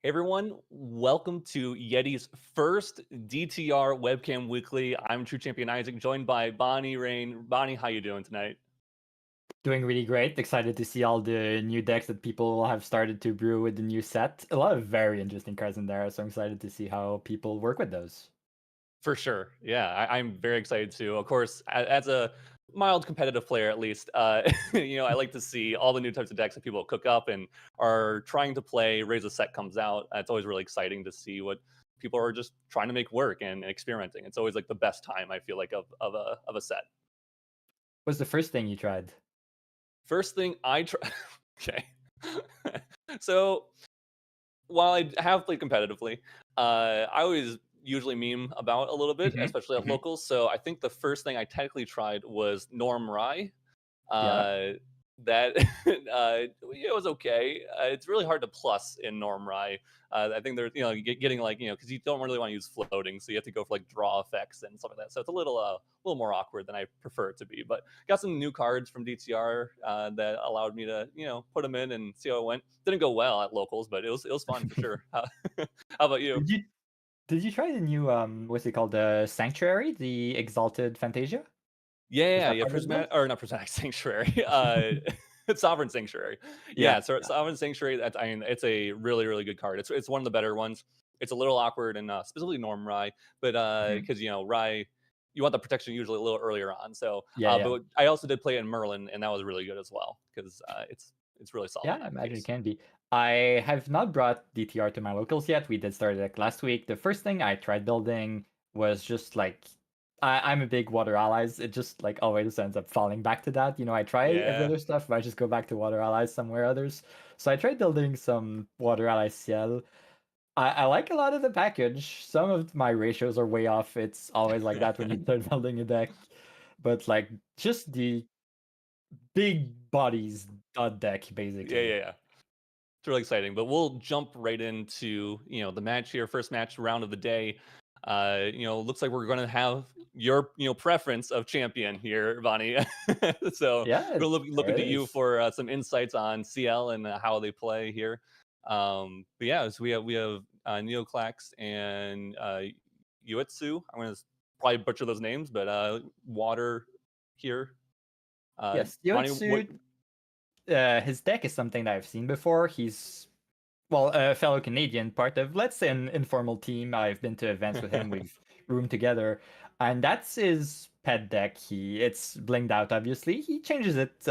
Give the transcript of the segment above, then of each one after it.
Hey everyone, welcome to Yeti's first DTR Webcam Weekly. I'm True Champion Isaac, joined by baniRien. Bonnie, how you doing tonight? Doing really great. Excited to see all the new decks that people have started to brew with the new set. A lot of very interesting cards in there, so I'm excited to see how people work with those. For sure. Yeah, I'm very excited too. Of course, as a mild competitive player, at least, I like to see all the new types of decks that people cook up and are trying to play. Raise a set comes out. It's always really exciting to see what people are just trying to make work and experimenting. It's always like the best time I feel like of a set. What's the first thing you tried? First thing I try. Okay. So while I have played competitively, I always usually meme about a little bit, hmm especially at hmm locals. So I think the first thing I technically tried was Norm Rye. Yeah. Uh, that it was okay. It's really hard to plus in Norm Rye. I think there's getting like because you don't really want to use floating, so you have to go for like draw effects and stuff like that. So it's a little more awkward than I prefer it to be. But got some new cards from DTR that allowed me to put them in and see how it went. Didn't go well at locals, but it was fun for sure. How about you? Did you did you try the new what's it called? The Sanctuary, the Exalted Fantasia? Was Yeah, that yeah, part of the Prismatic build? or not Prismatic Sanctuary, Sovereign Sanctuary. Yeah. Yeah, so Sovereign Sanctuary, that's I mean, it's a really, really good card. It's one of the better ones. It's a little awkward and specifically Norm Rye, but hmm because Rye, you want the protection usually a little earlier on. So, Yeah, yeah. but I also did play it in Merlin, and that was really good as well because it's really solid Yeah, in I that imagine it case. can be. I have not brought DTR to my locals yet. We did start it like last week. The first thing I tried building was just like I'm a big water allies. It just like always ends up falling back to that. I try every Yeah, other stuff, but I just go back to water allies somewhere others. So I tried building some water allies CL. I like a lot of the package. Some of my ratios are way off. It's always like that when you start building a deck. But like just the big bodies dot deck yeah, basically. yeah, yeah. It's really exciting. But we'll jump right into the match here, first match round of the day. Looks like we're going to have your preference of champion here, Bonnie. So Yeah, we're looking there to it you is. for some insights on CL and how they play here. But yeah, so we have Neoclax and Yuetsu. I'm going to probably butcher those names, but water here. Yes, Bonnie, what? Yotsu, his deck is something that I've seen before. He's, well, a fellow Canadian, part of, let's say, an informal team. I've been to events with him. We've roomed together, and that's his pet deck. It's blinged out, obviously. He changes it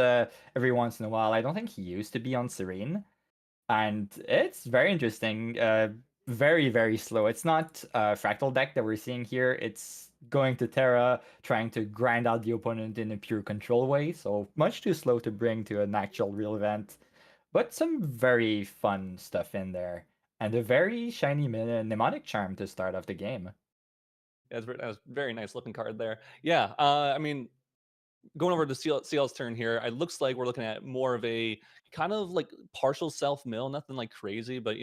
every once in a while. I don't think he used to be on Serene, and it's very interesting. Very, very slow. It's not a fractal deck that we're seeing here. It's going to Terra, trying to grind out the opponent in a pure control way, so much too slow to bring to an actual real event. But some very fun stuff in there. And a very shiny mnemonic charm to start off the game. That's a very nice looking card there. Yeah, I mean, going over to CL's turn here, it looks like we're looking at more of a kind of like partial self mill, nothing like crazy, but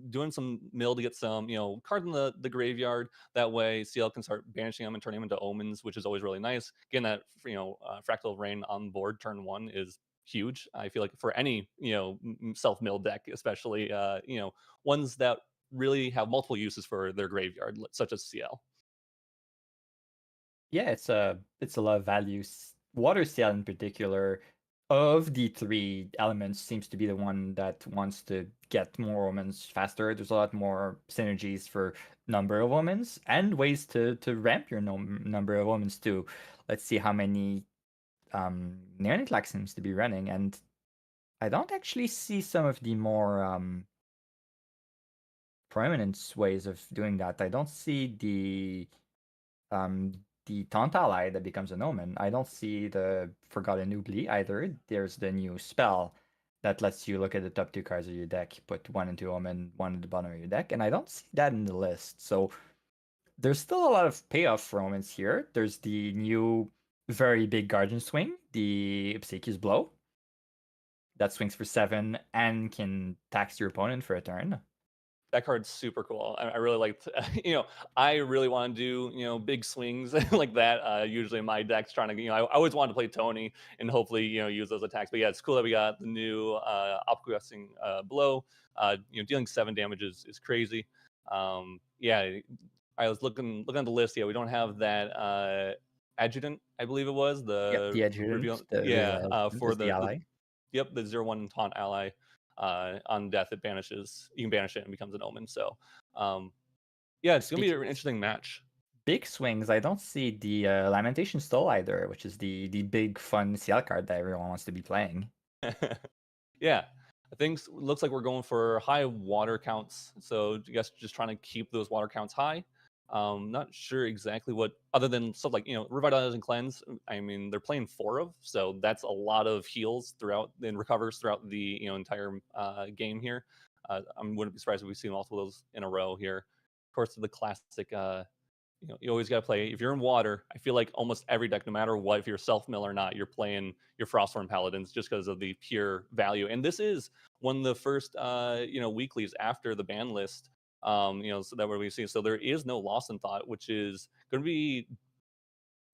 doing some mill to get some cards in the graveyard. That way, CL can start banishing them and turning them into omens, which is always really nice. Getting that fractal rain on board turn one is huge. I feel like for any self mill deck, especially ones that really have multiple uses for their graveyard, such as CL. Yeah, it's a lot of values. Water Sail in particular, of the three elements, seems to be the one that wants to get more omens faster. There's a lot more synergies for number of omens and ways to ramp your number of omens too. Let's see how many Neoniclax seems to be running, and I don't actually see some of the more prominent ways of doing that. I don't see um the taunt ally that becomes an omen. I don't see the Forgotten Oubli either. There's the new spell that lets you look at the top two cards of your deck, put one into omen, one at the bottom of your deck, and I don't see that in the list. So there's still a lot of payoff for omens here. There's the new very big Guardian Swing, the Obsequious Blow, that swings for 7 and can tax your opponent for a turn. That card's super cool. I really liked, I really want to do, big swings like that. Usually in my decks, trying to, I always wanted to play Tony and hopefully, use those attacks. But yeah, it's cool that we got the new Oppressing Blow. Dealing 7 damage is crazy. Yeah, I was looking at the list. Yeah, we don't have that Adjutant, I believe it was Yep, the the adjutant, reveal. the Yeah, reveal adjutant for is the the ally. yep, the 0/1 taunt ally. On death, it banishes. You can banish it and becomes an omen. So, um, yeah, it's gonna be Speaking an of interesting match. big swings, I don't see the Lamentation Stole either, which is the big fun CL card that everyone wants to be playing. Yeah, things looks like we're going for high water counts. So, I guess just trying to keep those water counts high. Not sure exactly what, other than stuff like revitalize and cleanse. I mean, they're playing 4 of, so that's a lot of heals throughout and recovers throughout the entire game here. I wouldn't be surprised if we see multiple of those in a row here. Of course, the classic. You always got to play. If you're in water, I feel like almost every deck, no matter what, if you're self mill or not, you're playing your Frostborn Paladins just because of the pure value. And this is one of the first, weeklies after the ban list. So that what we see. So there is no loss in thought, which is going to be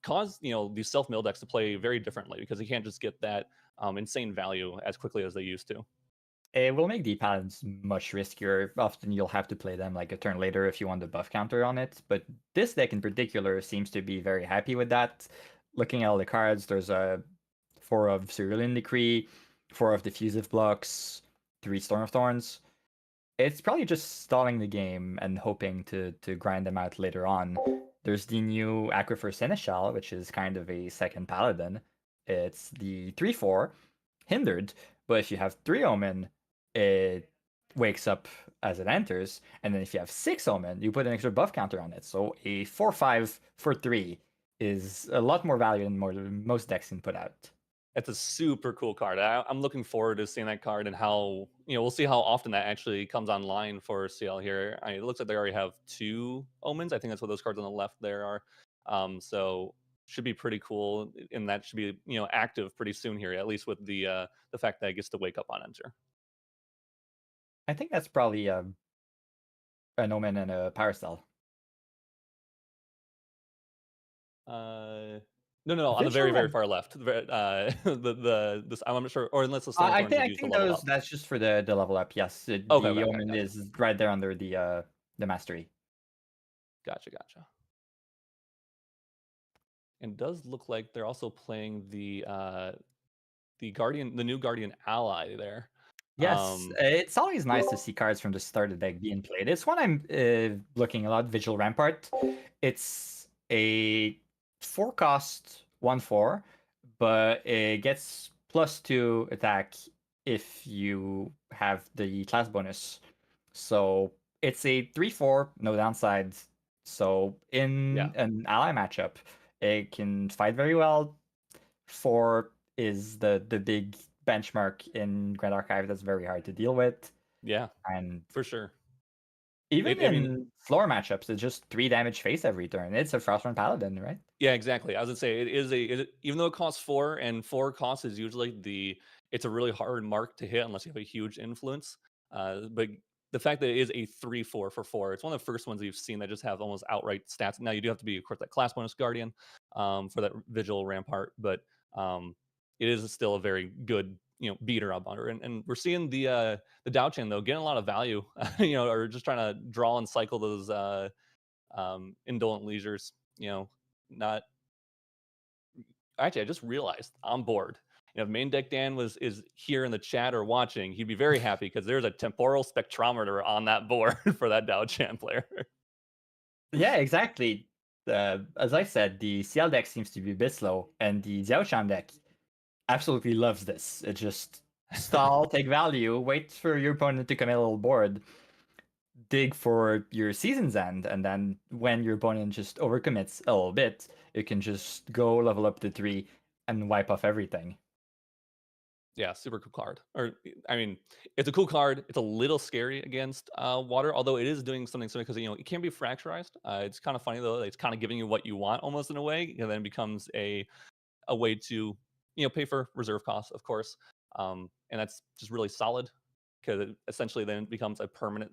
cause these self mill decks to play very differently because you can't just get that insane value as quickly as they used to. It will make the paladins much riskier. Often you'll have to play them like a turn later if you want the buff counter on it. But this deck in particular seems to be very happy with that. Looking at all the cards, there's a 4 of Cerulean Decree, 4 of Diffusive Blocks, 3 Storm of Thorns. It's probably just stalling the game and hoping to grind them out later on. There's the new Aquifer Seneschal, which is kind of a second paladin. It's the 3/4 hindered, but if you have 3 Omen, it wakes up as it enters, and then if you have 6 Omen, you put an extra buff counter on it. So a 4/5 for 3 is a lot more value than most decks can put out. It's a super cool card. I'm looking forward to seeing that card and how we'll see how often that actually comes online for CL here. It looks like they already have 2 omens. I think that's what those cards on the left there are. So should be pretty cool, and that should be active pretty soon here. At least with the fact that it gets to wake up on enter. I think that's probably an Omen and a Power Cell. No, on the very, Vigil very and far left. I'm not sure, or unless the Storm I Thorns think is I used to think level those up. that's just for the level up. Yes, Okay, the okay, Omen gotcha. is right there under the mastery. Gotcha. And it does look like they're also playing the Guardian, the new Guardian ally there. Yes, it's always nice to see cards from the start of the deck being played. It's one I'm looking a lot. Vigil Rampart. It's a 4-cost 1/4, but it gets +2 attack if you have the class bonus. So it's a 3/4, no downsides. So Yeah, in an ally matchup, it can fight very well. 4 is the big benchmark in Grand Archive that's very hard to deal with. yeah, And for sure. even I mean, in floor matchups, it's just 3 damage face every turn. It's a Frostborn Paladin, right? yeah, exactly. I was gonna say even though it costs 4, and 4 costs is usually it's a really hard mark to hit unless you have a huge influence. But the fact that it is a 3/4 for 4, it's one of the first ones you've seen that just have almost outright stats. Now you do have to be, of course, that class bonus guardian for that Vigil Rampart, but it is still a very good beater up on her. And we're seeing the Dow chain though getting a lot of value, or just trying to draw and cycle those indolent leisures. Not actually, I just realized I'm bored. If main deck Dan is here in the chat or watching, he'd be very happy because there's a temporal spectrometer on that board for that Dow Chan player. Yeah, exactly. As I said, the CL deck seems to be a bit slow, and the Zhao deck absolutely loves this. It just stall, take value, wait for your opponent to commit a little board, dig for your season's end, and then when your opponent just overcommits a little bit, you can just go level up to 3 and wipe off everything. Yeah, super cool card. Or I mean, it's a cool card. It's a little scary against water, although it is doing something because it can be fracturized. It's kind of funny though. It's kind of giving you what you want almost in a way, and then it becomes a way to pay for reserve costs, of course. And that's just really solid. because it essentially then becomes a permanent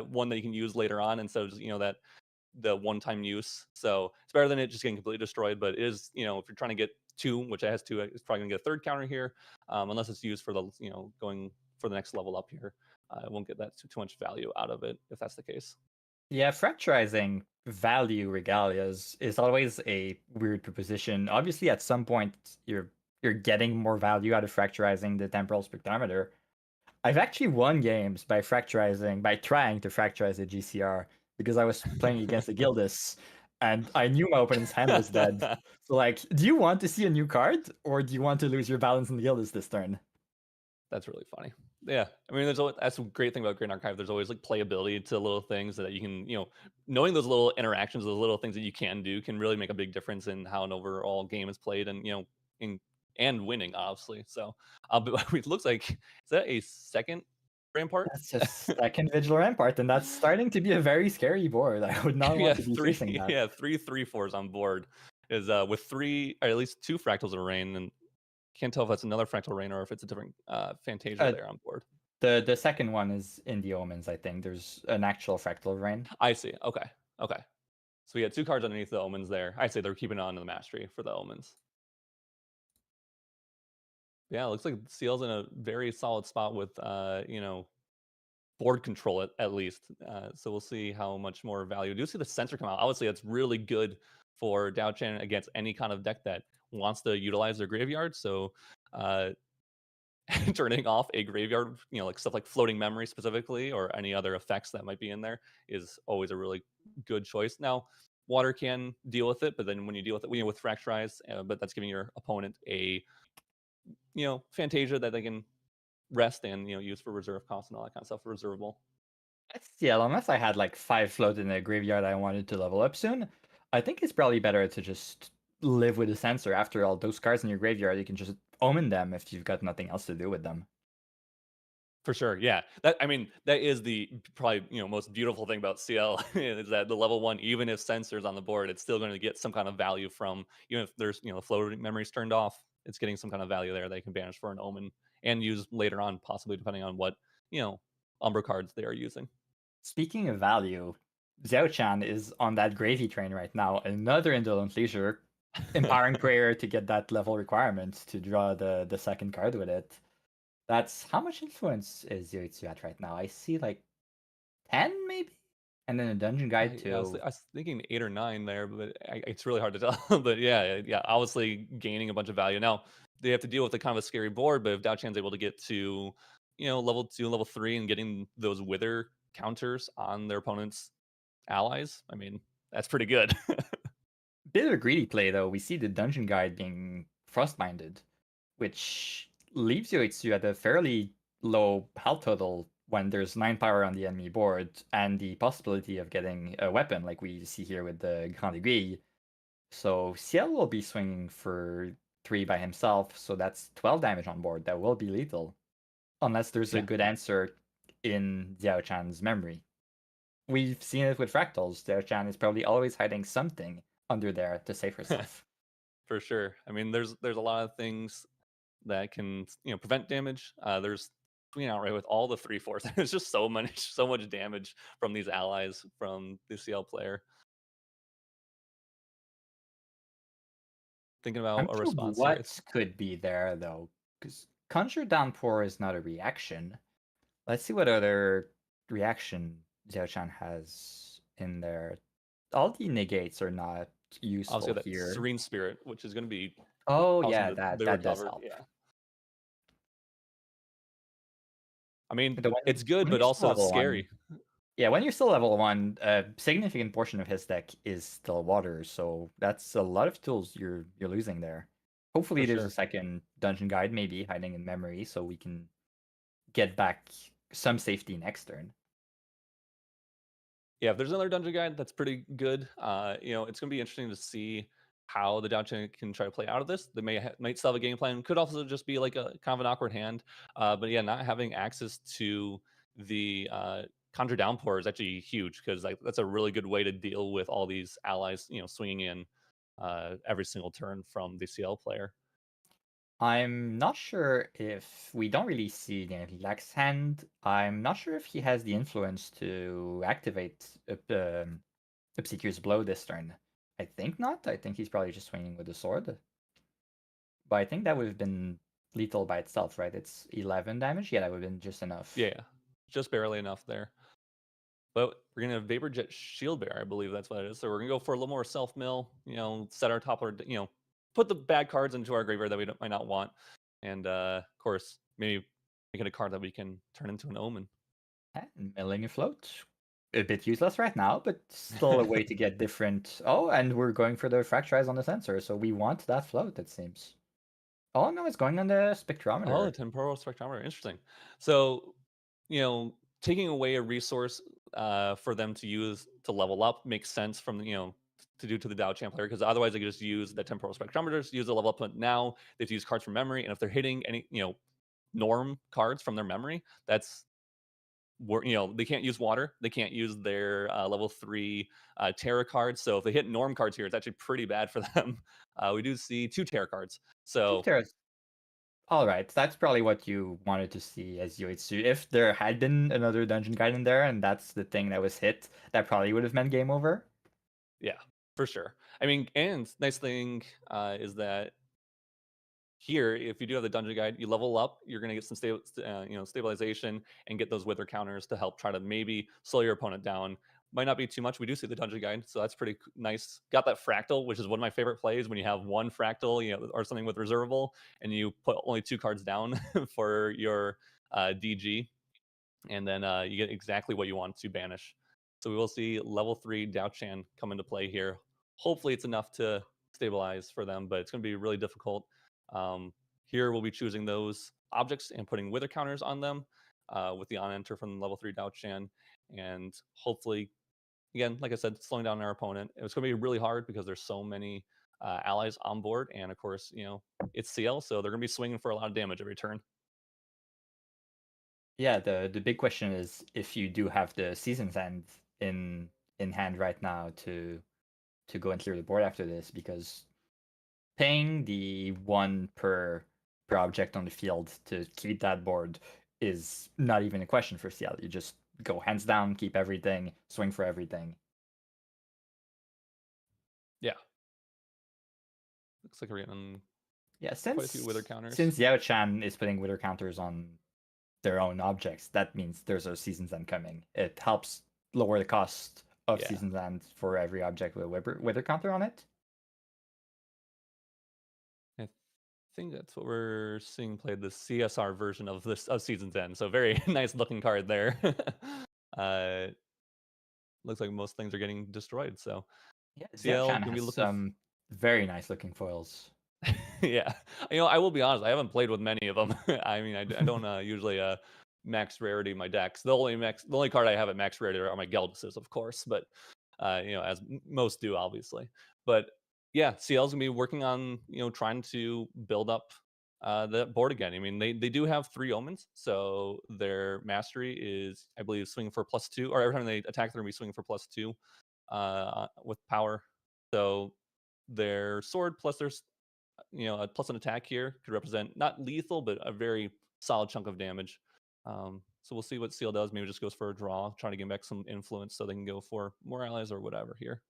one that you can use later on instead of just, that the one-time use. So it's better than it just getting completely destroyed. But it is, if you're trying to get two, which it has two, it's probably gonna get a third counter here, unless it's used for the, going for the next level up here. It won't get that too much value out of it if that's the case. Yeah, fracturizing value regalias is always a weird proposition. Obviously, at some point, you're getting more value out of fracturizing the temporal spectrometer. I've actually won games by trying to fracturize a GCR because I was playing against a Gildas and I knew my opponent's hand was dead. So, like, do you want to see a new card or do you want to lose your balance in the Gildas this turn? That's really funny. Yeah, I mean, that's a great thing about Great Archive. There's always like playability to little things that you can, knowing those little interactions, those little things that you can do, can really make a big difference in how an overall game is played, and in and winning, obviously. So, but it looks like, is that a second Rampart? That's a second Vigil Rampart, and that's starting to be a very scary board. I would not Yeah, want to be three. facing that. Yeah, 3/3/4s on board is with three or at least two fractals of rain, and can't tell if that's another fractal rain or if it's a different Fantasia Uh, there on board. the second one is in the Omens, I think. There's an actual Fractal Rain. I see. Okay. Okay. So we had two cards underneath the omens there. I'd say they're keeping it on to the mastery for the omens. Yeah, it looks like CL's in a very solid spot with board control at least. So we'll see how much more value. Do you see the sensor come out? Obviously, that's really good for Dao Chen against any kind of deck that wants to utilize their graveyard. So turning off a graveyard, like stuff like floating memory specifically, or any other effects that might be in there, is always a really good choice. Now, water can deal with it, but then when you deal with it, with fracturize, but that's giving your opponent a, Fantasia that they can rest and use for reserve costs and all that kind of stuff, reservable. Yeah, unless I had like 5 float in the graveyard I wanted to level up soon, I think it's probably better to just live with a sensor. After all, those cards in your graveyard, you can just omen them if you've got nothing else to do with them. For sure, yeah. That is the probably most beautiful thing about CL is that the level one, even if sensors on the board, it's still going to get some kind of value from, even if there's the floating memories turned off, it's getting some kind of value there they can banish for an omen and use later on, possibly depending on what Umbra cards they are using. Speaking of value, Zhao is on that gravy train right now. Another Indolent Leisure, Empowering Prayer to get that level requirement to draw the second card with it. That's how much influence is Yoitsu at right now? I see like 10 maybe? And then a dungeon guide Yeah, too. I was thinking 8 or 9 there, but it's really hard to tell. But yeah, obviously gaining a bunch of value. Now they have to deal with a kind of a scary board, but if Dao Chan's able to get to level 2, level 3, and getting those wither counters on their opponent's allies, that's pretty good. Bit of a greedy play though. We see the dungeon guide being frostbinded, which leaves Yoitsu at a fairly low health total when there's 9 power on the enemy board and the possibility of getting a weapon like we see here with the Grand Aiguille. So Ciel will be swinging for 3 by himself, so that's 12 damage on board. That will be lethal. Unless there's a Yeah. good answer in Xiao Chan's memory. We've seen it with fractals. Xiao Chan is probably always hiding something under there to save herself. For sure. There's a lot of things that can prevent damage. There's swinging outright with all the 3/4s. There's just so much damage from these allies from the CL player. Thinking I'm about a sure response here. what could be there though, because Conjure Downpour is not a reaction. Let's see what other reaction Xiao Chan has in there. All the negates are not useful Obviously, that here. Serene Spirit, which is going to be Oh awesome yeah, to be that does recovered. help. Yeah. The It's good, when but you're still also it's level 1, scary. yeah, when you're still level 1, a significant portion of his deck is still water, so that's a lot of tools you're losing there. Hopefully For there's sure. a second dungeon guide maybe hiding in memory so we can get back some safety next turn. Yeah, if there's another dungeon guide, that's pretty good. It's going to be interesting to see how the dungeon can try to play out of this. They might still have a game plan. Could also just be like a kind of an awkward hand. But yeah, not having access to the Conjure Downpour is actually huge because that's a really good way to deal with all these allies, swinging in every single turn from the CL player. I'm not sure if we don't really see the Lex hand. I'm not sure if he has the influence to activate Obsequious's Blow this turn. I think not. I think he's probably just swinging with the sword. But I think that would have been lethal by itself, right? It's 11 damage. Yeah, that would have been just enough. Yeah, just barely enough there. But we're gonna Vapor Jet Shield Bear, I believe that's what it is. So we're gonna go for a little more self mill. Set our top order. Put the bad cards into our graveyard that we might not want, and of course maybe make it a card that we can turn into an omen. And milling a float. A bit useless right now, but still a way to get different. Oh, and we're going for the Fracturize on the sensor, so we want that float, it seems. Oh, no, it's going on the Oh, the spectrometer. temporal spectrometer. Interesting. So, taking away a resource for them to use to level up makes sense from to do to the Dow Champ player, because otherwise they could just use the temporal spectrometers to use the level up. But now they have to use cards from memory, and if they're hitting any norm cards from their memory, that's they can't use water, they can't use their level 3 Terra cards. So if they hit norm cards here, it's actually pretty bad for them. We do see 2 Terra cards. Two So Terras. All right, that's probably what you wanted to see as Yoitsu. If there had been another Dungeon Guide in there, and that's the thing that was hit, that probably would have meant game over. yeah, for sure. I mean, and nice thing is that here, if you do have the dungeon guide, you level up, you're going to get some stabilization and get those wither counters to help try to maybe slow your opponent down. Might not be too much. We do see the dungeon guide, so that's pretty nice. Got that fractal, which is one of my favorite plays when you have one fractal, or something with reservable, and you put only 2 cards down for your DG, and then you get exactly what you want to banish. So we will see level 3 Dao Chan come into play here. Hopefully it's enough to stabilize for them, but it's going to be really difficult. Here we'll be choosing those objects and putting wither counters on them with the on enter from level 3 Dao Chan. And hopefully, again, like I said, slowing down our opponent. It's going to be really hard because there's so many allies on board. And of course, it's CL, so they're going to be swinging for a lot of damage every turn. Yeah, the big question is if you do have the Season's End in hand right now to go and clear the board after this, because paying the 1 per object on the field to keep that board is not even a question for CL. You just go hands down, keep everything, swing for everything. Yeah. Looks like we're getting Yeah, quite a few wither counters. since Yao Chan is putting wither counters on their own objects, that means there's a Season's End coming. It helps lower the cost of Yeah. Season's End for every object with a wither counter on it. I think that's what we're seeing played, the CSR version of this of Season's End. So very nice looking card there. uh, looks like most things are getting destroyed. So Yeah, Xiao CL Chan gonna be has looking. some very nice looking foils. Yeah, I will be honest. I haven't played with many of them. I mean, I don't usually max rarity my decks. The only card I have at max rarity are my Gelduses, of course. But as most do, obviously. But yeah, CL's gonna be working on trying to build up the board again. I mean, they do have 3 omens, so their mastery is, I believe, swinging for +2, or every time they attack, they're gonna be swinging for +2 with power. So their sword plus their a plus an attack here could represent not lethal, but a very solid chunk of damage. So we'll see what Seal does. Maybe just goes for a draw, trying to get back some influence so they can go for more allies or whatever here.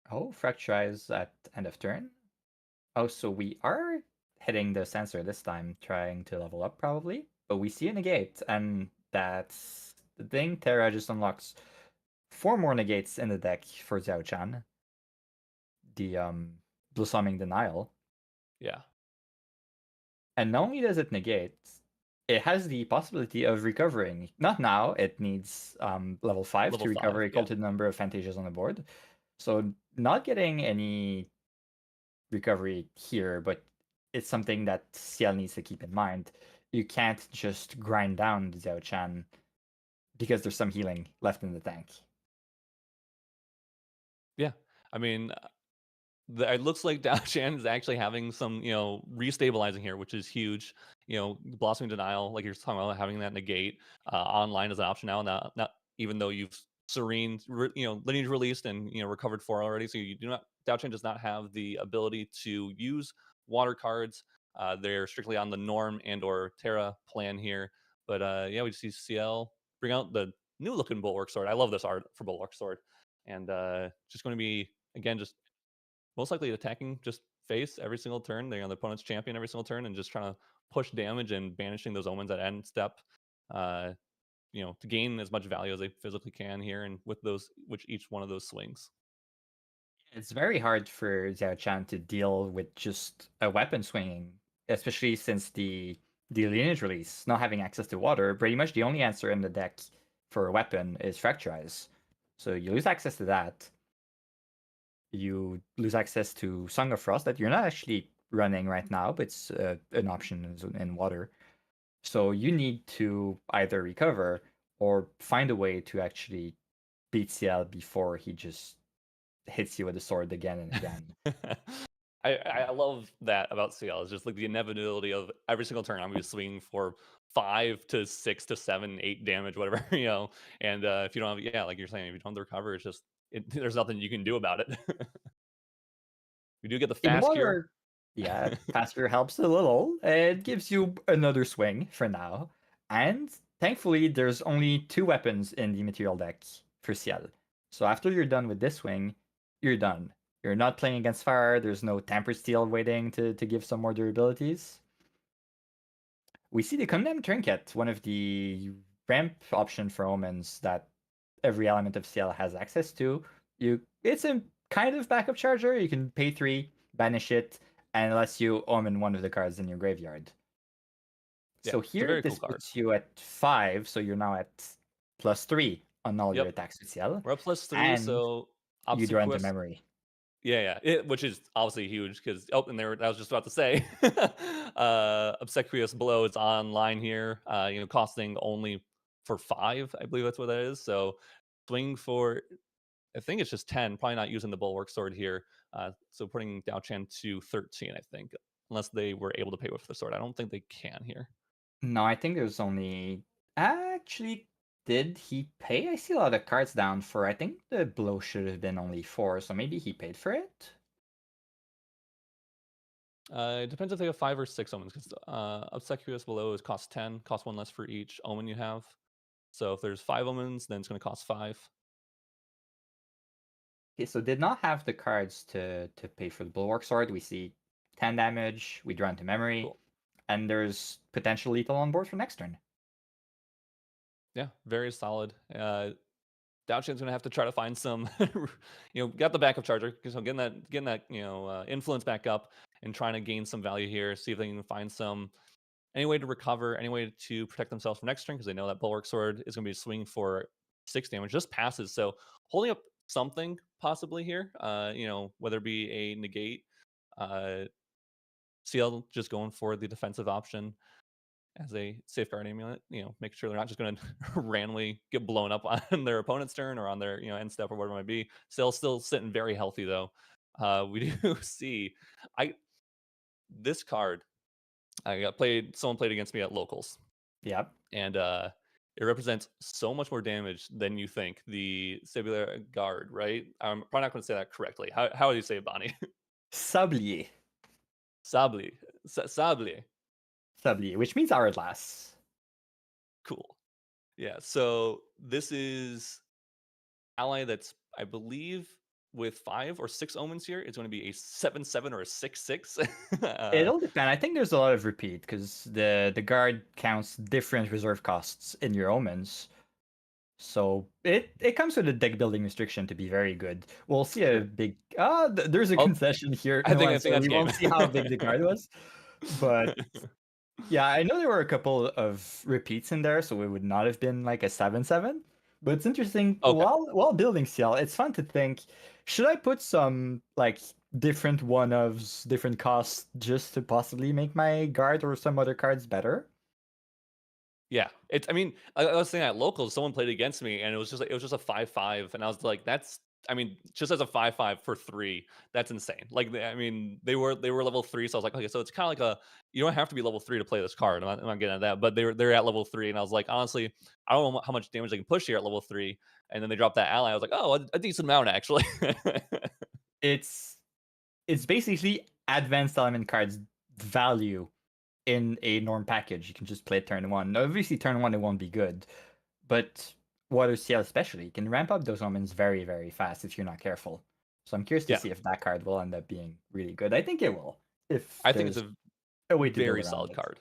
Oh, Fracturize at end of turn. Oh, so we are hitting the sensor this time, trying to level up probably. But we see a negate, and that's the thing. Terra just unlocks 4 more negates in the deck for Zhao Chan. The Blossoming Denial. Yeah. And not only does it negate, it has the possibility of recovering. Not now, it needs level 5 Level to recover 5. equal to the number of Fantasias on the board. So not getting any recovery here, but it's something that CL needs to keep in mind. You can't just grind down Zhao Chan because there's some healing left in the tank. Yeah. I mean, it looks like Dao Chan is actually having some, restabilizing here, which is huge. Blossoming Denial, like you're talking about, having that negate online as an option now. Not even though you've Serene, lineage released and recovered for already. So you do not Dao does not have the ability to use water cards. They're strictly on the Norm and or Terra plan here. But yeah, we see CL bring out the new looking Bulwark Sword. I love this art for Bulwark Sword, and just going to be again just most likely attacking just face every single turn. They're on the opponent's champion every single turn and just trying to push damage and banishing those omens at end step. Uh, to gain as much value as they physically can here, and with each one of those swings. It's very hard for Zhao Chan to deal with just a weapon swinging, especially since the lineage release, not having access to water. Pretty much the only answer in the deck for a weapon is Fracturize. So you lose access to that. You lose access to Song of Frost that you're not actually running right now, but it's an option in water. So you need to either recover or find a way to actually beat CL before he just hits you with the sword again and again. I love that about CL. It's just like the inevitability of every single turn I'm going to be swinging for 5 to 6 to 7, 8 damage, whatever, And if you don't have, like you're saying, if you don't have the recover, it's just there's nothing you can do about it. We do get the In fast here. water, yeah, faster helps a little. It gives you another swing for now. And thankfully, there's only 2 weapons in the material deck for CL. So after you're done with this swing, you're done. You're not playing against fire. There's no Tempered Steel waiting to give some more durabilities. We see the Condemned Trinket, one of the ramp option for omens that every element of CL has access to. It's a kind of backup charger. You can pay 3, banish it, and it lets you omen one of the cards in your graveyard. Yeah, So it's a here, very this cool card. puts you at 5, so you're now at +3 on all your Yep. attacks with CL. We're up +3, And so you draw into obsequious. memory. Yeah, which is obviously huge because and there I was just about to say, obsequious blow is online here. Costing only for 5, I believe that's what that is. So swing for, I think it's just 10. Probably not using the Bulwark Sword here. So putting Dao Chen to 13, I think, unless they were able to pay with the sword. I don't think they can here. No, I think there's only... Actually, did he pay? I see a lot of cards down for... I think the blow should have been only 4, so maybe he paid for it? It depends if they have 5 or 6 omens, because obsequious below is cost 10, cost 1 less for each omen you have. So if there's 5 omens, then it's going to cost 5. Okay, so did not have the cards to pay for the Bulwark Sword. We see 10 damage, we draw into memory, Cool. and there's potential lethal on board for next turn. Yeah, very solid. Dao Chen's gonna have to try to find some, got the backup charger, so getting that influence back up and trying to gain some value here. See if they can find any way to recover, any way to protect themselves from next turn, because they know that Bulwark Sword is gonna be swinging for 6 damage, just passes. So holding up something possibly here, whether it be a negate, CL just going for the defensive option as a safeguard amulet, make sure they're not just going to randomly get blown up on their opponent's turn or on their, end step or whatever it might be. Still sitting very healthy though. We do see, this card, someone played against me at locals. Yep. And it represents so much more damage than you think. The Sablier Guard, right? I'm probably not going to say that correctly. How do you say it, Bonnie? Sablier. Sablier. Sablier. Sablier, which means hourglass. Cool. Yeah, so this is ally that's, I believe, with 5 or 6 omens here, it's going to be a 7/7 or a 6/6. It'll depend. I think there's a lot of repeat because the guard counts different reserve costs in your omens. So it comes with a deck building restriction to be very good. We'll see a big there's a concession here. I think So that's we won't see how big the card was. But yeah, I know there were a couple of repeats in there, so it would not have been like a 7/7. But it's interesting, Okay. while building CL, it's fun to think, should I put some like different one-ofs, different costs just to possibly make my guard or some other cards better? Yeah, I mean, I was saying at locals, someone played against me, and it was just a 5/5, and I was like, I mean, just as a 5/5 for 3, that's insane. Like, I mean, they were level 3, so I was like, okay, so it's kind of like a you don't have to be level 3 to play this card. I'm not getting at that, but they're at level 3, and I was like, honestly, I don't know how much damage they can push here at level 3. And then they dropped that ally. I was like, oh, a decent amount actually. It's it's basically advanced element cards value in a norm package. You can just play turn one. Obviously, turn one it won't be good, but Water CL especially can ramp up those omens very, very fast if you're not careful. So I'm curious to Yeah, see if that card will end up being really good. I think it will, if I think it's there's a a way to build very around solid it. card.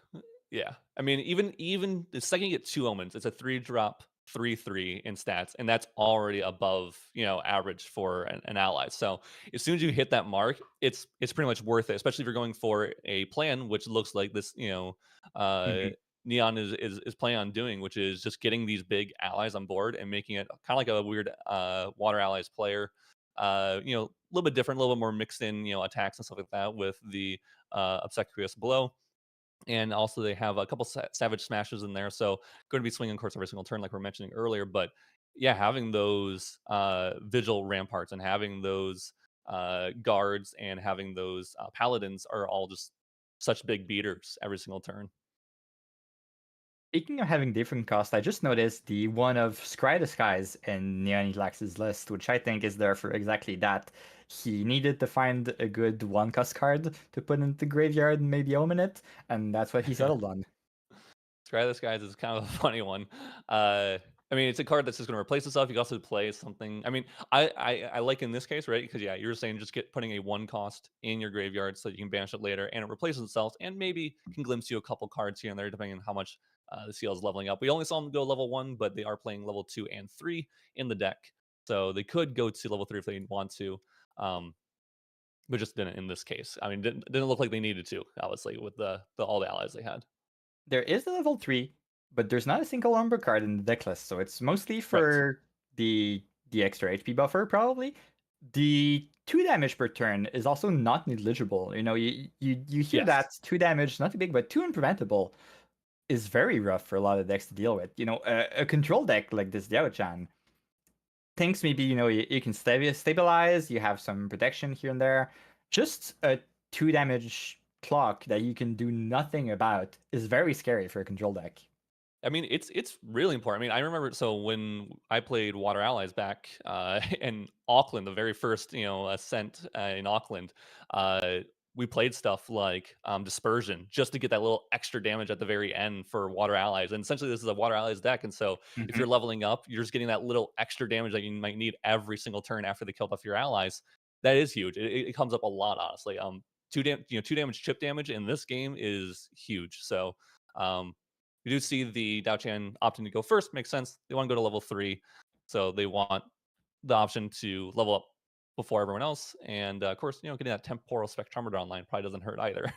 Yeah. I mean, even the second you get 2 omens, it's a 3-drop 3/3 in stats, and that's already above, average for an ally. So as soon as you hit that mark, it's pretty much worth it, especially if you're going for a plan which looks like this, uh, Mhm. Neon is planning on doing, which is just getting these big allies on board and making it kind of like a weird water allies player. A little bit different, a little bit more mixed in, attacks and stuff like that with the obsequious blow. And also they have a couple savage smashes in there, so going to be swinging course every single turn, like we are mentioning earlier. But yeah, having those vigil ramparts and having those guards and having those paladins are all just such big beaters every single turn. Speaking of having different costs, I just noticed the one of Scry the Skies in Neonilax's list, which I think is there for exactly that. He needed to find a good one cost card to put into the graveyard and maybe omen it, and that's what he Yeah. settled on. Scry Guys is kind of a funny one. I mean, it's a card that's just going to replace itself. You can also play something. I mean, I like in this case, right? Because yeah, you're saying just putting a 1 cost in your graveyard so that you can banish it later, and it replaces itself, and maybe can glimpse you a couple cards here and there depending on how much the CL is leveling up. We only saw them go level 1, but they are playing level 2 and 3 in the deck, so they could go to level 3 if they want to. Um, but just didn't in this case. I mean, didn't look like they needed to, obviously, with the all the allies they had. There is a level 3, but there's not a single Umbra card in the deck list, so it's mostly Right. for the extra HP buffer, probably. The 2 damage per turn is also not negligible. You hear Yes. that 2 damage, not too big, but 2 unpreventable is very rough for a lot of decks to deal with. A control deck like this Diao-chan thinks maybe, you can stabilize, you have some protection here and there. Just a 2 damage clock that you can do nothing about is very scary for a control deck. I mean, it's really important. I mean, I remember when I played Water Allies back in Auckland, the very first ascent in Auckland. We played stuff like Dispersion just to get that little extra damage at the very end for Water Allies. And essentially, this is a Water Allies deck. And so, if you're Mhm. leveling up, you're just getting that little extra damage that you might need every single turn after they killed off your allies. That is huge. It comes up a lot, honestly. 2 damage chip damage in this game is huge. So. We do see the Dao Chan opting to go first. Makes sense. They want to go to level 3. So they want the option to level up before everyone else. And of course, getting that temporal spectrometer online probably doesn't hurt either.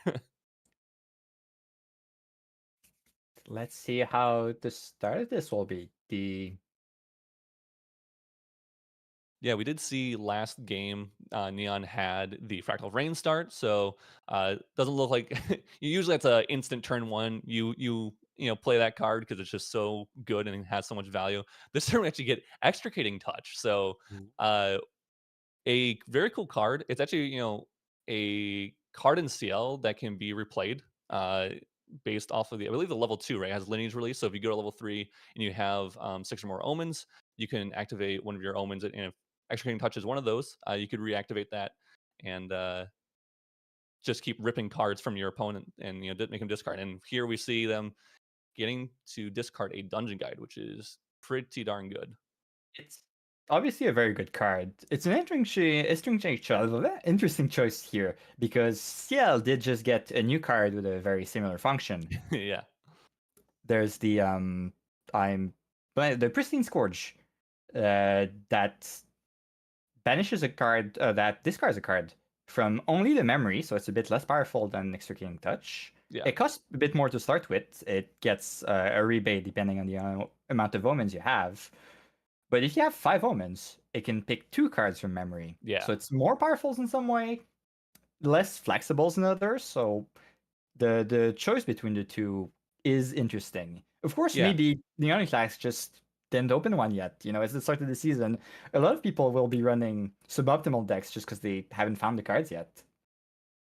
Let's see how the start of this will be. Yeah, we did see last game Neon had the Fractal Rain start, so doesn't look like usually it's a instant turn one. You play that card because it's just so good and it has so much value. This turn we actually get Extricating Touch, so uh, a very cool card. It's actually, a card in CL that can be replayed based off of I believe the level 2, right? It has lineage release. So if you go to level 3 and you have 6 or more omens, you can activate one of your omens. And if Executing Touch is one of those, you could reactivate that and just keep ripping cards from your opponent and, make them discard. And here we see them getting to discard a dungeon guide, which is pretty darn good. It's obviously a very good card. It's an interesting choice here because CL did just get a new card with a very similar function. Yeah. There's I'm the Pristine Scourge that banishes a card that discards a card from only the memory, so it's a bit less powerful than Extricating Touch. Yeah. It costs a bit more to start with. It gets a rebate depending on the amount of omens you have. But if you have 5 omens, it can pick 2 cards from memory. Yeah. So it's more powerful in some way, less flexible in others. So the choice between the two is interesting. Of course, Yeah. maybe the Onyx just didn't open one yet. It's the start of the season. A lot of people will be running suboptimal decks just because they haven't found the cards yet.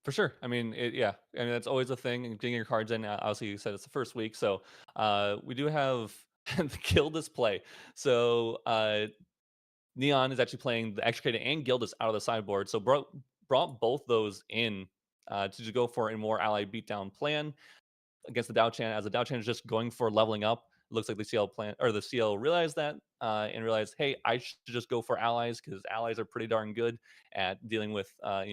For sure. I mean, yeah. I mean, that's always a thing. And getting your cards in. Obviously, you said it's the first week, so we do have the Gildas play. So Neon is actually playing the Extricated and Gildas out of the sideboard. So brought both those in to just go for a more ally beatdown plan against the Dao Chan. As the Dao Chan is just going for leveling up. It looks like the CL plan or the CL realized that and realized, hey, I should just go for allies because allies are pretty darn good at dealing with uh,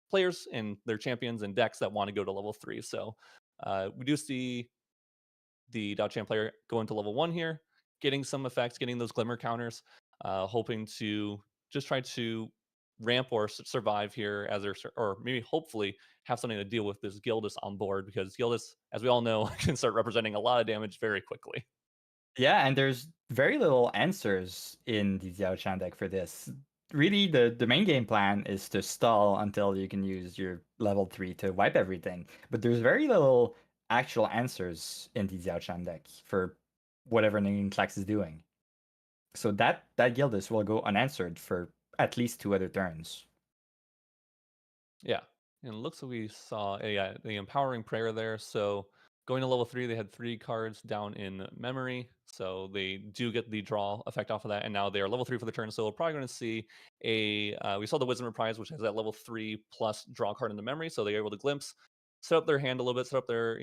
players and their champions and decks that want to go to level 3. So we do see the Dao Chan player go into level 1 here, getting some effects, getting those glimmer counters, hoping to just try to ramp or survive here as they're, or maybe hopefully have something to deal with this Gildas on board because Gildas, as we all know, can start representing a lot of damage very quickly. Yeah, and there's very little answers in the Xiao Chan deck for this. Really, the main game plan is to stall until you can use your level 3 to wipe everything. But there's very little actual answers in the Xiao Chan deck for whatever Ningen Clax is doing. So that Gildas will go unanswered for at least 2 other turns. Yeah. And it looks like we saw the empowering prayer there. So going to level 3, they had 3 cards down in memory. So they do get the draw effect off of that. And now they are level 3 for the turn. So we're probably going to see we saw the Wisdom Reprise, which has that level 3 plus draw card in the memory. So they're able to glimpse, set up their hand a little bit, set up their,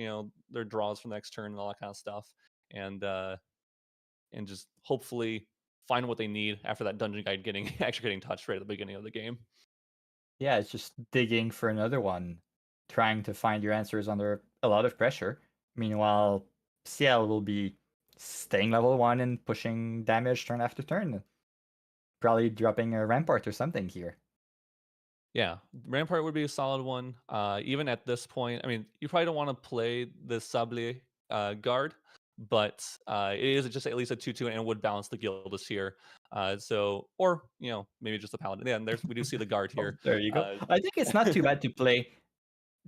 their draws for the next turn and all that kind of stuff. And just hopefully find what they need after that dungeon guide actually getting touched right at the beginning of the game. Yeah, it's just digging for another one, trying to find your answers under a lot of pressure. Meanwhile, CL will be staying level 1 and pushing damage turn after turn. Probably dropping a Rampart or something here. Yeah, Rampart would be a solid one. Even at this point, I mean, you probably don't want to play the Sablé guard, but it is just at least a 2/2, and it would balance the Gildas here. Or maybe just the Paladin. Yeah, and we do see the guard Oh, here. there you go. Uh, I think it's not too bad to play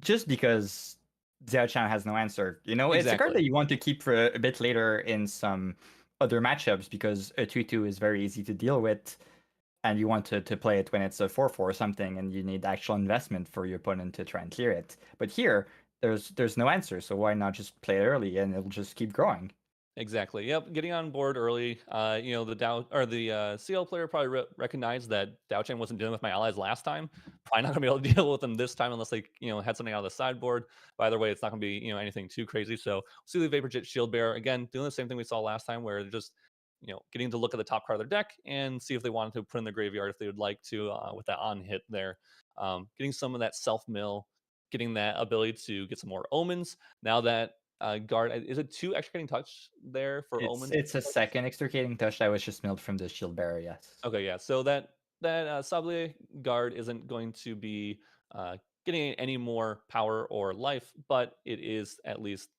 just because Xiao Chan has no answer. It's a card exactly. that you want to keep for a bit later in some other matchups because a 2/2 is very easy to deal with, and you want to play it when it's a 4/4 or something, and you need actual investment for your opponent to try and clear it. But here, there's no answer, so why not just play it early and it'll just keep growing? Exactly. Yep. Getting on board early. The Dow or the CL player probably recognized that Dow Chen wasn't dealing with my allies last time. Probably not gonna be able to deal with them this time unless they, had something out of the sideboard. But either way, it's not gonna be, anything too crazy. So see the Vapor Jet Shield Bearer again, doing the same thing we saw last time, where they're just, getting to look at the top card of their deck and see if they wanted to put in the graveyard if they would like to with that on hit there. Getting some of that self mill, getting that ability to get some more omens. Now that guard. Is it 2 extra getting touch there for It's Omen? it's a second extricating touch that was just milled from the shield bearer, yes. Okay, yeah. So that Sablé guard isn't going to be getting any more power or life, but it is at least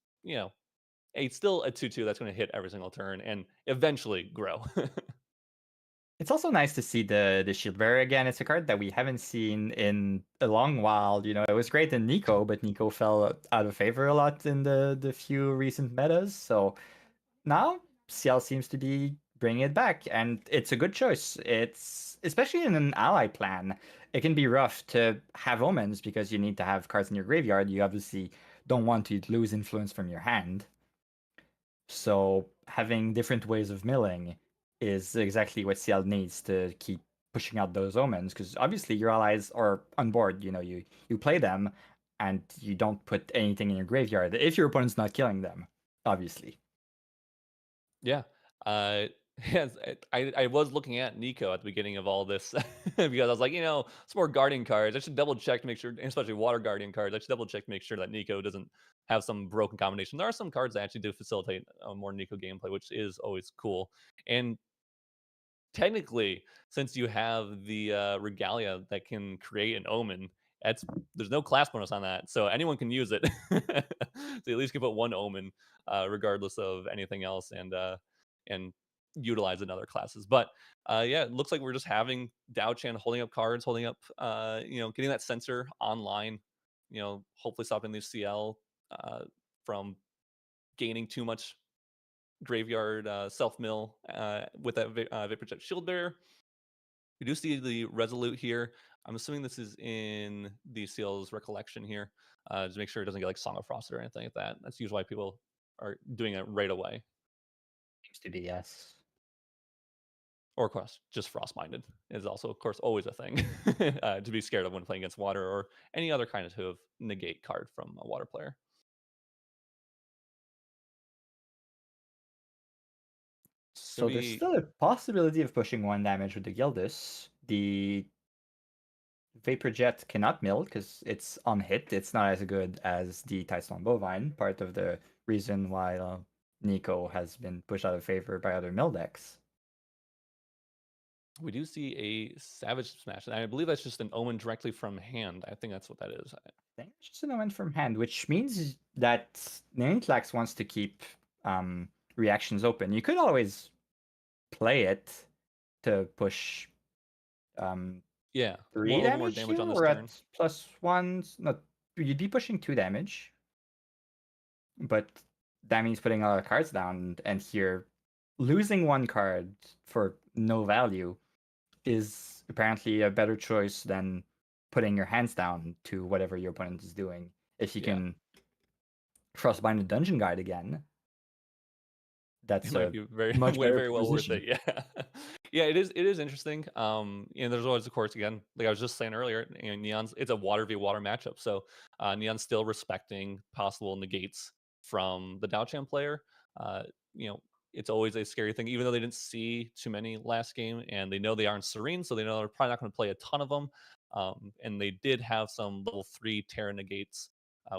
it's still a 2/2 that's going to hit every single turn and eventually grow. It's also nice to see the shield bearer again. It's a card that we haven't seen in a long while. It was great in Nico, but Nico fell out of favor a lot in the few recent metas. So now CL seems to be bringing it back, and it's a good choice. It's especially in an ally plan. It can be rough to have omens because you need to have cards in your graveyard. You obviously don't want to lose influence from your hand. So having different ways of milling is exactly what CL needs to keep pushing out those omens. Because obviously your allies are on board. You play them, and you don't put anything in your graveyard if your opponent's not killing them. Obviously. Yeah. Yes, I was looking at Nico at the beginning of all this because I was like, some more guardian cards. I should double check to make sure, especially water guardian cards. I should double check to make sure that Nico doesn't have some broken combination. There are some cards that actually do facilitate more Nico gameplay, which is always cool. And technically, since you have the regalia that can create an omen, there's no class bonus on that, so anyone can use it. So at least can put one omen, regardless of anything else, and utilize in other classes. But yeah, it looks like we're just having Dao Chan holding up cards, holding up, getting that sensor online. Hopefully stopping the CL from gaining too much graveyard self mill with that Vapor Jet Shield Bearer. We do see the Resolute here. I'm assuming this is in the CL's Recollection here, to make sure it doesn't get like Song of Frost or anything like that. That's usually why people are doing it right away. Seems to be, yes. Or of course, just Frostminded is also, of course, always a thing to be scared of when playing against water or any other kind of negate card from a water player. So there's still a possibility of pushing 1 damage with the Gildas. The Vapor Jet cannot mill because it's on hit. It's not as good as the Tidestone Bovine, part of the reason why Nico has been pushed out of favor by other mill decks. We do see a Savage Smash, and I believe that's just an Omen directly from hand. I think that's what that is. I think it's just an Omen from hand, which means that Ninetlax wants to keep reactions open. You could always play it to push yeah, 3 more damage, damage on this or turn. at +1. No, you'd be pushing 2 damage, but that means putting a lot of cards down, and here losing 1 card for no value is apparently a better choice than putting your hands down to whatever your opponent is doing. If you can Frostbind the Dungeon Guide again, that's it might be very much better very well worth position. it. Yeah, yeah, it is interesting. There's always, of course, again, like I was just saying earlier, Neon's, it's a water v water matchup, so Neon's still respecting possible negates from the Dao player. You know, it's always a scary thing, even though they didn't see too many last game, and they know they aren't Serene, so they know they're probably not going to play a ton of them. And they did have some level 3 Terra negates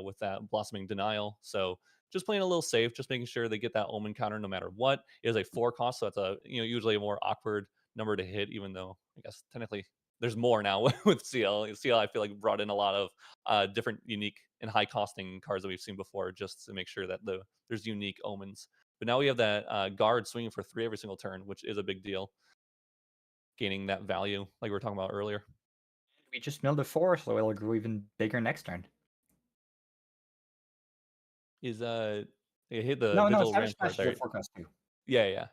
with that Blossoming Denial, so just playing a little safe, just making sure they get that Omen counter no matter what. It is a 4 cost, so it's a usually a more awkward number to hit, even though I guess technically there's more now with CL. CL, I feel like, brought in a lot of different unique and high costing cards that we've seen before, just to make sure that there's unique omens. But now we have that guard swinging for 3 every single turn, which is a big deal, gaining that value like we were talking about earlier. We just milled a 4, so it'll grow even bigger next turn. Is it hit the No, Vigil Savage Rampart Smash is there? a 4 cost too. Yeah.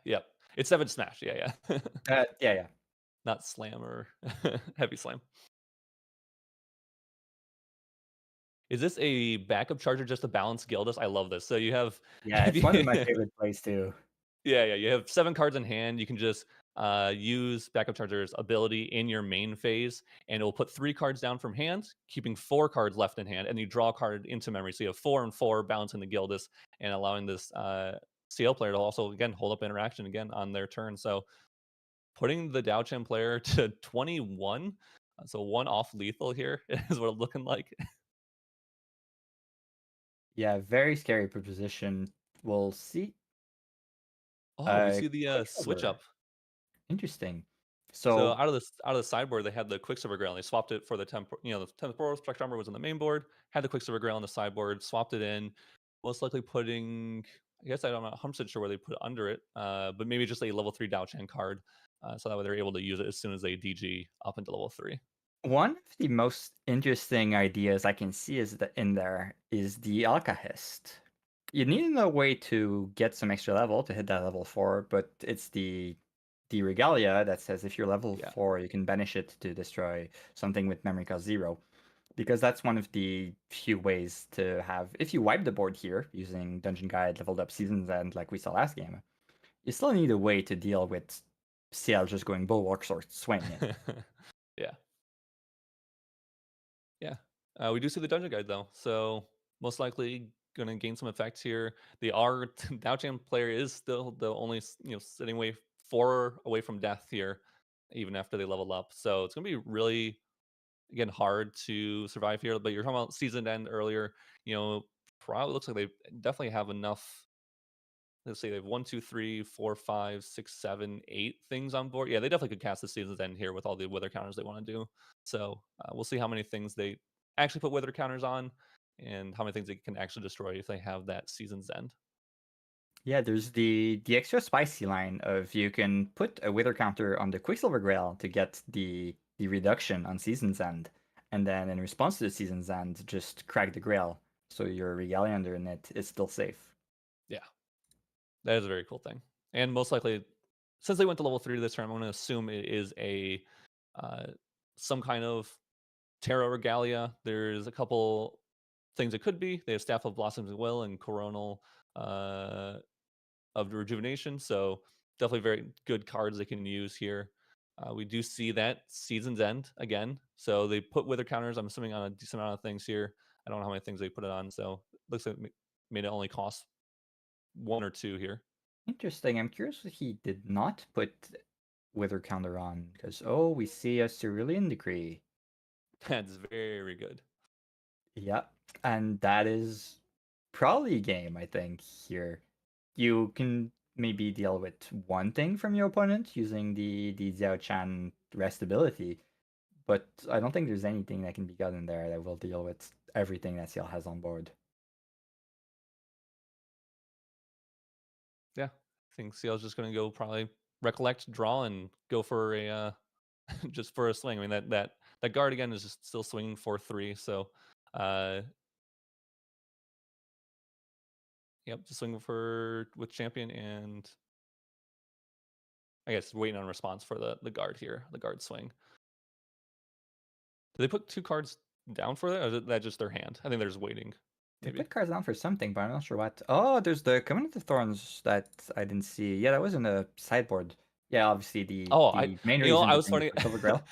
It's 7 Smash. Yeah. Yeah. Not Slam or Heavy Slam. Is this a backup charger just to balance Gildas? I love this. So you have It's one of my favorite plays too. Yeah. You have 7 cards in hand. You can just use backup charger's ability in your main phase, and it will put 3 cards down from hand, keeping 4 cards left in hand, and you draw a card into memory. So you have 4 and 4 balancing the Gildas and allowing this CL player to also again hold up interaction again on their turn. So putting the Dao player to 21, so 1 off lethal here is what it's looking like. Yeah, very scary proposition. We'll see. Oh, we see the switch up. Interesting. So So out of the sideboard, they had the Quicksilver Grail. And they swapped it for the the temporal Spectrometer was on the main board. Had the Quicksilver Grail on the sideboard. Swapped it in. Most likely putting. I guess I'm not 100% sure where they put under it, but maybe just a level 3 Dao card, so that way they're able to use it as soon as they DG up into level 3. one of the most interesting ideas I can see is in there is the Alcahest. You need a way to get some extra level to hit that level 4, but it's the Regalia that says if you're level 4, you can banish it to destroy something with memory cost 0. Because that's one of the few ways to have, if you wipe the board here using Dungeon Guide, leveled up Season's End like we saw last game, you still need a way to deal with CL just going Bulwarks or swing it. Yeah. We do see the Dungeon Guide though, so most likely going to gain some effects here. The Dao player is still the only sitting 4 away from death here, even after they level up. So it's going to be really, again, hard to survive here. But you're talking about season end earlier. Probably looks like they definitely have enough. Let's say they have 1, 2, 3, 4, 5, 6, 7, 8 things on board. Yeah, they definitely could cast the season's end here with all the wither counters they want to do. So we'll see how many things they actually put wither counters on, and how many things they can actually destroy if they have that season's end. Yeah, there's the extra spicy line of you can put a wither counter on the Quicksilver Grail to get the reduction on Season's End, and then in response to the Season's End, just crack the Grail, so your Regalia under it is still safe. Yeah. That is a very cool thing. And most likely, since they went to level 3 this turn, I'm going to assume it is a uh, some kind of Terra Regalia. There's a couple things it could be. They have Staff of Blossoms of Will and Coronal uh, of Rejuvenation. So definitely very good cards they can use here. We do see that Season's End again. So they put Wither counters, I'm assuming, on a decent amount of things here. I don't know how many things they put it on. So looks like it made it only cost 1 or 2 here. Interesting. I'm curious if he did not put Wither counter on, because we see a Cerulean Decree. That's very good. Yep, and that is probably game, I think, here. You can maybe deal with one thing from your opponent using the Zhao Chan rest ability, but I don't think there's anything that can be gotten there that will deal with everything that CL has on board. Yeah, I think CL's just going to go probably recollect, draw, and go for a just for a swing. I mean that guard again is just still swinging for 3. So, yep, just swinging for with champion, and I guess waiting on response for the guard here, the guard swing. Did they put 2 cards down for that, or is that just their hand? I think they're just waiting. They Maybe. put cards down for something, but I'm not sure what. Oh, there's the Covenant of Thorns that I didn't see. Yeah, that was in the sideboard. Yeah, obviously Oh, the main you know, reason I to was bring funny. the Silver Grail.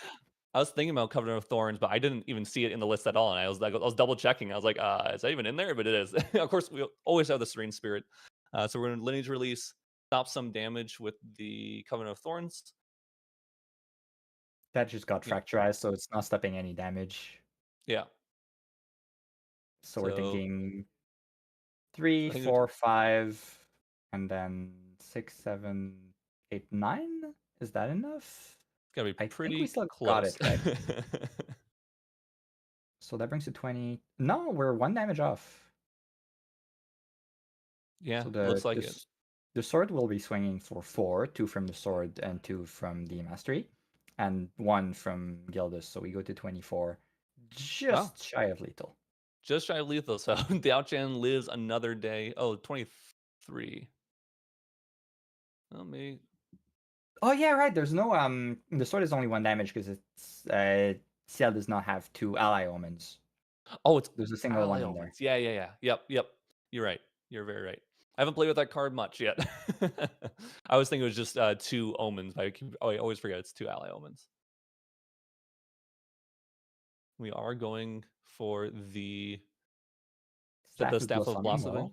I was thinking about Covenant of Thorns, but I didn't even see it in the list at all. And I was double checking. I was like, is that even in there? But it is. Of course, we always have the Serene Spirit. So we're going to Lineage Release, stop some damage with the Covenant of Thorns. That just got Yep. fracturized, so it's not stopping any damage. Yeah. So we're thinking 3, I think 4, 5, and then 6, 7, 8, 9. Is that enough? it's got to be I think we pretty still got close. it right. So that brings to 20. No, we're 1 damage off. Yeah, So looks like it. the sword will be swinging for 4, 2 from the sword and 2 from the mastery, and 1 from Gildas. So we go to 24, Wow. just shy of lethal. Just shy of lethal. So Diao-Chan lives another day. Oh, 23. Well, maybe. Oh yeah, right. There's no the sword is only 1 damage because it's CL does not have 2 ally omens. Oh, it's There's a single ally one in there. omens. Yeah. Yep. You're right. You're very right. I haven't played with that card much yet. I was thinking it was just 2 omens, but I always forget it's 2 ally omens. We are going for the Staff of Blossoming.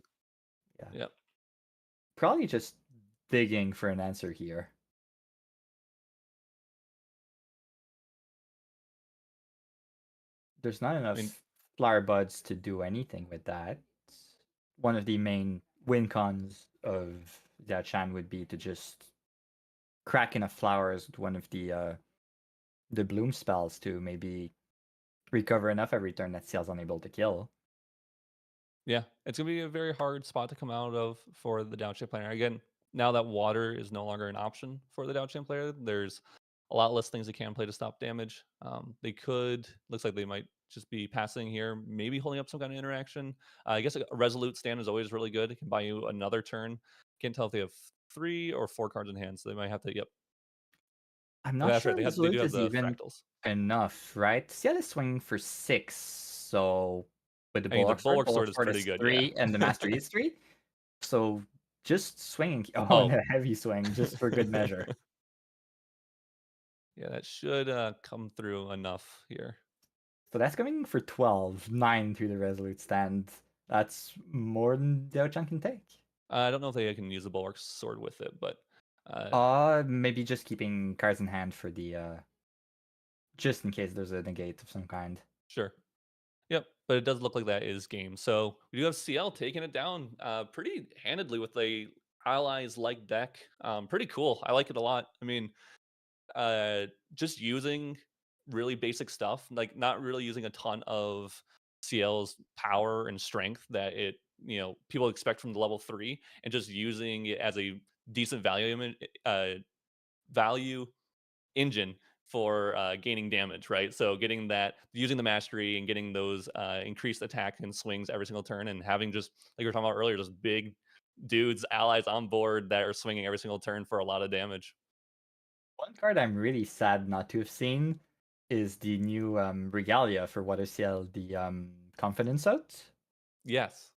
Yeah. Yep. Probably just digging for an answer here. There's not enough flower buds to do anything with that. One of the main win cons of that Shan would be to just crack enough flowers with one of the bloom spells to maybe recover enough every turn that Seal's unable to kill. Yeah, it's gonna be a very hard spot to come out of for the down champ player. Again, now that water is no longer an option for the down champ player, there's a lot less things they can play to stop damage. They could, looks like they might just be passing here, maybe holding up some kind of interaction. I guess a resolute stand is always really good. It can buy you another turn. Can't tell if they have 3 or 4 cards in hand, so they might have to. Yep. I'm Oh, not that's sure right. They do Resolute have is the even fractals. enough, right? Ciel is swinging for 6, so with the I mean, the Bulwark Bulwark Sword is Sword pretty is good. Yeah. 3, and the Mastery is 3. So just swinging. Oh, and Oh. a heavy swing, just for good measure. Yeah, that should come through enough here. So that's coming for 12, 9 through the Resolute stand. That's more than Diao-chan can take. I don't know if they can use the Bulwark Sword with it, but Maybe just keeping cards in hand for the just in case there's a negate of some kind. sure. Yep, but it does look like that is game. So we do have CL taking it down pretty handedly with a allies like deck. Pretty cool. I like it a lot. I mean, just using really basic stuff, like not really using a ton of CL's power and strength that people expect from the level 3, and just using it as a decent value engine for gaining damage, right? So getting that, using the mastery and getting those increased attack and swings every single turn, and having just like we were talking about earlier, just big dudes, allies on board that are swinging every single turn for a lot of damage. One card I'm really sad not to have seen is the new regalia for WaterCL, the Confidence Out. Yes.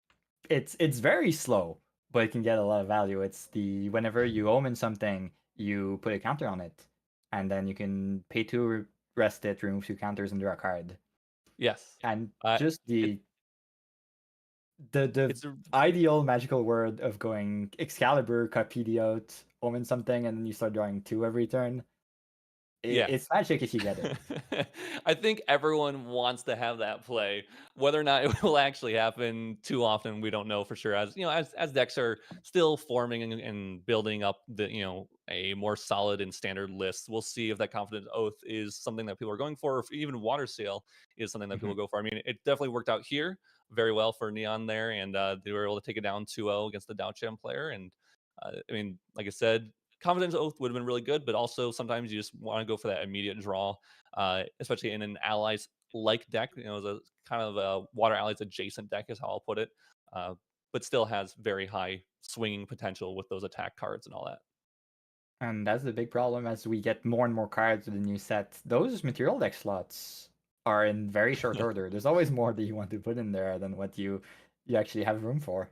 It's very slow, but it can get a lot of value. It's the whenever you omen something, you put a counter on it, and then you can pay to rest it, remove 2 counters, and draw a card. Yes. And Uh, just it, the it's a ideal magical word of going Excalibur, cut PD out, omen something, and then you start drawing 2 every turn. Yeah. It's magic if you get it. I think everyone wants to have that play. Whether or not it will actually happen too often, we don't know for sure. As you know, as decks are still forming and building up the a more solid and standard list, we'll see if that confidence oath is something that people are going for, or if even water seal is something that people Mhm. go for. I mean, it definitely worked out here very well for Neon there, and they were able to take it down 2-0 against the Dowchamp player. And I mean, like I said, Confidence Oath would have been really good, but also sometimes you just want to go for that immediate draw, especially in an allies like deck. You know, as a kind of a water allies adjacent deck is how I'll put it, uh, but still has very high swinging potential with those attack cards and all that. And that's the big problem as we get more and more cards with the new set. Those material deck slots are in very short order. There's always more that you want to put in there than what you actually have room for.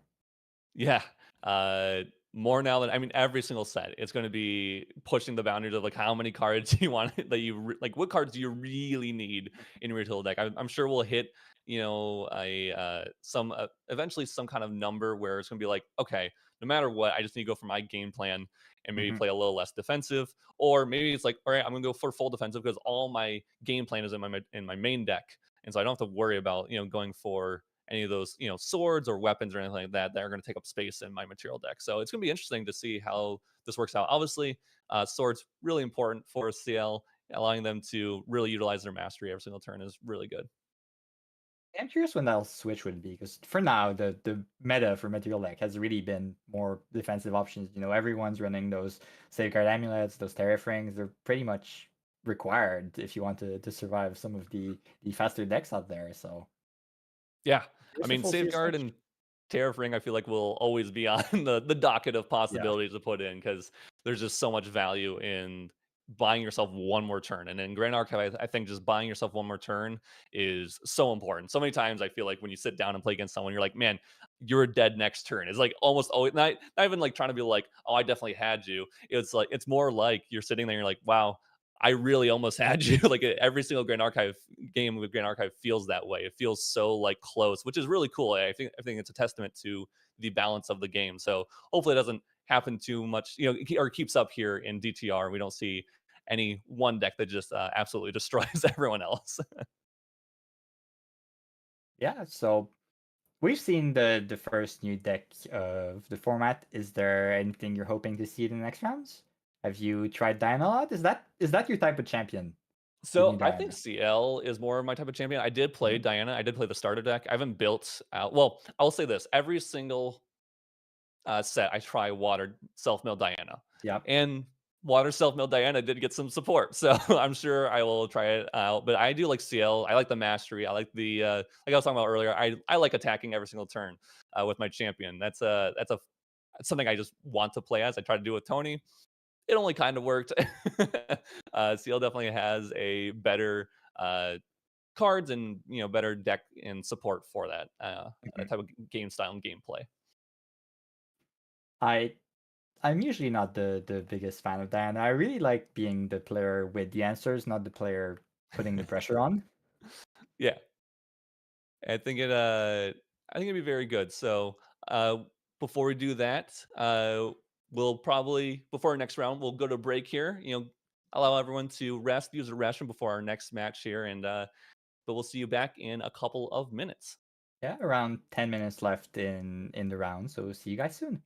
Yeah. Uh, More now than I mean, every single set, it's going to be pushing the boundaries of like how many cards you want that like what cards do you really need in your retail deck. I'm sure we'll hit a some eventually some kind of number where it's going to be like, okay, no matter what, I just need to go for my game plan and maybe Mhm. play a little less defensive, or maybe it's like, all right, I'm going to go for full defensive because all my game plan is in my main deck, and so I don't have to worry about going for any of those swords or weapons or anything like that that are going to take up space in my material deck. So it's going to be interesting to see how this works out. Obviously, swords really important for CL. Allowing them to really utilize their mastery every single turn is really good. I'm curious when that'll switch would be, because for now the meta for material deck has really been more defensive options. Everyone's running those safeguard amulets, those tariff rings. They're pretty much required if you want to survive some of the faster decks out there. So Yeah, I curious if mean, we'll see a Safeguard switch. and Tariff Ring, I feel like will always be on the docket of Yeah. possibilities to put in because there's just so much value in buying yourself one more turn. And in Grand Archive, I think just buying yourself one more turn is so important. So many times I feel like when you sit down and play against someone, you're like, man, you're dead next turn. It's like almost always not even like trying to be like, oh, I definitely had you. It's like it's more like you're sitting there, and you're like, wow, I really almost had you. Like every single Grand Archive game with Grand Archive feels that way. It feels so like close, which is really cool. I think it's a testament to the balance of the game. So hopefully it doesn't happen too much, or keeps up here in DTR. We don't see any one deck that just absolutely destroys everyone else. Yeah, so we've seen the first new deck of the format. Is there anything you're hoping to see in the next rounds? Have you tried Diana a lot? Is that your type of champion? The So new I think Diana. CL is more of my type of champion. I did play Mhm. Diana. I did play the starter deck. I haven't built out. Well, I'll say this: every single set, I try Water Self Mill Diana, Yep. and Water Self Mill Diana did get some support, so I'm sure I will try it out. But I do like CL. I like the mastery. I like the like I was talking about earlier. I like attacking every single turn with my champion. That's something I just want to play as. I tried to do it with Tony. It only kind of worked. CL definitely has a better cards and better deck and support for that Mhm. type of game style and gameplay. I I'm usually not the biggest fan of Diana. I really like being the player with the answers, not the player putting the pressure on. Yeah, I think I think it'd be very good. So before we do that, we'll probably before our next round we'll go to break here. Allow everyone to rest, use the restroom before our next match here, and but we'll see you back in a couple of minutes. Yeah, around 10 minutes left in the round, so see you guys soon.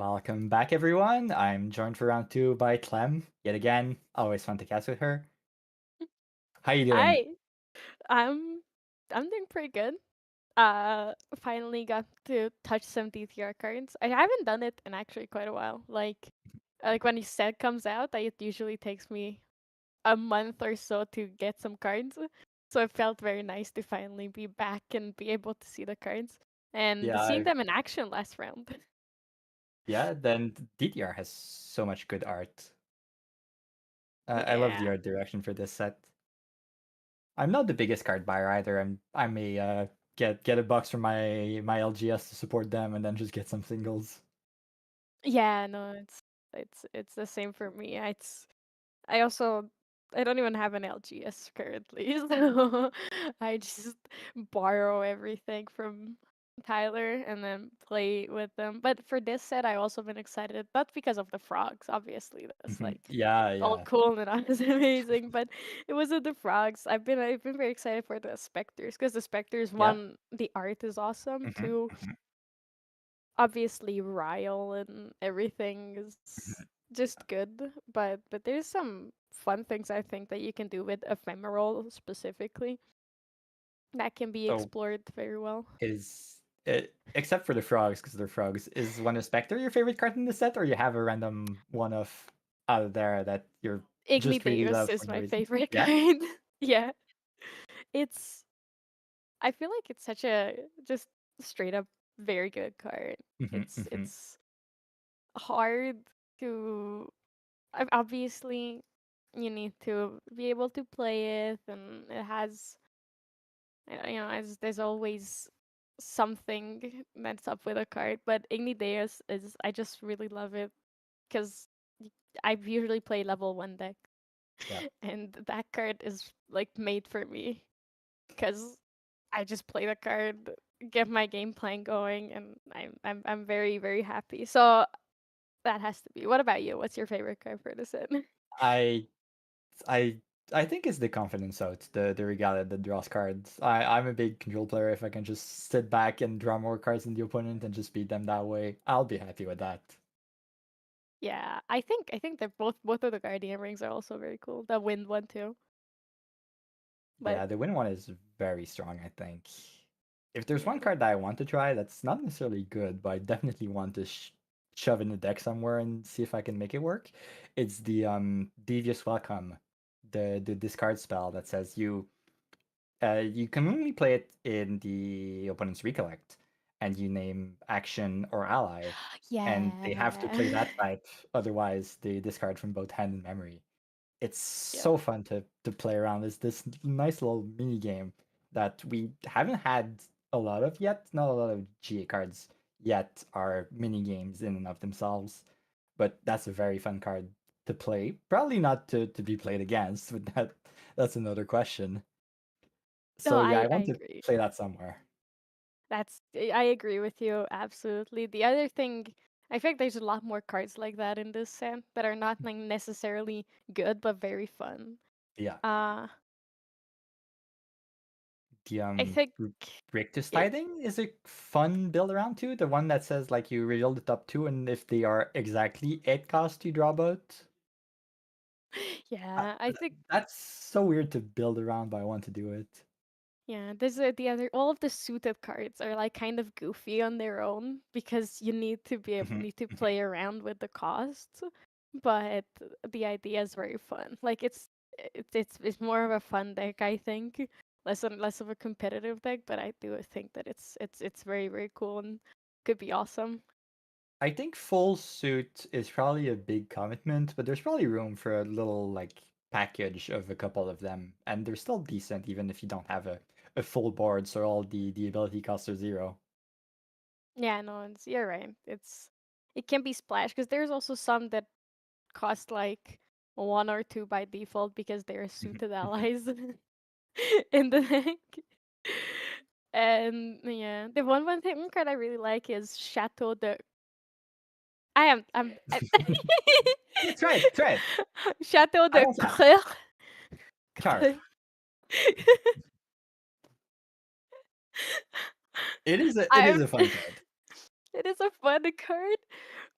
Welcome back, everyone. I'm joined for round two by Clem. Yet again, always fun to cast with her. How you doing? Hi. I'm I'm doing pretty good. Finally got to touch some DTR cards. I haven't done it in actually quite a while. Like when his set comes out, it usually takes me a month or so to get some cards. So it felt very nice to finally be back and be able to see the cards and Yeah, seeing them in action last round. yeah. Then DTR has so much good art. I love the Yeah. art direction for this set. I'm not the biggest card buyer either. I may get a box from my LGS to support them, and then just get some singles. Yeah, no, it's the same for me. I also I don't even have an LGS currently, so I just borrow everything from Tyler and then play with them. But for this set, I also been excited, not because of the frogs, obviously. That's like Yeah, all yeah. cool and all is amazing, but it wasn't the frogs. I've been very excited for the specters because the specters Yeah. one, the art is awesome. Mhm, Two, mhm, obviously Ryle and everything is mhm. just good, but there's some fun things I think that you can do with ephemeral specifically that can be So explored very well. is except for the frogs, because they're frogs, is one of Spectre your favorite card in the set, or you have a random one of out there that you're just really Ignideus love for is no my reason? favorite Yeah. kind. Yeah. It's I feel like it's such a just straight up very good card. Mhm, mhm. It's hard to obviously you need to be able to play it and it has as there's always something that's up with a card, but Ignideus is I just really love it because I usually play level 1 deck Yeah. and that card is like made for me because I just play the card, get my game plan going, and I'm very very happy. So that has to be. What about you? What's your favorite card for the set? I I I think it's the confidence out, the regalia that draws cards. I'm a big control player. If I can just sit back and draw more cards than the opponent and just beat them that way, I'll be happy with that. Yeah, I think that both of the Guardian rings are also very cool. The wind one too. But Yeah, the win one is very strong, I think. If there's one yeah. card that I want to try that's not necessarily good, but I definitely want to shove in the deck somewhere and see if I can make it work, it's the Devious Welcome, the discard spell that says you can only play it in the opponent's recollect, and you name action or ally, and they have to play Yeah. that type, otherwise they discard from both hand and memory. It's Yep. so fun to play around. It's this nice little mini game that we haven't had a lot of yet. Not a lot of GA cards yet are mini games in and of themselves, but that's a very fun card to play. Probably not to be played against, but that's another question. No, So yeah, I I want to agree. play that somewhere. I agree with you absolutely. The other thing, I think there's a lot more cards like that in this set that are not like necessarily good but very fun. Yeah. Uh, The I think Rictus it. Tithing is a fun build around too. The one that says like you reveal the top two, and if they are exactly 8 cost, you draw both. Uh, Yeah, I think that's so weird to build around, but I want to do it. yeah. There's the other. All of the suited cards are like kind of goofy on their own because you Mhm, need to mhm. play around with the costs, but the idea is very fun. Like it's more of a fun deck, I think. Less of a competitive deck, but I do think that it's very very cool and could be awesome. I think full suit is probably a big commitment, but there's probably room for a little like package of a couple of them, and they're still decent even if you don't have a full board, so all the ability costs are zero. Yeah, no, you're right. It can be splash because there's also some that cost like one or two by default because they're Mhm, suited mhm. allies in the deck. And yeah, the one thing card I really like is Chateau de. I am I, Yeah, try it, try it. Chateau I de won't ask. Creux. Char. It is a I'm. fun card. It is a fun card,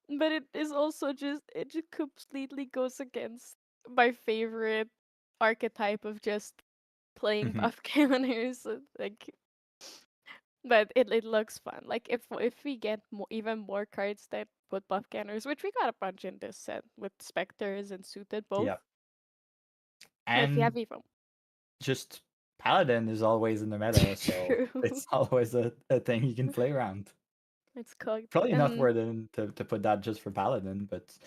but it is also it just completely goes against my favorite archetype of just playing Mhm. buff counters. Like, but it looks fun. Like if we get even more cards that put buff counters, which we got a bunch in this set with specters and suited both. Yeah. But if you And have even just Paladin is always in the meta, so true, it's always a thing you can play around. it's cooked. Probably not And worth it to put that just for Paladin, but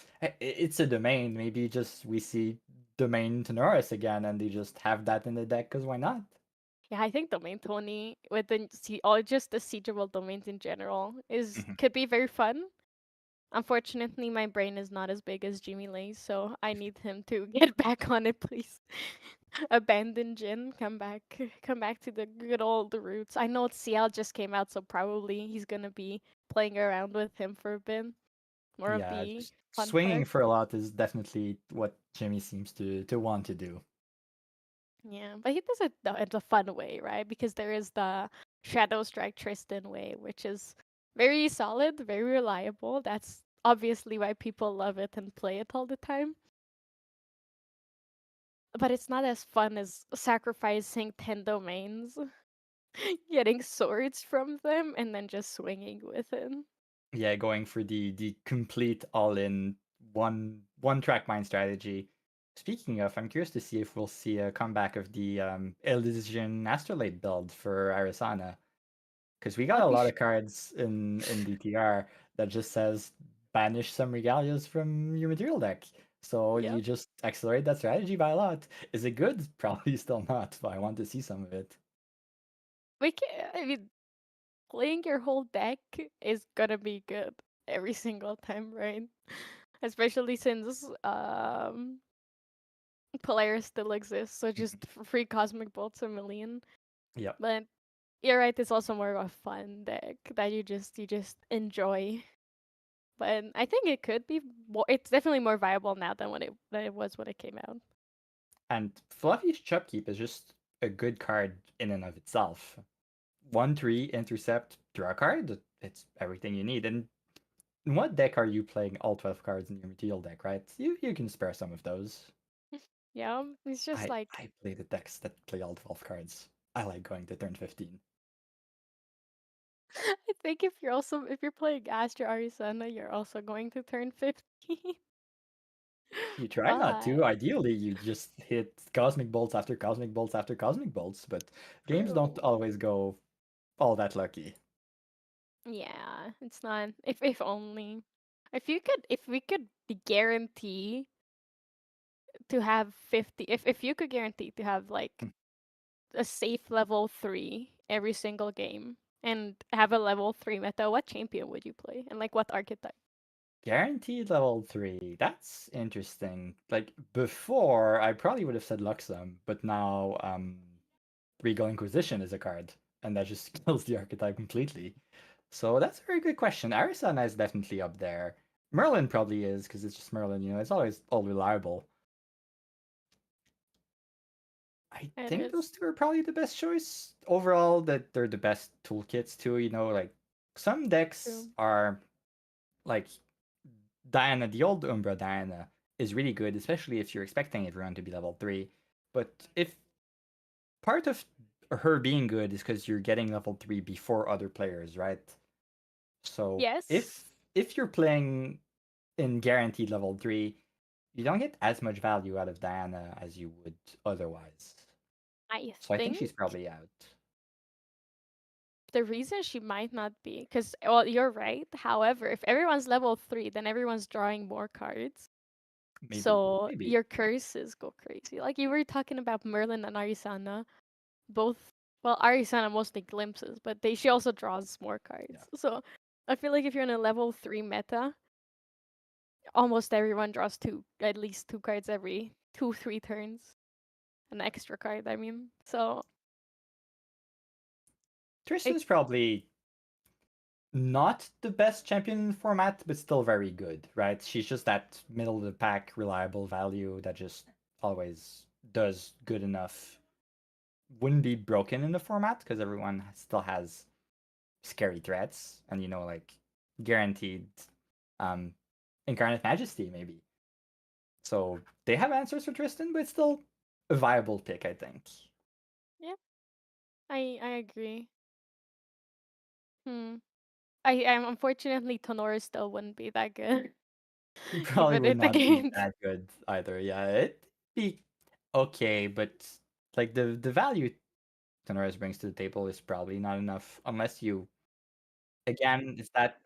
it's a domain. Maybe just we see domain Tenoris again, and they just have that in the deck because why not? yeah, I think domain Tony with the or just the siegeable domains in general is Mhm. could be very fun. Unfortunately, my brain is not as big as Jimmy Lay's, so I need him to get back on it, please. Abandon Jin, come back to the good old roots. I know CL just came out, so probably he's gonna be playing around with him for a bit. More of Yeah, the just fun swinging part. for a lot is definitely what Jimmy seems to want to do. Yeah, but he does it in a fun way, right? Because there is the Shadow Strike Tristan way, which is very solid, very reliable. That's obviously why people love it and play it all the time. But it's not as fun as sacrificing 10 domains, getting swords from them, and then just swinging with it. Yeah, going for the complete all-in one track mind strategy. Speaking of, I'm curious to see if we'll see a comeback of the Elysian Astrolabe build for Arisana. Because we got I'll a be lot of cards in DTR that just says banish some regalias from your material deck. So you Yep. just accelerate that strategy by a lot. Is it good? Probably still not, but I want to see some of it. We can, I mean, playing your whole deck is gonna be good every single time, right? Especially since Polaris still exists, so just Mhm. free Cosmic Bolts a million. Yep. But you're right, it's also more of a fun deck that you just enjoy. But I think it could be more. It's definitely more viable now than it was when it came out. And Fluffy's Chupkeep is just a good card in and of itself. 1/3 intercept, draw a card. It's everything you need. And in what deck are you playing all 12 cards in your material deck, right? You can spare some of those. Yeah, it's just I like I play the decks that play all 12 cards. I like going to turn 15. I think if you're playing Astro Arizona, you're also going to turn 15. You try not to. But Ideally, you just hit Cosmic Bolts after Cosmic Bolts after Cosmic Bolts, but games don't true. always go all that lucky. Yeah, it's not. If only, if we could guarantee to have 50, if you could guarantee to have like a safe level 3 every single game and have a level 3 meta, what champion would you play? And like what archetype? Guaranteed level 3. That's interesting. Like before, I probably would have said Luxem, but now Regal Inquisition is a card, and that just kills the archetype completely. So that's a very good question. Arisana is definitely up there. Merlin probably is, because it's just Merlin, it's always all reliable. I It think those is. two are probably the best choice. Overall, that they're the best toolkits too, like some decks True. are like Diana, the old Umbra Diana, is really good, especially if you're expecting everyone to be level 3. But if part of her being good is because you're getting level 3 before other players, right? So Yes, if you're playing in guaranteed level 3, you don't get as much value out of Diana as you would otherwise. I So I think think she's probably out. the reason she might not be, because, well, you're right. However, if everyone's level 3, then everyone's drawing more cards. Maybe. So Maybe. your curses go crazy. Like you were talking about Merlin and Arisana, both. Well, Arisana mostly glimpses, but she also draws more Yeah. cards. So I feel like if you're in a level 3 meta, almost everyone draws at least two cards every 2-3 turns. An extra card, I mean. So it Tristan's probably not the best champion in the format, but still very good, right? She's just that middle of the pack, reliable value that just always does good enough. Wouldn't be broken in the format because everyone still has scary threats and like guaranteed Incarnate Majesty, maybe. So they have answers for Tristan, but it's still a viable pick, I think. Yeah, I agree. Hmm. I'm unfortunately Tonora still wouldn't be that good. He probably Even would if they not be can't. that good either. Yeah, it'd be okay, but like the value Tenoris brings to the table is probably not enough unless you again it's that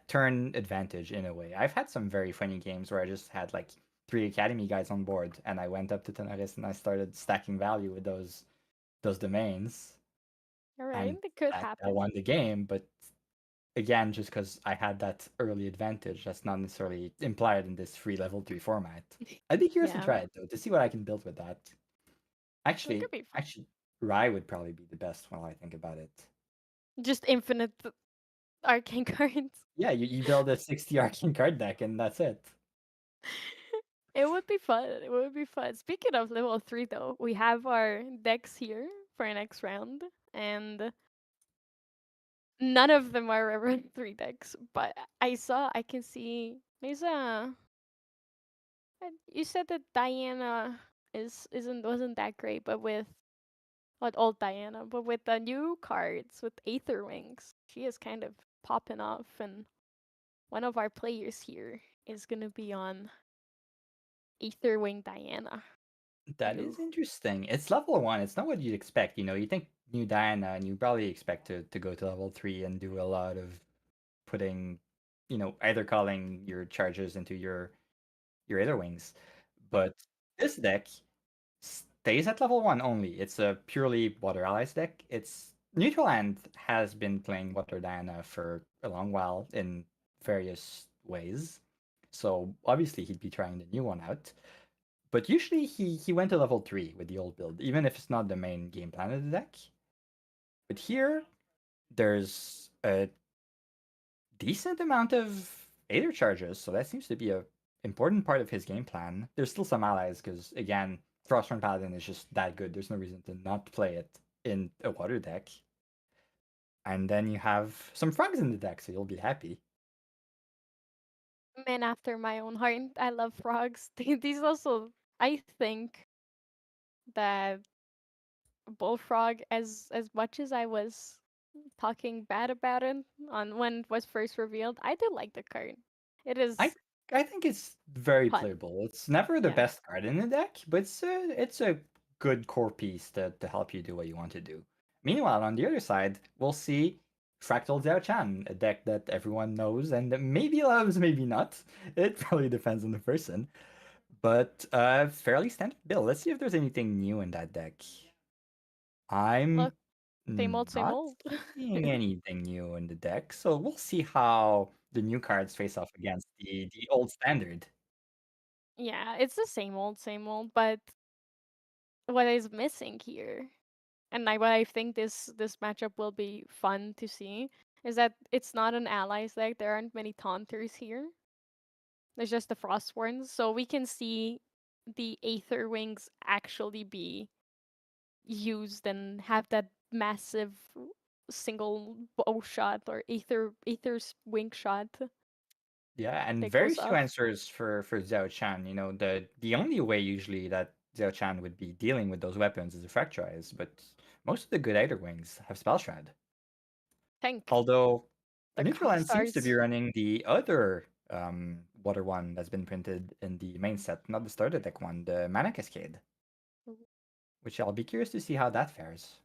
turn advantage in a way. I've had some very funny games where I just had like 3 academy guys on board and I went up to Tenoris and I started stacking value with those domains All right, and it could that happen. won the game, but again, just because I had that early advantage, that's not necessarily implied in this free level 3 format. I'd be curious to Yeah, try it though, to see what I can build with that. it could be fun. Actually, Rye would probably be the best when I think about it. Just infinite arcane cards. Yeah, you build a 60 arcane card deck and that's it. It would be fun. It would be fun. Speaking of level 3, though, we have our decks here for next round, and none of them are Reverend 3 decks. But I can see there's a. You said that Diana wasn't that great, but with not old Diana, but with the new cards with Aether Wings, she is kind of popping off, and one of our players here is gonna be on Aether Wing Diana. That Ooh. is interesting. It's level 1. It's not what you'd expect. You think new Diana and you probably expect to go to level 3 and do a lot of putting, either calling your charges into your Aether Wings. But this deck stays at level 1 only. It's a purely Water Allies deck. It's neutral land has been playing Water Diana for a long while in various ways. So obviously he'd be trying the new one out. But usually he went to level 3 with the old build, even if it's not the main game plan of the deck. But here there's a decent amount of Aether charges, so that seems to be a important part of his game plan. There's still some allies because again, Frostborn Paladin is just that good. There's no reason to not play it in a water deck. And then you have some frogs in the deck, so you'll be happy. Man after my own heart. I love frogs. These also, I think that bullfrog, as much as I was talking bad about it on when it was first revealed, I do like the card. It I is I think it's very fun. playable. It's never the Yeah. best card in the deck, but it's a good core piece to help you do what you want to do. Meanwhile, on the other side, we'll see Fractal Zhao Chan, a deck that everyone knows and maybe loves, maybe not. It probably depends on the person. But fairly standard build. Let's see if there's anything new in that deck. I'm Look, same old, same not old. seeing anything new in the deck, so we'll see how the new cards face off against the old standard. Yeah, it's the same old, but what is missing here, and what I think this matchup will be fun to see, is that it's not an allies deck. There aren't many taunters here. There's just the Frostborns, so we can see the Aether Wings actually be used and have that massive single bow shot or Aether's wing shot Yeah, and that very goes few off. answers for Zhao Chan. The only way usually that Zhao Chan would be dealing with those weapons is a Fracturize, but most of the good Eider Wings have Spell Shroud. Thank Although the Neutral End seems to Cossards. be running the other water one that's been printed in the main set, not the starter deck one, the Mana Cascade, which I'll be curious to see how that fares.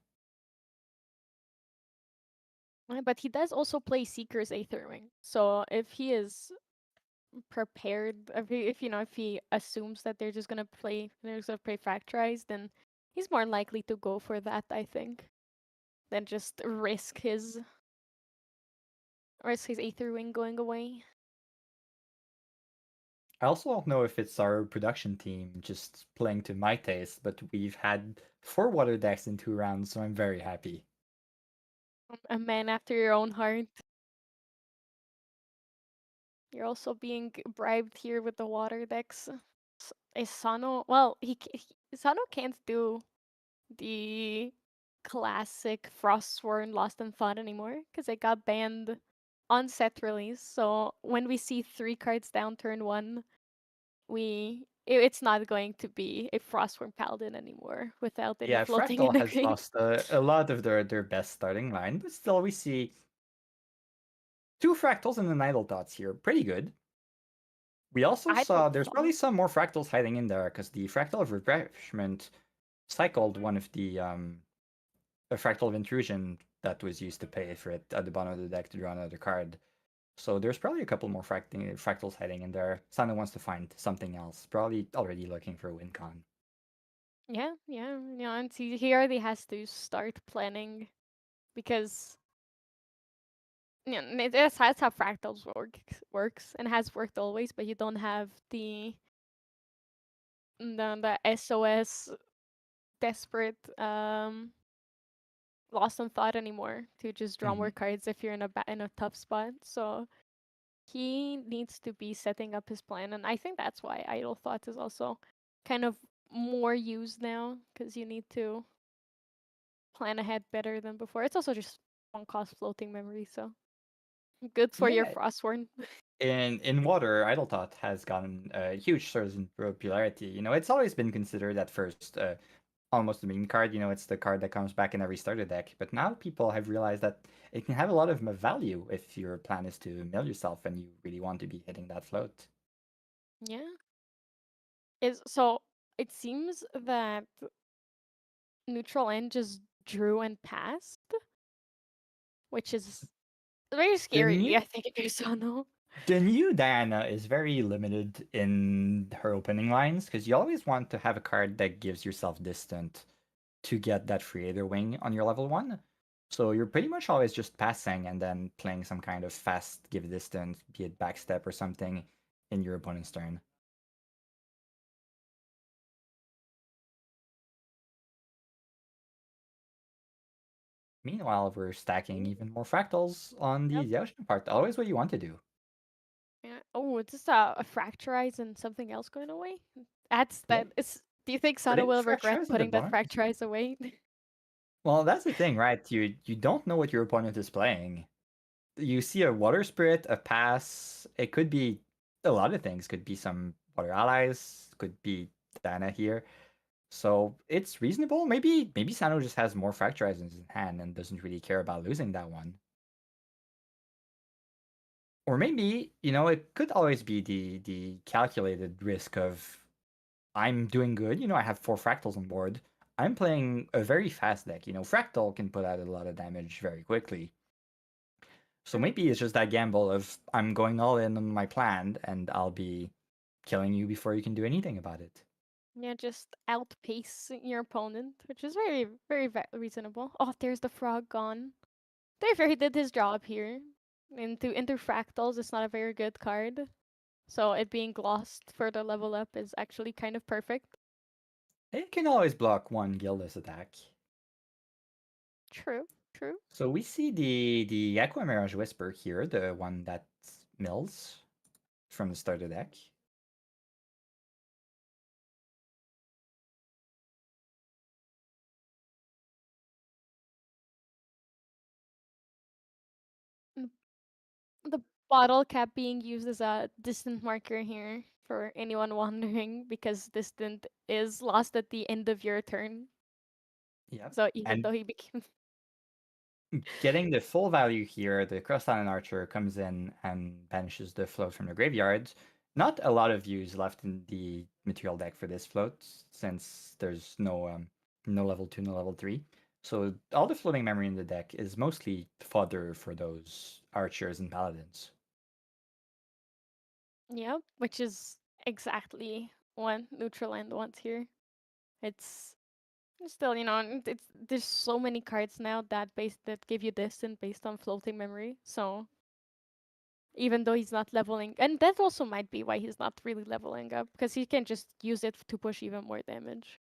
But he does also play Seeker's Aether Wing. So if he is prepared, if he assumes that they're just gonna play Fracturize, then he's more likely to go for that, I think, than just risk his Aether Wing going away. I also don't know if it's our production team just playing to my taste, but we've had 4 water decks in 2 rounds, so I'm very happy. A man after your own heart. You're also being bribed here with the water decks. Is Sano? Well, Sano can't do the classic Frostsworn Lost in Thought anymore because it got banned on set release. So when we see 3 cards down turn 1, it's not going to be a Frostworm Paladin anymore without any Yeah, floating in Fractal the has grave. lost a lot of their best starting line, but still we see 2 Fractals and an Idle Dots here. Pretty good. We also I saw don't there's probably some more Fractals hiding in there because the Fractal of Refreshment cycled one of the a Fractal of Intrusion that was used to pay for it at the bottom of the deck to draw another card. So there's probably a couple more Fractals hiding in there. Sana wants to find something else. Probably already looking for a win con. Yeah. And he already has to start planning because that's how fractals works and has worked always, but you don't have the SOS desperate lost on thought anymore to just draw more cards if you're in a tough spot. So he needs to be setting up his plan, and I think that's why idle thought is also kind of more used now because you need to plan ahead better than before. It's also just 1 cost floating memory, so good for your Yeah, Frostworn. in Water, Idle Thought has gotten a huge surge in popularity. You know, it's always been considered at first almost a meme card. You know, it's the card that comes back in every starter deck. But now people have realized that it can have a lot of value if your plan is to mill yourself and you really want to be hitting that float. Yeah. So it seems that neutral end just drew and passed, which is very The scary, new I think, if you saw no. the new Diana is very limited in her opening lines because you always want to have a card that gives yourself distant to get that Creator Wing on your level 1. So you're pretty much always just passing and then playing some kind of fast give distance, be it backstep or something, in your opponent's turn. Meanwhile, we're stacking even more fractals on Yep. the ocean part. Always what you want to do. Yeah. Oh, is this a fracturize and something else going away? That's Yeah. that. Is do you think Sada Putting will regret fractures at the putting that bottom. fracturize away? Well, that's the thing, right? You don't know what your opponent is playing. You see a water spirit, a pass. It could be a lot of things. Could be some water allies. Could be Dana here. So it's reasonable. Maybe Sano just has more fracturizers in his hand and doesn't really care about losing that one. Or maybe, you know, it could always be the calculated risk of I'm doing good. You know, I have 4 fractals on board. I'm playing a very fast deck. You know, Fractal can put out a lot of damage very quickly. So maybe it's just that gamble of I'm going all in on my plan and I'll be killing you before you can do anything about it. Yeah, just outpace your opponent, which is very reasonable. Oh, there's the frog gone. To be fair, he did his job here. Into fractals, it's not a very good card. So it being glossed for the level up is actually kind of perfect. It can always block one Gildas attack. True, true. So we see the Aqua Mirage Whisper here, the one that mills from the starter deck. Mm, The bottle cap being used as a distant marker here for anyone wondering because distant is lost at the end of your turn. Yep. So even And though he became getting the full value here, the Cross-Island Archer comes in and banishes the float from the graveyard. Not a lot of views left in the material deck for this float, since there's no level 2, no level 3. So all the floating memory in the deck is mostly fodder for those archers and paladins. Yep, which is exactly what neutral end wants here. It's still, there's so many cards now that give you distant based on floating memory. So even though he's not leveling, and that also might be why he's not really leveling up because he can just use it to push even more damage.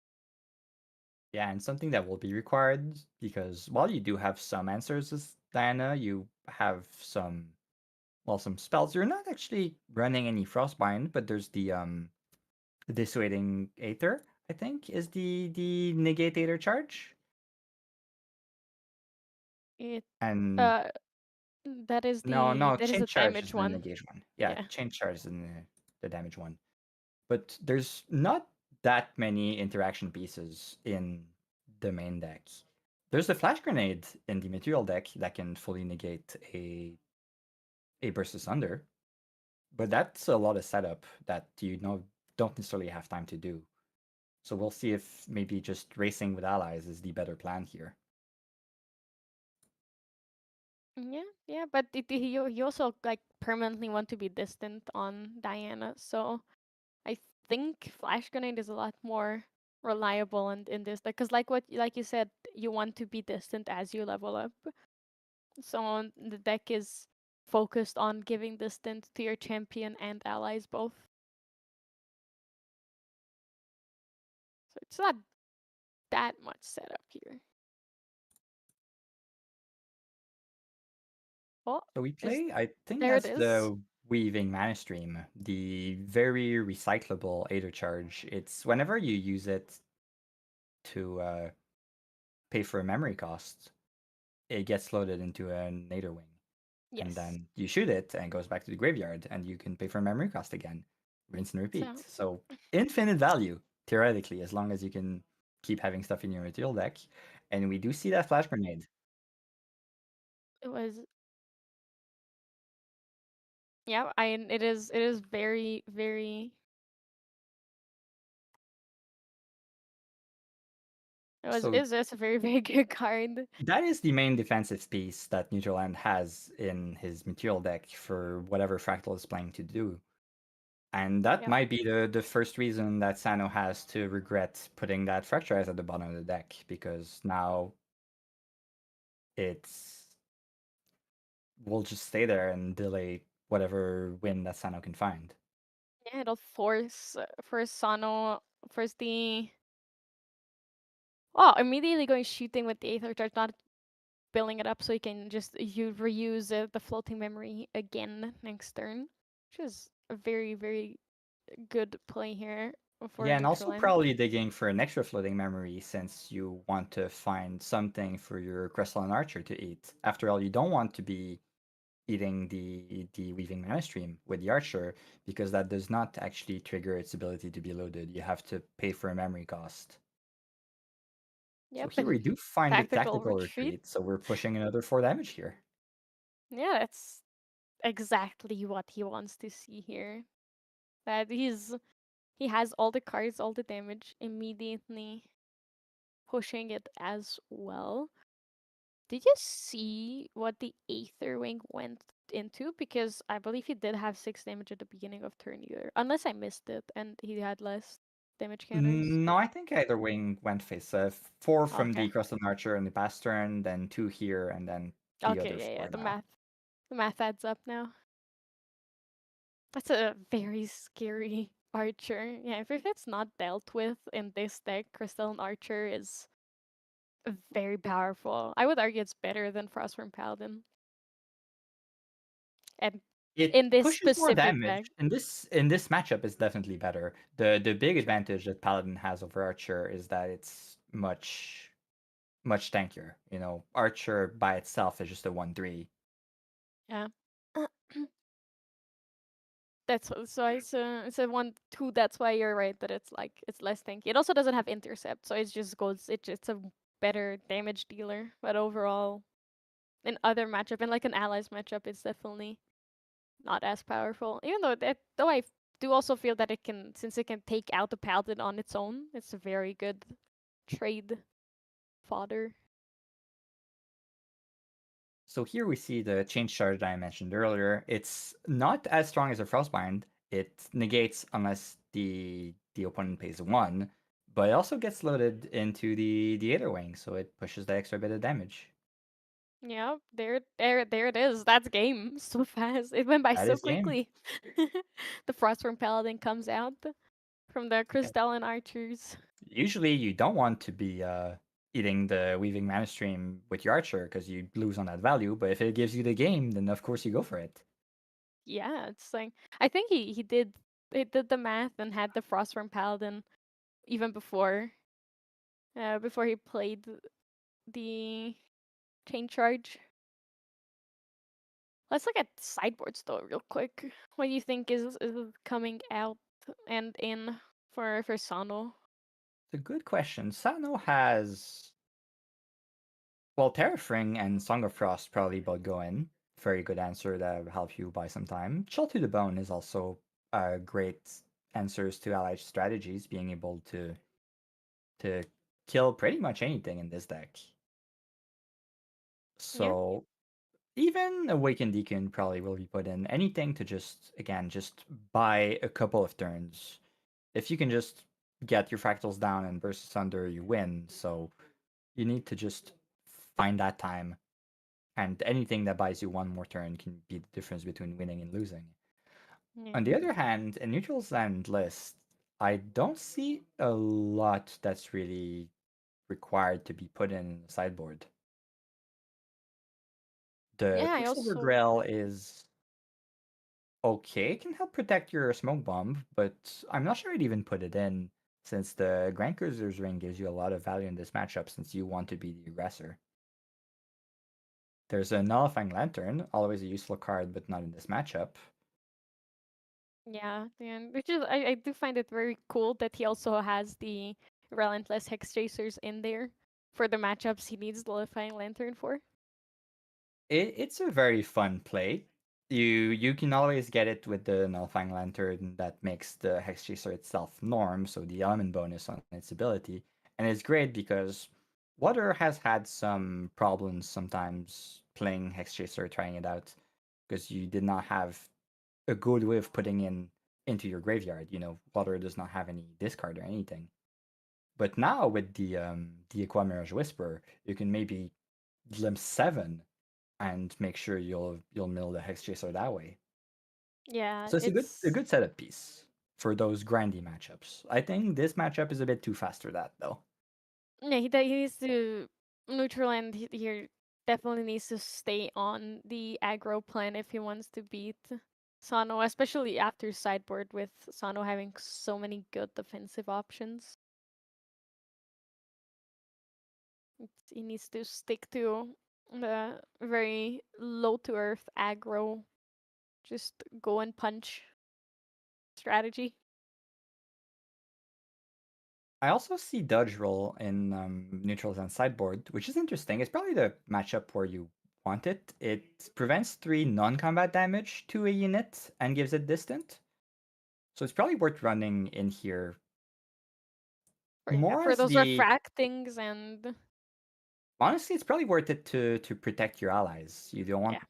Yeah, and something that will be required, because while you do have some answers as Diana, you have some spells. You're not actually running any Frostbind, but there's the Dissuading Aether, I think, is the Negatator charge. It And uh That is No, the chain charge is damage the one. negation one. Yeah, Yeah. chain charge is the damage one. But there's not that many interaction pieces in the main deck. There's the flash grenade in the material deck that can fully negate a burst asunder, but that's a lot of setup that don't necessarily have time to do. So we'll see if maybe just racing with allies is the better plan here. Yeah, but you also like permanently want to be distant on Diana, so I think Flash Grenade is a lot more reliable in this, because like you said, you want to be distant as you level up. So the deck is focused on giving distance to your champion and allies both. So it's not that much setup here. Oh, So we play, I think there it that's is. the Weaving Mana Stream, the very recyclable Aether Charge. It's whenever you use it to pay for a memory cost, it gets loaded into an Aether Wing. Yes. And then you shoot it and it goes back to the graveyard and you can pay for a memory cost again. Rinse and repeat. So infinite value, theoretically, as long as you can keep having stuff in your material deck. And we do see that flash grenade. It was. Yeah, it is very, very. It's a very, very good card. That is the main defensive piece that Neutraland has in his material deck for whatever Fractal is planning to do. And that might be the first reason that Sano has to regret putting that Fracturize at the bottom of the deck, because now will just stay there and delay whatever win that Sano can find. Yeah, it'll force Sano, force the. Oh, immediately going shooting with the Aether Charge, not building it up so you can just reuse the floating memory again next turn, which is a very, very good play here for Yeah, and also Neutraland. probably digging for an extra floating memory since you want to find something for your Crystalline Archer to eat. After all, you don't want to be eating the Weaving Mana Stream with the Archer, because that does not actually trigger its ability to be loaded. You have to pay for a memory cost. Yep. So here we do find the Tactical tactical retreat, so we're pushing another 4 damage here. Yeah, that's exactly what he wants to see here. That he has all the cards, all the damage, immediately pushing it as well. Did you see what the Aether Wing went into? Because I believe he did have 6 damage at the beginning of turn either. Unless I missed it and he had less damage counters. No, I think either wing went face. 4 from the Crystalline Archer in the past turn, then 2 here, and then the other 4 now. The math adds up now. That's a very scary archer. Yeah, if it's not dealt with in this deck, Crystalline Archer is very powerful. I would argue it's better than Frostworm Paladin. And it in this pushes more specific damage. deck. In this matchup, it's definitely better. The big advantage that Paladin has over Archer is that it's much tankier. You know, Archer by itself is just a 1/3. Yeah. That's so it's a 1/2. That's why you're right that it's less tanky. It also doesn't have intercept, so it's a better damage dealer. But overall, in other matchup, in like an allies matchup, it's definitely not as powerful. Even though I do also feel that since it can take out the paladin on its own, it's a very good trade fodder. So here we see the change charge that I mentioned earlier. It's not as strong as a Frostbind. It negates unless the opponent pays 1, but it also gets loaded into the Aether Wing, so it pushes the extra bit of damage. Yeah, there it is. That's game so fast. It went by That so is game. quickly. The Frostworm Paladin comes out from the Crystalline Archers. Usually you don't want to be eating the Weaving Mana Stream with your Archer because you lose on that value, but if it gives you the game, then of course you go for it. Yeah, it's like I think he did the math and had the Frostworm Paladin even before he played the chain charge. Let's look at sideboards though, real quick. What do you think is coming out and in for Sano? It's a good question. Sano has, well, Terrafring and Song of Frost probably both go in. Very good answer that will help you buy some time. Chill to the Bone is also great answers to allied strategies, being able to kill pretty much anything in this deck. Yeah. So even Awakened Deacon probably will be put in. Anything to just, again, just buy a couple of turns. If you can just get your fractals down and burst asunder, you win. So you need to just find that time. And anything that buys you one more turn can be the difference between winning and losing. On the Yeah. other hand, in Neutral's Land list, I don't see a lot that's really required to be put in the sideboard. The Yeah, I Quicksilver also Grail is okay, it can help protect your smoke bomb, but I'm not sure I'd even put it in since the Grand Cruiser's Ring gives you a lot of value in this matchup since you want to be the aggressor. There's a Nullifying Lantern, always a useful card, but not in this matchup. yeah, and which is I do find it very cool that he also has the Relentless Hex Chasers in there for the matchups he needs the Nullifying Lantern for. It's a very fun play. You can always get it with the Nullifying Lantern that makes the Hex Chaser itself norm, so the element bonus on its ability. And it's great because Water has had some problems sometimes playing Hex Chaser, trying it out, because you did not have a good way of putting in into your graveyard. You know, Water does not have any discard or anything. But now with the Aquamirage Whisper, you can maybe limp 7 and make sure you'll mill the Hex Chaser that way. Yeah, So it's a it's good setup piece for those grindy matchups. I think this matchup is a bit too fast for that though. yeah, he needs to neutral and here definitely needs to stay on the aggro plan if he wants to beat Sano, especially after sideboard with Sano having so many good defensive options. He needs to stick to the very low to earth aggro, just go and punch strategy. I also see Dodge Roll in neutrals and sideboard, which is interesting. It's probably the matchup where you want it. It prevents 3 non-combat damage to a unit and gives it distant. So it's probably worth running in here more For as those the, refractings and honestly, it's probably worth it to protect your allies. You don't want yeah.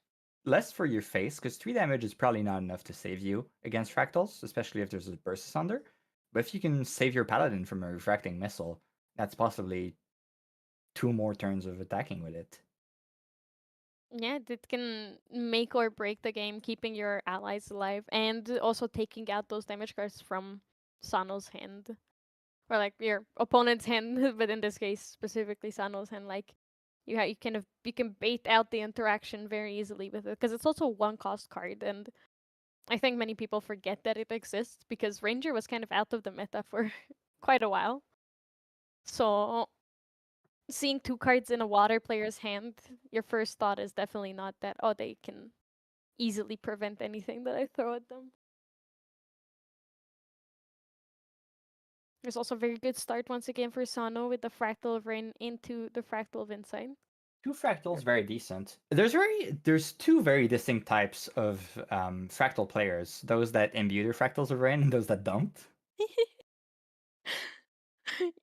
less for your face, because 3 damage is probably not enough to save you against fractals, especially if there's a burst asunder. But if you can save your paladin from a refracting missile, that's possibly 2 more turns of attacking with it. Yeah, it can make or break the game, keeping your allies alive and also taking out those damage cards from Sano's hand. Or like your opponent's hand, but in this case specifically Sano's hand, like you can bait out the interaction very easily with it because it's also one cost card, and I think many people forget that it exists because Ranger was kind of out of the meta for quite a while. So seeing 2 cards in a water player's hand, your first thought is definitely not that, oh, they can easily prevent anything that I throw at them. There's also a very good start once again for Sano with the Fractal of Rain into the Fractal of Insight. 2 fractals, very decent. There's 2 very distinct types of fractal players: those that imbue their fractals of rain and those that don't.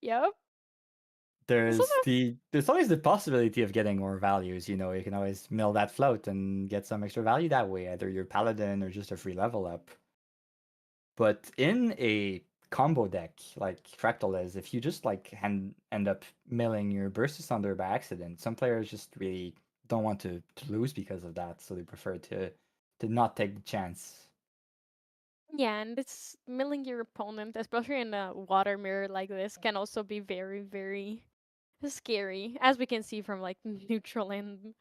Yep. There's always the possibility of getting more values. You know, you can always mill that float and get some extra value that way, either your paladin or just a free level up. But in a combo deck like Fractal is, if you just like end up milling your burst asunder by accident, some players just really don't want to lose because of that, so they prefer to not take the chance. Yeah, and it's milling your opponent, especially in a water mirror like this, can also be very, very scary, as we can see from like neutral and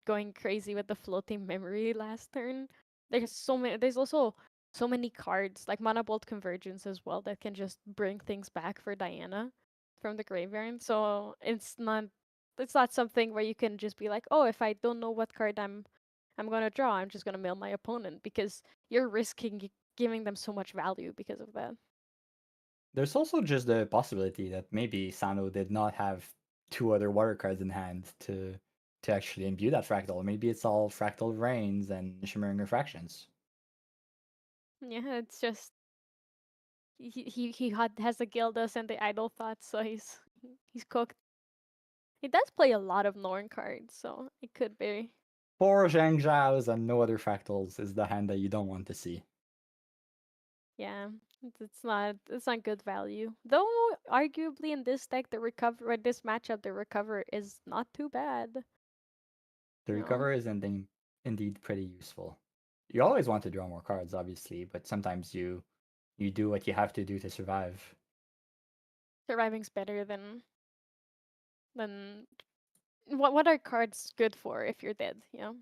going crazy with the floating memory last turn. There's so many. There's also so many cards like Mana Bolt Convergence as well that can just bring things back for Diana from the graveyard. So it's not something where you can just be like, oh, if I don't know what card I'm I'm gonna draw. I'm just gonna mill my opponent because you're risking giving them so much value because of that. There's also just the possibility that maybe Sano did not have two other water cards in hand to actually imbue that fractal. Maybe it's all fractal rains and shimmering refractions. Yeah, it's just has the Gildas and the Idle Thoughts, so he's cooked. He does play a lot of Norn cards, so it could be. Four Zhang Zhaos and no other fractals is the hand that you don't want to see. Yeah, it's not good value. Though arguably in this deck, this matchup, the recover is not too bad. The You know, recover is indeed pretty useful. You always want to draw more cards, obviously, but sometimes you do what you have to do to survive. surviving's better than what are cards good for if you're dead? You know.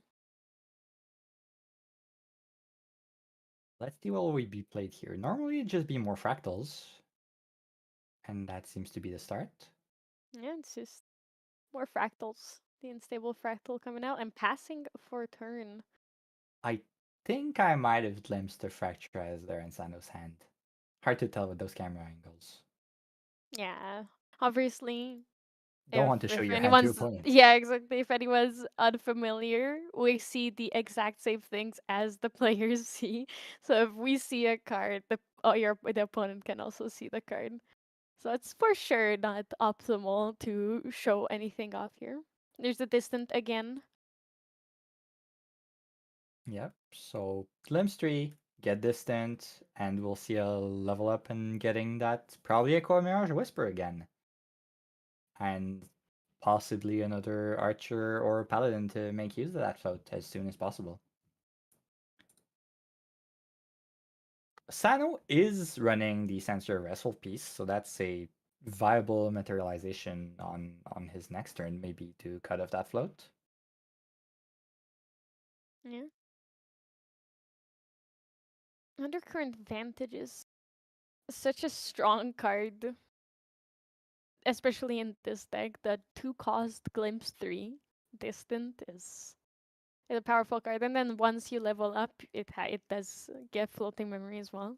Let's see what will be played here. Normally it'd just be more fractals, and that seems to be the start. Yeah, it's just more fractals. The unstable fractal coming out and passing for a turn. I think I might have glimpsed a fracture as there in Sano's hand. Hard to tell with those camera angles. Yeah, obviously, Don't want to show if your hand to anyone's opponents. yeah, exactly, if anyone's unfamiliar, we see the exact same things as the players see. So if we see a card, the opponent can also see the card. So it's for sure not optimal to show anything off here. There's the distant again. Yep, so glimpse 3, get distant, and we'll see a level up and getting that probably a Core Mirage Whisper again. And possibly another Archer or Paladin to make use of that float as soon as possible. Sano is running the Sensor Wrestle piece, so that's a viable materialization on his next turn, maybe to cut off that float. Yeah. Undercurrent Vantage is such a strong card, especially in this deck. The 2-cost Glimpse 3 distant is a powerful card, and then once you level up, it does get floating memory as well.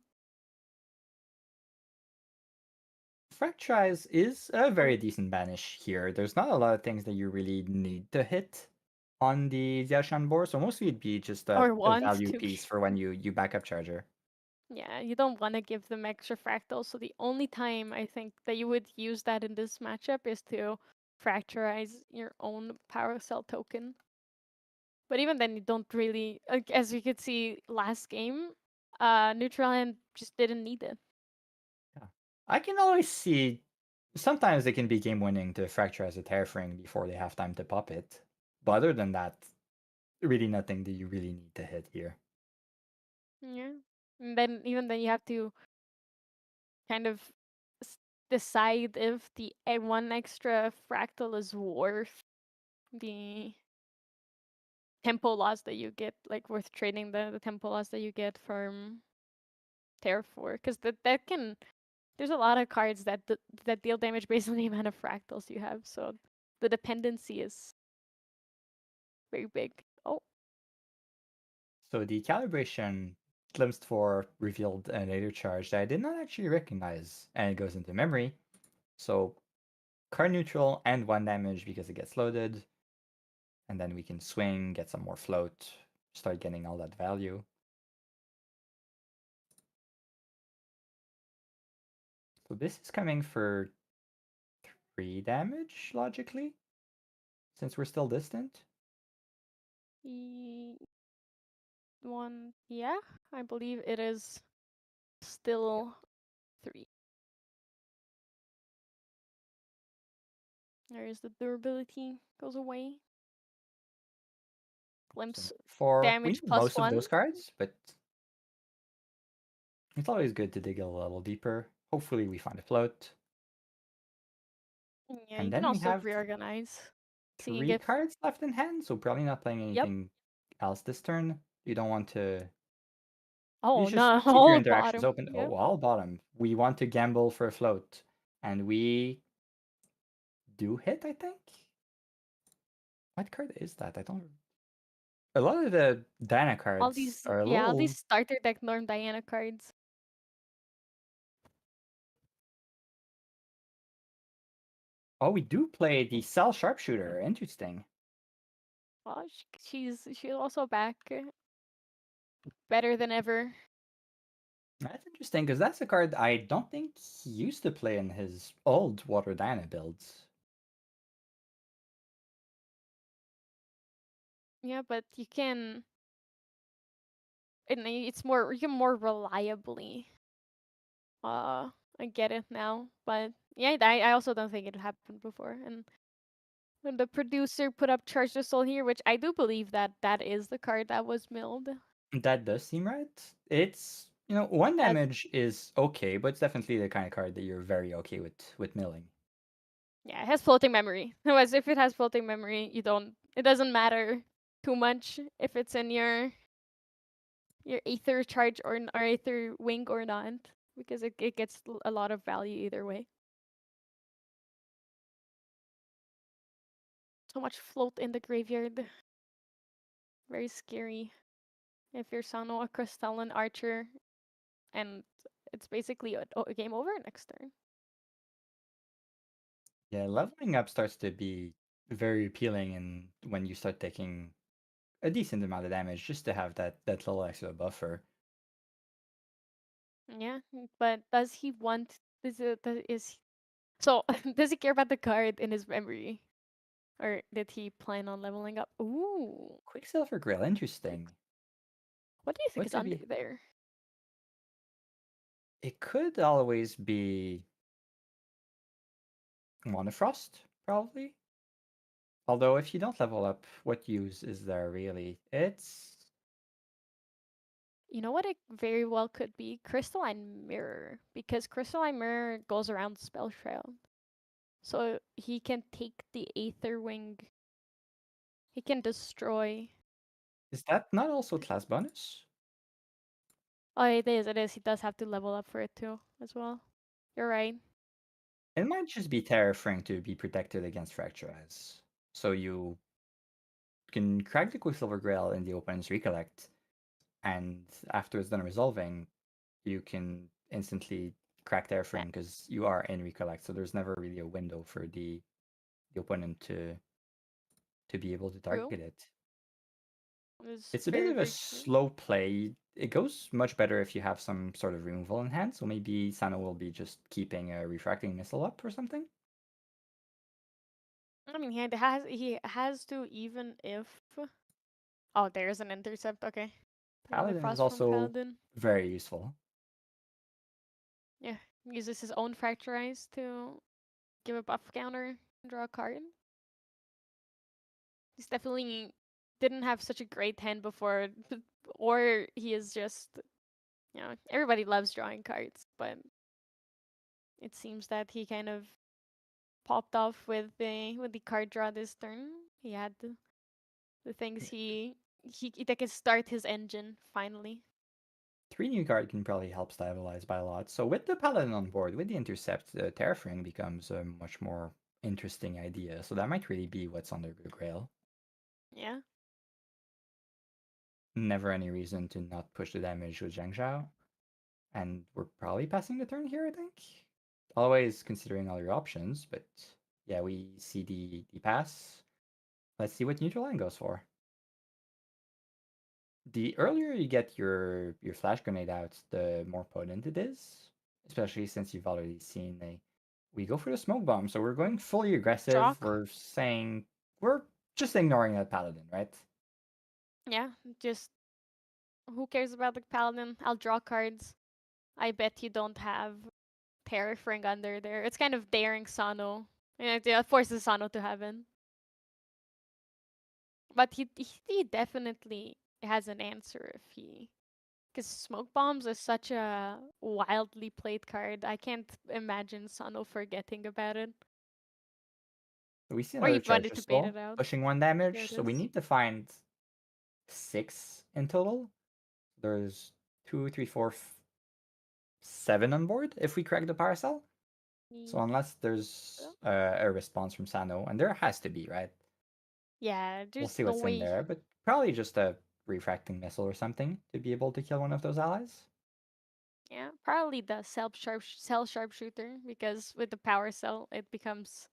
Fracturize is a very decent banish here. There's not a lot of things that you really need to hit on the Xiaoshan board, so mostly it'd be just a Or want value to be. piece for when you back up Charger. Yeah, you don't want to give them extra fractals, so the only time I think that you would use that in this matchup is to fracturize your own power cell token. But even then, you don't really, as you could see last game, neutral hand just didn't need it. Yeah. I can always see sometimes it can be game winning to fracturize a Terrafring before they have time to pop it. But other than that, really nothing that you really need to hit here. Yeah, and then even then you have to kind of decide if the one extra fractal is worth the tempo loss that you get, like worth trading the tempo loss that you get from Terrafor, because that can. There's a lot of cards that deal damage based on the amount of fractals you have, so the dependency is very big. Oh, So the calibration glimpsed for revealed a later charge that I did not actually recognize, and it goes into memory. So card neutral and 1 damage because it gets loaded, and then we can swing, get some more float, start getting all that value. So this is coming for 3 damage, logically, since we're still distant. one, yeah, I believe it is still 3. There is the durability goes away. Glimpse So for we damage need plus most of 1. those cards, but it's always good to dig a little deeper. Hopefully we find a float. Yeah, And you can then we also have reorganize. So you can 3 get. cards left in hand, so probably not playing Yep. anything else this turn. You don't want to. You Oh, just no, keep your all interactions bottom. open. Yep. Oh, all bottom. We want to gamble for a float. And we do hit, I think. What card is that? I don't. A lot of the Diana All cards these, are a yeah, all these little. starter deck Norm Diana cards. Oh, we do play the Cell Sharpshooter. Interesting. Well, she's also back, better than ever. That's interesting because that's a card I don't think he used to play in his old Water Diana builds. Yeah, but you can. It's more, you can more reliably. I get it now, but yeah, I also don't think it happened before. And when the producer put up Charge the Soul here, which I do believe that that is the card that was milled. That does seem right. It's, one As damage is okay, but it's definitely the kind of card that you're very okay with milling. Yeah, it has floating memory. Otherwise, if it has floating memory, it doesn't matter too much if it's in your Aether charge or Aether wing or not, because it gets a lot of value either way. So much float in the graveyard. Very scary. If you're Sano, a Crystalline Archer, and it's basically a game over next turn. Yeah, leveling up starts to be very appealing, and when you start taking a decent amount of damage just to have that little extra buffer. Yeah, but does he want? So does he care about the card in his memory, or did he plan on leveling up? Ooh, Quicksilver Grill, interesting. what do you think What is could under be? there? It could always be Monofrost, probably. Although if you don't level up, what use is there really? It's You know what it very well could be? Crystalline Mirror, because Crystalline Mirror goes around Spell Shroud, so he can take the Aether Wing. He can destroy. is that not also class bonus? Oh, it is. It is. He does have to level up for it too, as well. You're right. It might just be Terrafring to be protected against Fracturize. So you can crack the Quicksilver Grail in the opponent's Recollect, and after it's done resolving, you can instantly crack Yeah, Terrafring because you are in Recollect, so there's never really a window for the opponent to be able to true. target it. It's It's a bit very, of a very true. slow play. It goes much better if you have some sort of removal in hand, so maybe Sano will be just keeping a Refracting Missile up or something. I mean, he has to, even if. Oh, there's an intercept. Okay. Paladin is Frost from also Paladin. very useful. Yeah, uses his own Fracturize to give a buff counter, draw a card. He's definitely didn't have such a great hand before, or he is just, everybody loves drawing cards, but it seems that he kind of popped off with the card draw this turn. He had the things that can start his engine finally. 3 new card can probably help stabilize by a lot. So with the Paladin on board, with the Intercept, Terrafring becomes a much more interesting idea. So that might really be what's under the Grail. Yeah. Never any reason to not push the damage with Zhao. And we're probably passing the turn here, I think. Always considering all your options, but yeah, we see the pass. Let's see what neutral line goes for. The earlier you get your flash grenade out, the more potent it is. Especially since you've already seen we go for the smoke bomb, so we're going fully aggressive. Jock. We're just ignoring that paladin, right? Yeah, just who cares about the paladin? I'll draw cards. I bet you don't have Terrafring under there. It's kind of daring Sano. Yeah, it forces Sano to have it. But he definitely has an answer if he. Because Smoke Bombs is such a wildly played card. I can't imagine Sano forgetting about it. We see Or another you charge wanted to bait pistol it out. pushing 1 There damage, it so we is. need to find 6 in total. There's 2, 3, 4, 7 on board if we crack the Paracel. So unless there's a response from Sano, and there has to be, right? Yeah, We'll there's see no what's in way there, but Probably just a refracting missile or something to be able to kill one of those allies. Yeah, probably the cell sharpshooter, because with the power cell it becomes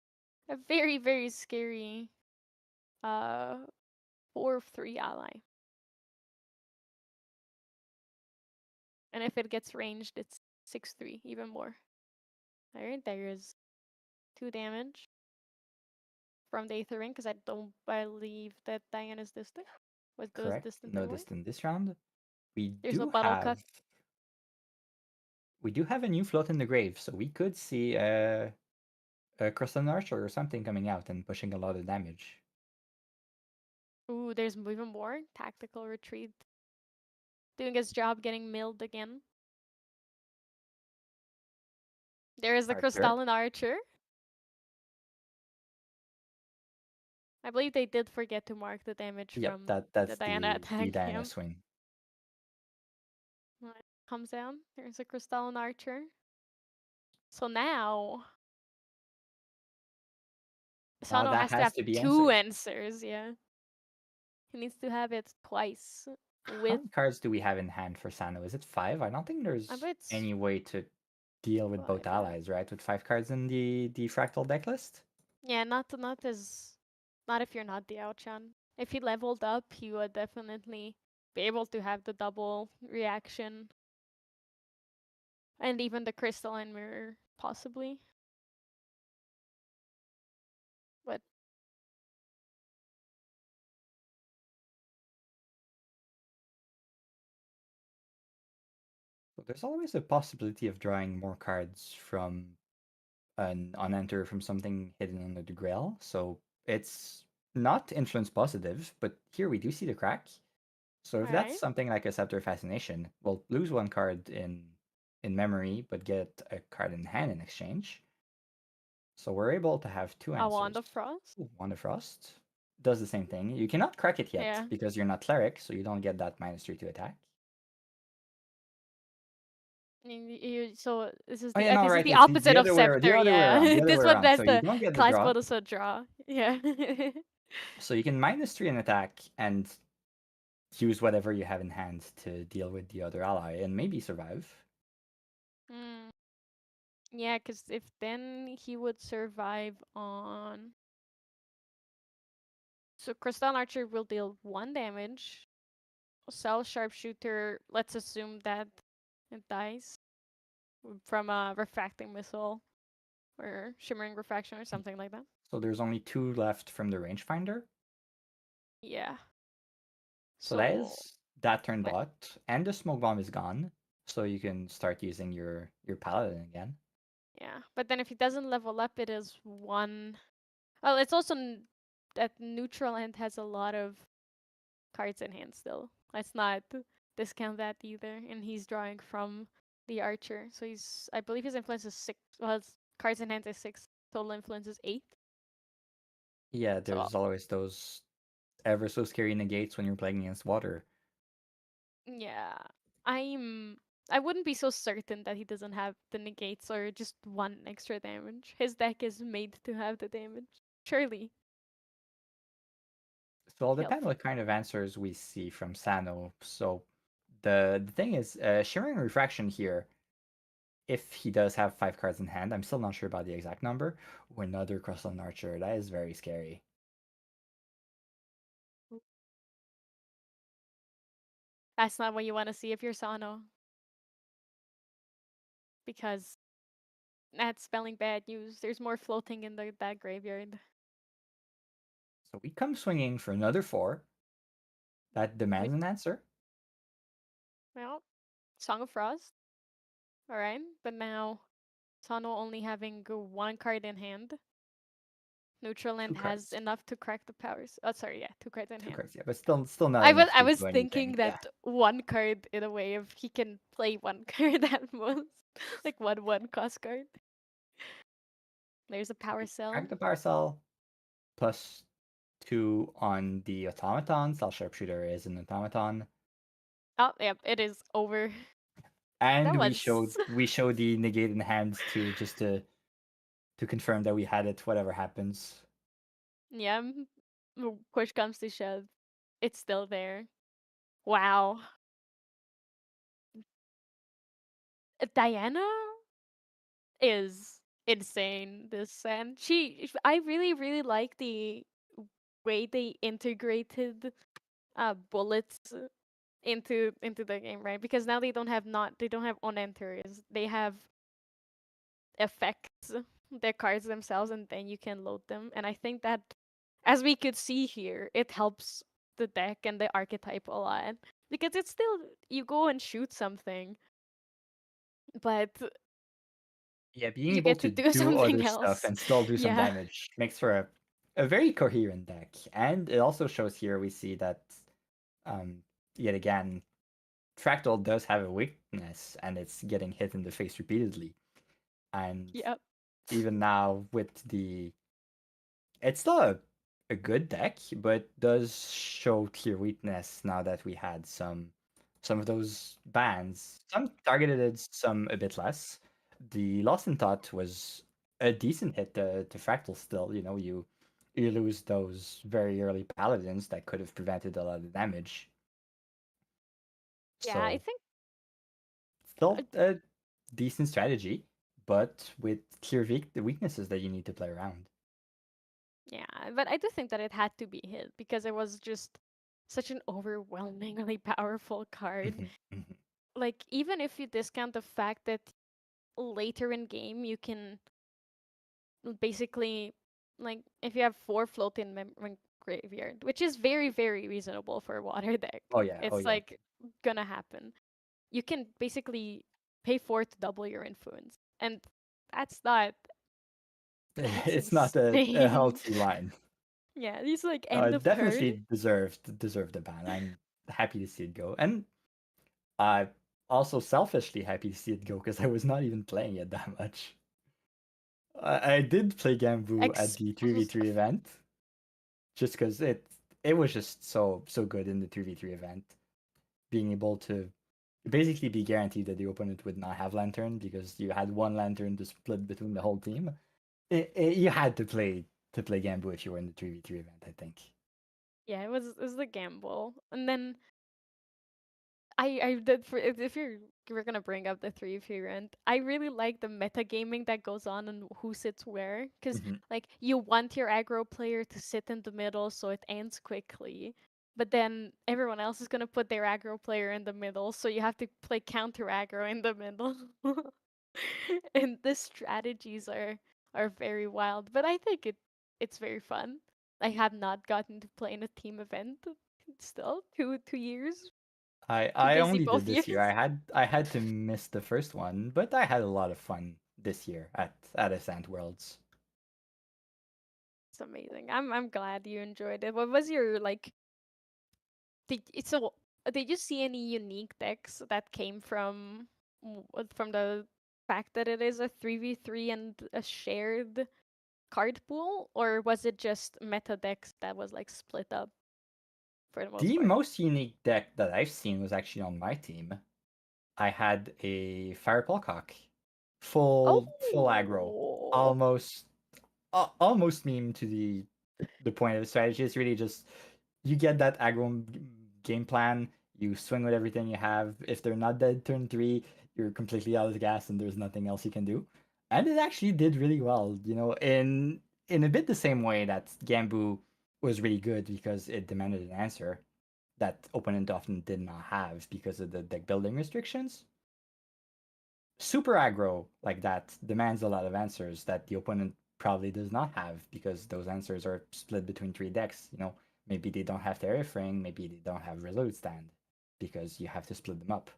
a very, very scary 4/3 ally. And if it gets ranged, it's 6/3, even more. Alright, there is 2 damage from the Aether Ring, because I don't believe that Diane is distant. Was those Correct. distant No before? distant this round. We There's no do bottle have cut. we do have a new float in the grave, so we could see a Crystal Archer or something coming out and pushing a lot of damage. Ooh, there's even more. Tactical retreat. Doing its job, getting milled again. There is the Archer. Crystalline Archer. I believe they did forget to mark the damage Yep, from that's the Diana the attack. Diana Yep. swing. When it comes down, there's a Crystalline Archer. So now Sano that has to has have to be 2 answered. answers, yeah. He needs to have it twice How with many cards do we have in hand for Sano? Is it 5? I don't think there's I bet it's any way to deal with 5, both yeah. allies, right? With 5 cards in the fractal deck list? Yeah, not if you're not the Aochan. If he leveled up, he would definitely be able to have the double reaction. And even the Crystalline Mirror, possibly. But So there's always a possibility of drawing more cards from an unenter from something hidden under the grail. So it's not influence positive, but here we do see the crack. So if that's alright. something like a Scepter Fascination, we'll lose one card in memory, but get a card in hand in exchange. So we're able to have 2 A answers. Wand of Frost? Ooh, Wand of Frost does the same thing. You cannot crack it yet Yeah. because you're not cleric, so you don't get that -3 to attack. So this is Oh the yeah, no, this is right. the It's opposite of the Scepter, other way yeah. around. The other This way one around. has So you the don't get the class draw. bonus of draw. Yeah. So you can -3 an attack and use whatever you have in hand to deal with the other ally and maybe survive. Mm. Yeah, because if then he would survive on. So Crystal Archer will deal 1 damage. Cell Sharpshooter, let's assume that it dies from a refracting missile or shimmering refraction or something like that. So there's only 2 left from the rangefinder. Yeah. So that So is that turn bot, and the smoke bomb is gone. So you can start using your paladin again. yeah, but then if he doesn't level up, it is 1. Well, it's also that neutral end has a lot of cards in hand still. Let's not discount that either. And he's drawing from the archer, so I believe his influence is 6. Well, his cards in hand is 6. Total influence is 8. Yeah, So there's always those ever so scary negates when you're playing against water. yeah, I wouldn't be so certain that he doesn't have the negates or just 1 extra damage. His deck is made to have the damage. Surely. So it'll He'll depend what kind of answers we see from Sano. So the thing is, Shimmering Refraction here, if he does have 5 cards in hand, I'm still not sure about the exact number, or another Crystal Archer, that is very scary. That's not what you want to see if you're Sano. Because that's spelling bad news. There's more floating in that graveyard. So we come swinging for another 4. That demands an answer. Well, Song of Frost. Alright, but now Sano only having 1 card in hand. Neutral land 2 has cards. enough to crack the powers. Oh, sorry, yeah, 2 cards in 2 hand. cards, yeah, but still not I enough was to do thinking anything. that 1 card in a way of he can play 1 card at most. Like 1 cost card. There's a power cell. Crack the power cell, +2 on the automaton. Cell Sharpshooter is an automaton. Oh, yep, it is over. And we was- showed the negate in hand to just to confirm that we had it, whatever happens. Yeah, push comes to shove. it's still there. Wow. Diana is insane this, and I really really like the way they integrated bullets into the game, right? Because now they don't have on enters. They have effects, the cards themselves, and then you can load them. And I think that, as we could see here, it helps the deck and the archetype a lot, because it's still, you go and shoot something, but Yeah, being you able get to to do do other something stuff else. and still do some Yeah. damage makes for a very coherent deck. And it also shows here we see that um, yet again, Fractal does have a weakness and it's getting hit in the face repeatedly. And Yep. even now with the it's still a good deck, but does show clear weakness now that we had some of those bans. Some targeted it, some a bit less. The Lost in Thought was a decent hit to Fractal still. You know, you lose those very early paladins that could have prevented a lot of damage. Yeah, I So think still a decent strategy, but with clear weaknesses that you need to play around. yeah, but I do think that it had to be hit because it was just such an overwhelmingly powerful card. Mhm, mhm. Like, even if you discount the fact that later in game you can basically, like, if you have 4 floating graveyard, which is very very reasonable for a water deck, Oh it's yeah. like gonna happen. You can basically pay 4 to double your influence, and that's not that's It's not a insane. healthy line. Yeah, he's like end of turn. Definitely deserved the ban. I'm happy to see it go, and I also selfishly happy to see it go because I was not even playing it that much. I did play Gambu at the Expose. 3v3 event just because it was just so good in the 3v3 event, being able to basically be guaranteed that the opponent would not have lantern because you had one lantern to split between the whole team. You had to play Gambu if you were in the 3v3 event, I think. Yeah, it was the gamble, and then I did, for if we're gonna bring up the 3v rent, I really like the metagaming that goes on and who sits where, because Mhm. like you want your aggro player to sit in the middle so it ends quickly, but then everyone else is gonna put their aggro player in the middle, so you have to play counter aggro in the middle. And the strategies are very wild, but I think it's very fun. I have not gotten to play in a team event still, two years, too I busy only did both this years. year. I had to miss the first one, but I had a lot of fun this year at Ascent Worlds. It's amazing. I'm glad you enjoyed it. What was your like? So did you see any unique decks that came from the fact that it is a 3v3 and a shared card pool, or was it just meta decks that was like split up for the most The part? most unique deck that I've seen was actually on my team. I had a Fire Polcock, full aggro, Oh, almost almost meme to the point of the strategy. It's really just you get that aggro game plan, you swing with everything you have. If they're not dead turn 3, you're completely out of gas and there's nothing else you can do. And it actually did really well, you know, in a bit the same way that Gambu was really good because it demanded an answer that opponent often did not have because of the deck building restrictions. Super aggro like that demands a lot of answers that the opponent probably does not have because those answers are split between 3 decks. You know, maybe they don't have Terrafring, maybe they don't have Reload Stand because you have to split them up.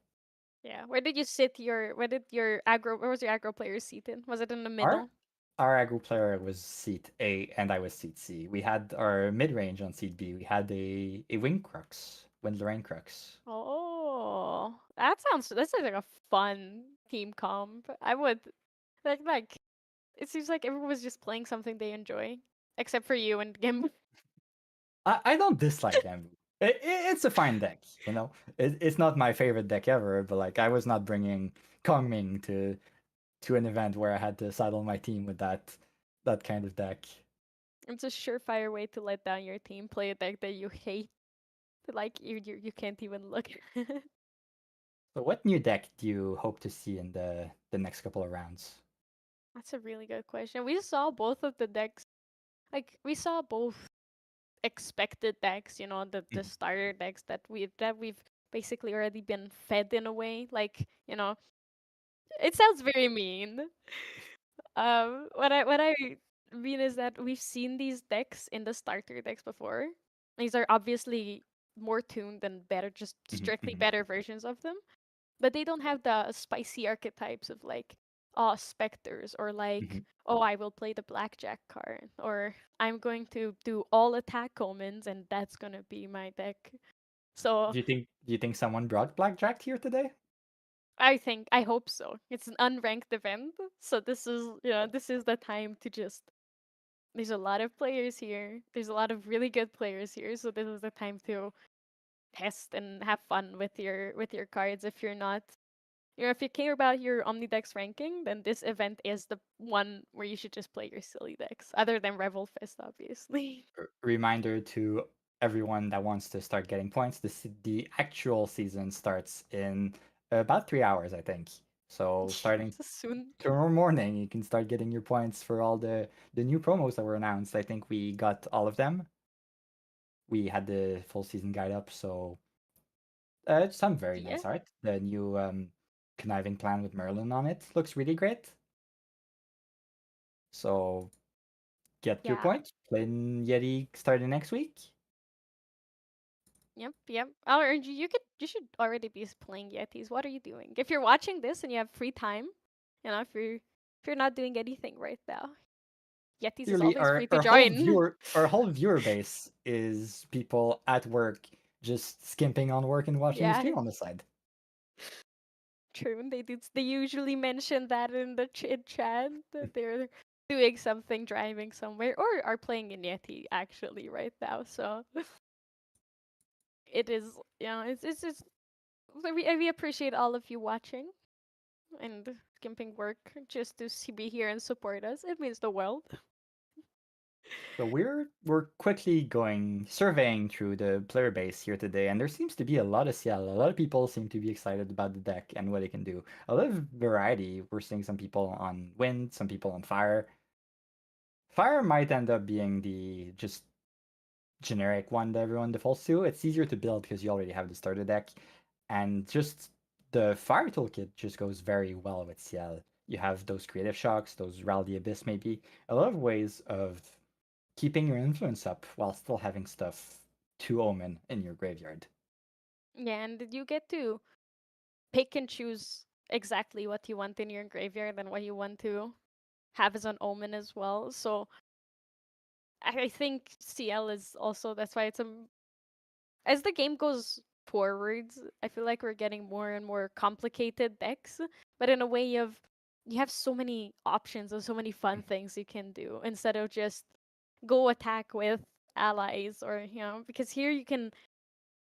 yeah. Where did your aggro? Where was your aggro player seated? Was it in the Our middle? our aggro player was seat A and I was seat C. We had our mid range on seat B. We had a Wing Crux, Wind Lorraine Crux. Oh, that sounds like a fun team comp. I would like. It seems like everyone was just playing something they enjoy, except for you and Gim. I don't dislike Gambu. It's a fine deck, you know. It's not my favorite deck ever, but like I was not bringing Kongming to an event where I had to saddle my team with that kind of deck. It's a surefire way to let down your team. Play a deck that you hate. Like you can't even look at it. So what new deck do you hope to see in the next couple of rounds? That's a really good question. We saw both of the decks. Like we saw both expected decks, the Mhm. starter decks that we've basically already been fed in a way. Like, it sounds very mean. What I mean is that we've seen these decks in the starter decks before. These are obviously more tuned and better, just Mhm, strictly mhm, better versions of them. But they don't have the spicy archetypes of like, oh, specters, or like, mhm. oh, I will play the blackjack card, or I'm going to do all attack omens and that's gonna be my deck. So Do you think someone brought Blackjack here today? I hope so. It's an unranked event, so this is the time to just. There's a lot of players here. There's a lot of really good players here, so this is the time to test and have fun with your cards. If you're not, if you care about your Omnidex ranking, then this event is the one where you should just play your silly decks, other than Revel Fist, obviously. Reminder to everyone that wants to start getting points: the actual season starts in about 3 hours, I think. So starting So soon. tomorrow morning, you can start getting your points for all the new promos that were announced. I think we got all of them. We had the full season guide up, so it's some very Yeah, nice art. The new conniving plan with Merlin on it looks really great. So get your yeah. points. Playing Yeti starting next week. Yep. I'll urge you. You should already be playing Yetis. What are you doing? If you're watching this and you have free time, if you're not doing anything right now, Yetis is Clearly, always our free to our whole join. viewer our whole viewer base is people at work just skimping on work and watching the Yeah, stream on the side. true. They usually mention that in the chit chat that they're doing something, driving somewhere, or are playing in Yeti actually right now. So it is, it's just. We appreciate all of you watching and skimping work just to be here and support us. It means the world. So we're quickly going surveying through the player base here today, and there seems to be a lot of CL. A lot of people seem to be excited about the deck and what it can do. A lot of variety. We're seeing some people on wind, some people on fire. Fire might end up being the just generic one that everyone defaults to. It's easier to build because you already have the starter deck, and just the fire toolkit just goes very well with CL. You have those creative shocks, those Rally the Abyss, maybe a lot of ways of keeping your influence up while still having stuff to omen in your graveyard. Yeah, and you get to pick and choose exactly what you want in your graveyard and what you want to have as an omen as well. So I think CL is also, that's why it's as the game goes forwards, I feel like we're getting more and more complicated decks, but in a way of you have so many options and so many fun things you can do instead of just go attack with allies, or because here you can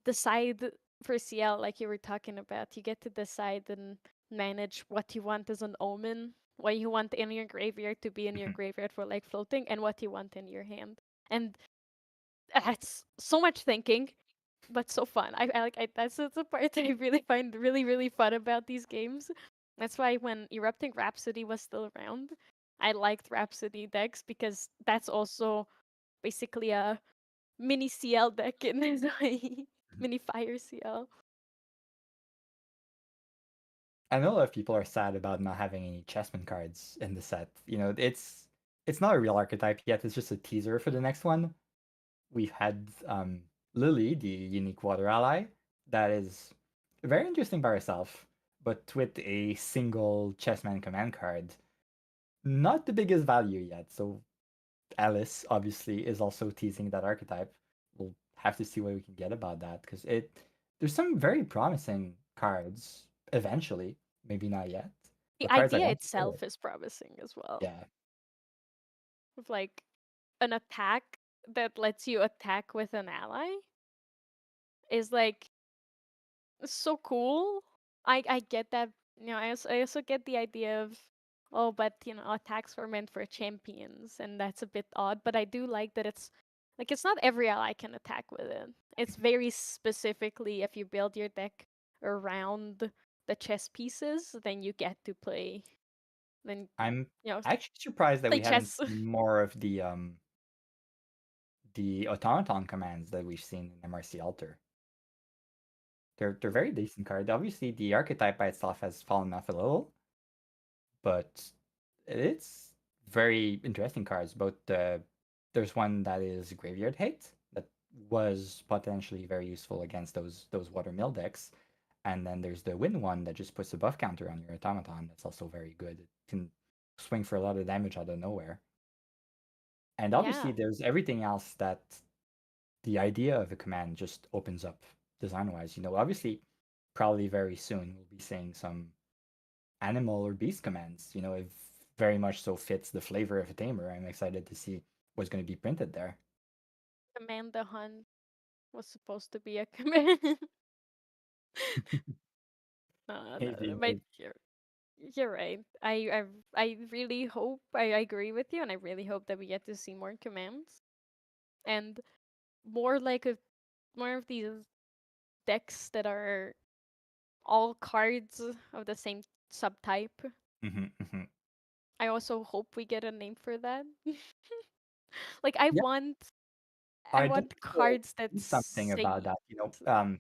decide for CL, like you were talking about. You get to decide and manage what you want as an omen, what you want in your graveyard to be in your graveyard for like floating, and what you want in your hand. And that's so much thinking, but so fun. I like that's the part that I really find really really fun about these games. That's why when Erupting Rhapsody was still around, I liked Rhapsody decks because that's also basically a mini CL deck in this way. Mini Fire CL. I know a lot of people are sad about not having any chessman cards in the set. It's not a real archetype yet. It's just a teaser for the next one. We've had Lily, the unique water ally, that is very interesting by herself, but with a single chessman command card. Not the biggest value yet. So Alice obviously is also teasing that archetype. We'll have to see what we can get about that because there's some very promising cards eventually. Maybe not yet, The but cards I idea want to play with. itself is promising as well. Yeah, Of like an attack that lets you attack with an ally is like so cool. I get that. I also get the idea of, oh, but attacks were meant for champions, and that's a bit odd. But I do like that it's Like, it's not every ally can attack with it. It's very specifically if you build your deck around the chess pieces, then you get to play. Then I'm you know actually surprised that play we haven't chess. seen more of the automaton commands that we've seen in MRC Alter. They're very decent cards. Obviously, the archetype by itself has fallen off a little, but it's very interesting cards. Both there's one that is Graveyard Hate that was potentially very useful against those watermill decks, and then there's the Wind one that just puts a buff counter on your automaton. That's also very good. It can swing for a lot of damage out of nowhere. And obviously, Yeah. there's everything else that the idea of a command just opens up design-wise. Obviously, probably very soon we'll be seeing some animal or beast commands. It very much so fits the flavor of a tamer. I'm excited to see what's going to be printed there. Command the Hunt was supposed to be a command. No, Maybe, but maybe. you're right. I really hope I agree with you, and I really hope that we get to see more commands and more like a more of these decks that are all cards of the same subtype. Mhm, mhm. I also hope we get a name for that. Like I Yeah, want I I don't want think we'll cards that see something about say that.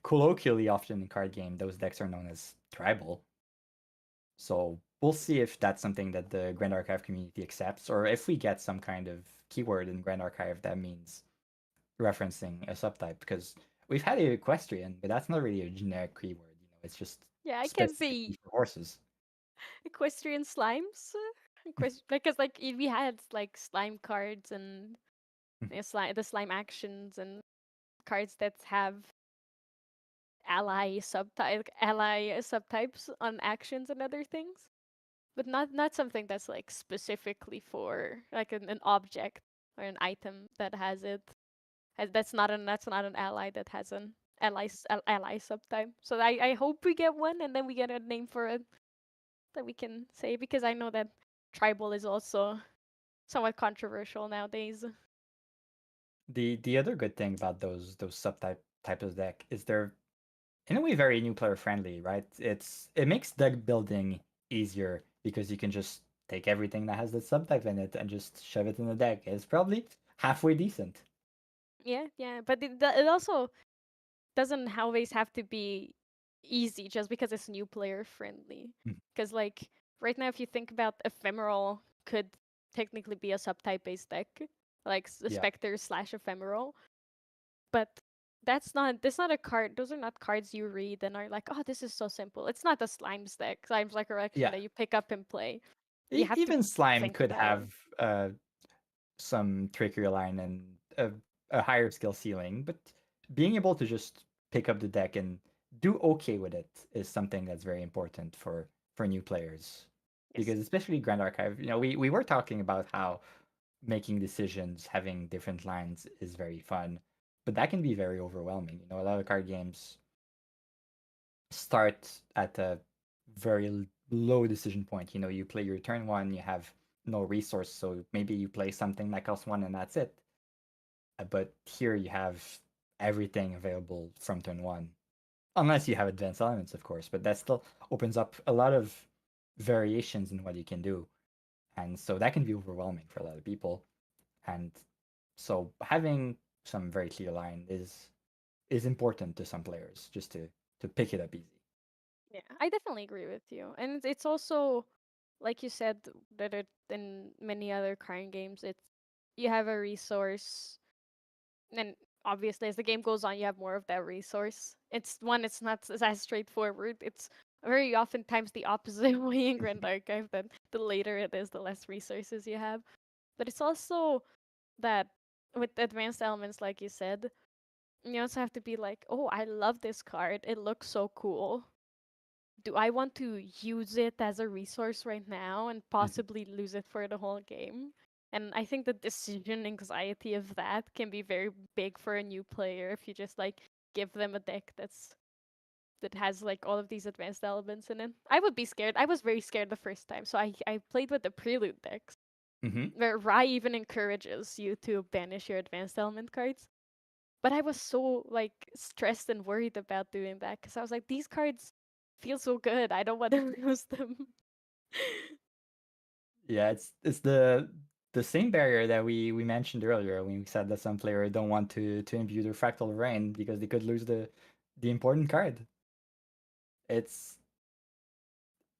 Colloquially, often in card game, those decks are known as tribal. So we'll see if that's something that the Grand Archive community accepts, or if we get some kind of keyword in Grand Archive that means referencing a subtype. Because we've had a equestrian, but that's not really a generic keyword. It's just yeah, I can specifically see for horses. equestrian slimes. Because like we had like slime cards and the slime actions and cards that have ally subtypes on actions and other things, but not something that's like specifically for like an object or an item that has it. That's not an ally that has an ally subtype. So I hope we get one and then we get a name for it that we can say, because I know that tribal is also somewhat controversial nowadays. The other good thing about those subtype types of deck is they're in a way very new player friendly, right? It makes deck building easier because you can just take everything that has the subtype in it and just shove it in the deck. It's probably halfway decent. Yeah, but it also doesn't always have to be easy just because it's new player friendly. Mm. Because like right now, if you think about ephemeral, could technically be a subtype based deck, like Yeah. specter slash ephemeral, but that's not a card. Those are not cards you read and are like, oh, this is so simple. It's not the slimes deck. Slimes like correction Yeah. that you pick up and play. You have to Even slime think could about it. have some trickery line and a higher skill ceiling, but being able to just pick up the deck and do okay with it is something that's very important for new players. Yes. Because especially Grand Archive, we were talking about how making decisions, having different lines is very fun, but that can be very overwhelming. A lot of card games start at a very low decision point. You play your turn one, you have no resource, so maybe you play something that costs one and that's it. But here you have everything available from turn one, unless you have advanced elements, of course. But that still opens up a lot of variations in what you can do, and so that can be overwhelming for a lot of people. And so having some very clear line is important to some players just to pick it up easy. Yeah, I definitely agree with you. And it's also like you said that in many other card games, it's you have a resource, and obviously as the game goes on, you have more of that resource. It's not as straightforward. It's very oftentimes the opposite way in Grand Archive, that the later it is, the less resources you have. But it's also that with advanced elements, like you said, you also have to be like, oh, I love this card. It looks so cool. Do I want to use it as a resource right now and Mhm. possibly lose it for the whole game? And I think the decision anxiety of that can be very big for a new player if you just like give them a deck that has like all of these advanced elements in it. I would be scared. I was very scared the first time, so I played with the prelude decks. where Rai even encourages you to banish your advanced element cards. But I was so like stressed and worried about doing that because I was like, these cards feel so good. I don't want to lose them. Yeah, it's the same barrier that we mentioned earlier when we said that some players don't want to imbue their fractal rain because they could lose the important card. It's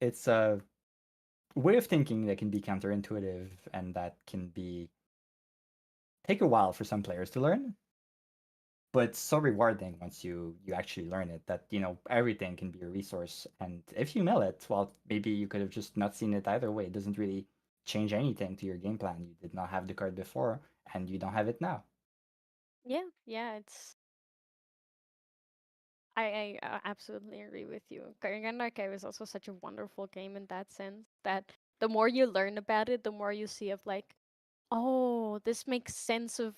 it's a way of thinking that can be counterintuitive and that can be take a while for some players to learn, but so rewarding once you actually learn it that everything can be a resource. And if you mill it, well, maybe you could have just not seen it either way. It doesn't really change anything to your game plan. You did not have the card before and you don't have it now. Yeah, it's. I absolutely agree with you. Gargan Archive is also such a wonderful game in that sense that the more you learn about it, the more you see of like, oh, this makes sense of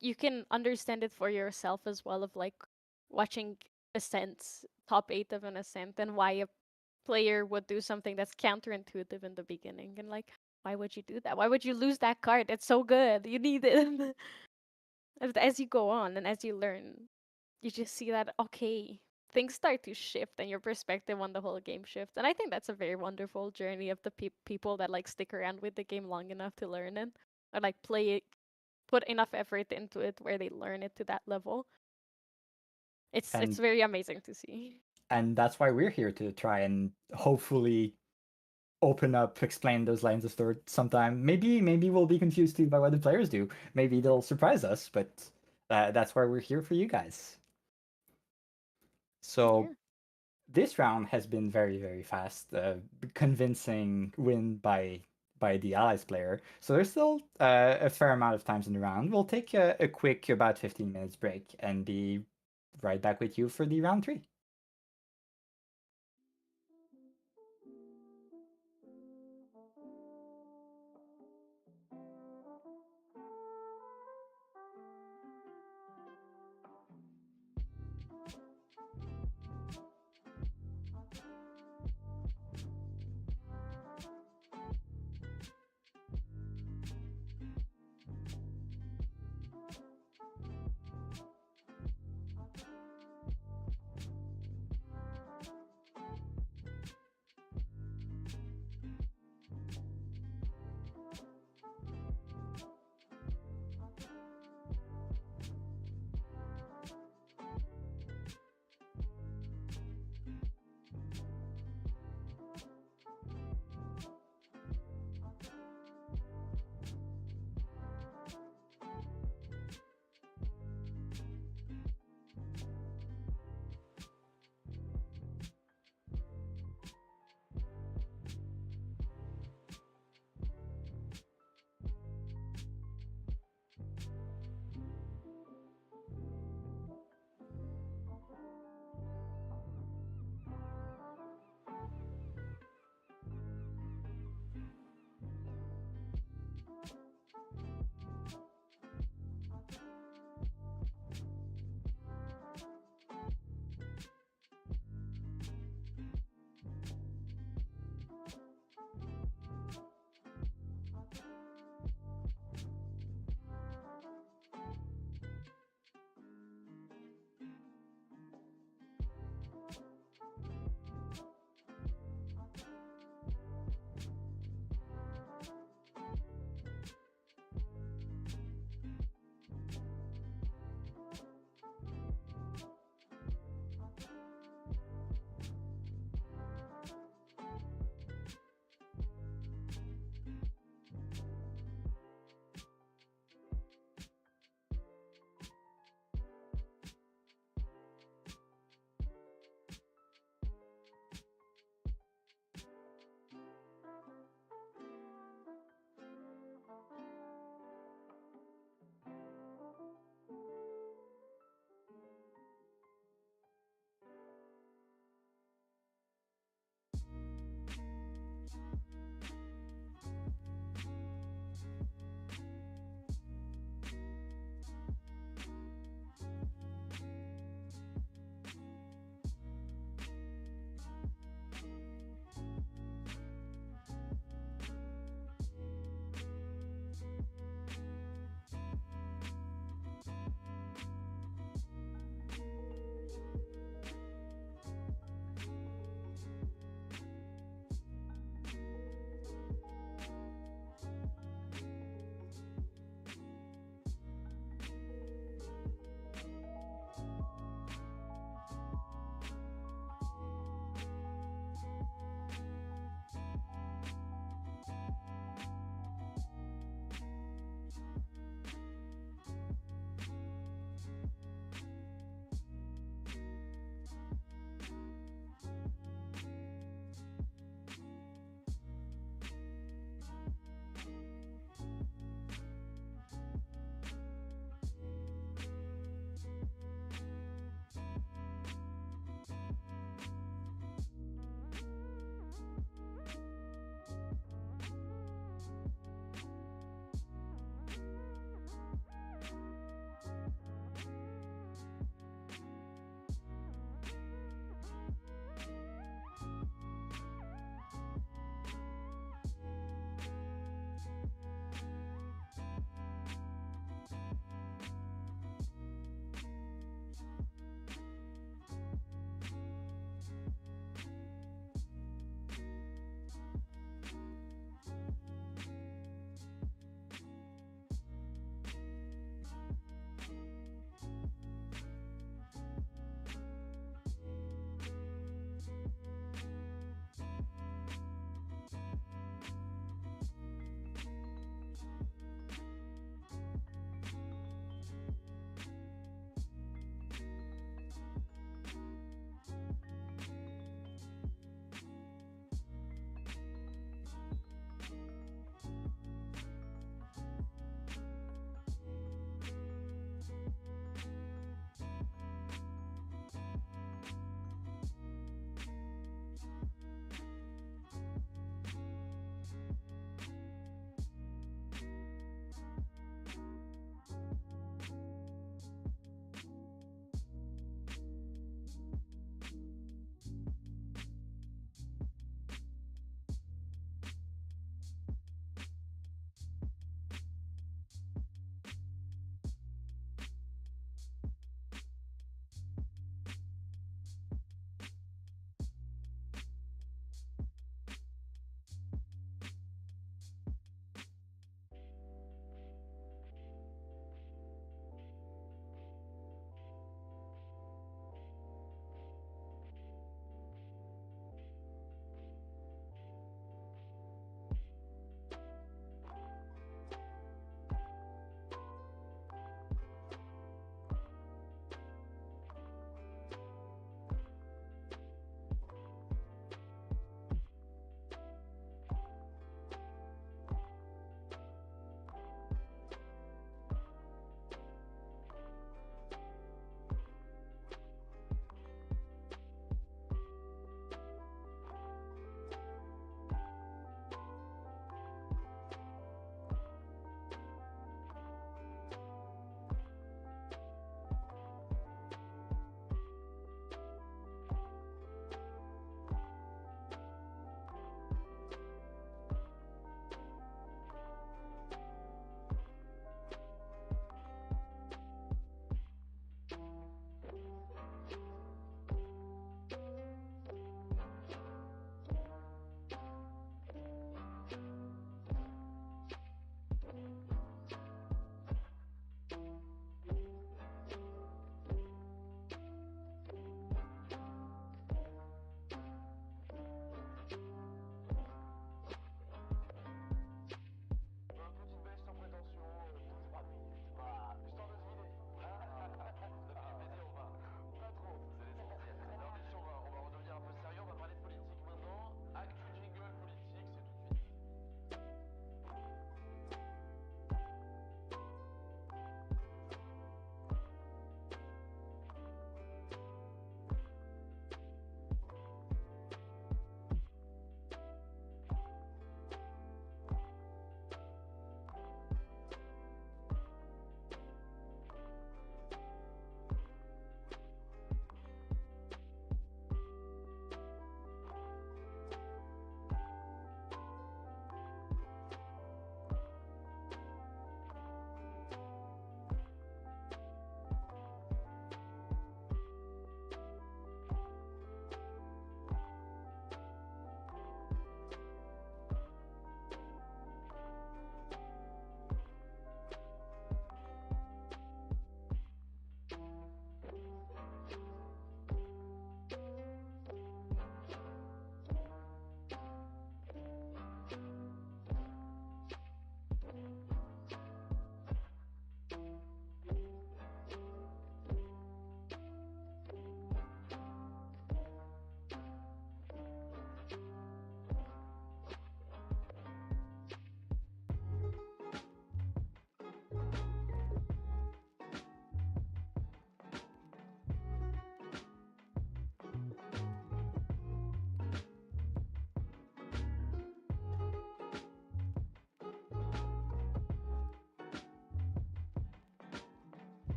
you can understand it for yourself as well of like watching Ascent's top 8 of an Ascent and why a player would do something that's counterintuitive in the beginning and like why would you do that? Why would you lose that card? It's so good. You need it. As you go on and as you learn, you just see that okay, things start to shift and your perspective on the whole game shifts. And I think that's a very wonderful journey of the people that like stick around with the game long enough to learn it or like play it, put enough effort into it where they learn it to that level. It's And very amazing to see. and that's why we're here to try and hopefully open up, explain those lines of thought sometime. Maybe we'll be confused too by what the players do. Maybe they'll surprise us, but that's why we're here for you guys. So Yeah. this round has been very, very fast, convincing win by the allies player. So there's still a fair amount of times in the round. We'll take a quick about 15 minutes break and be right back with you for the round 3.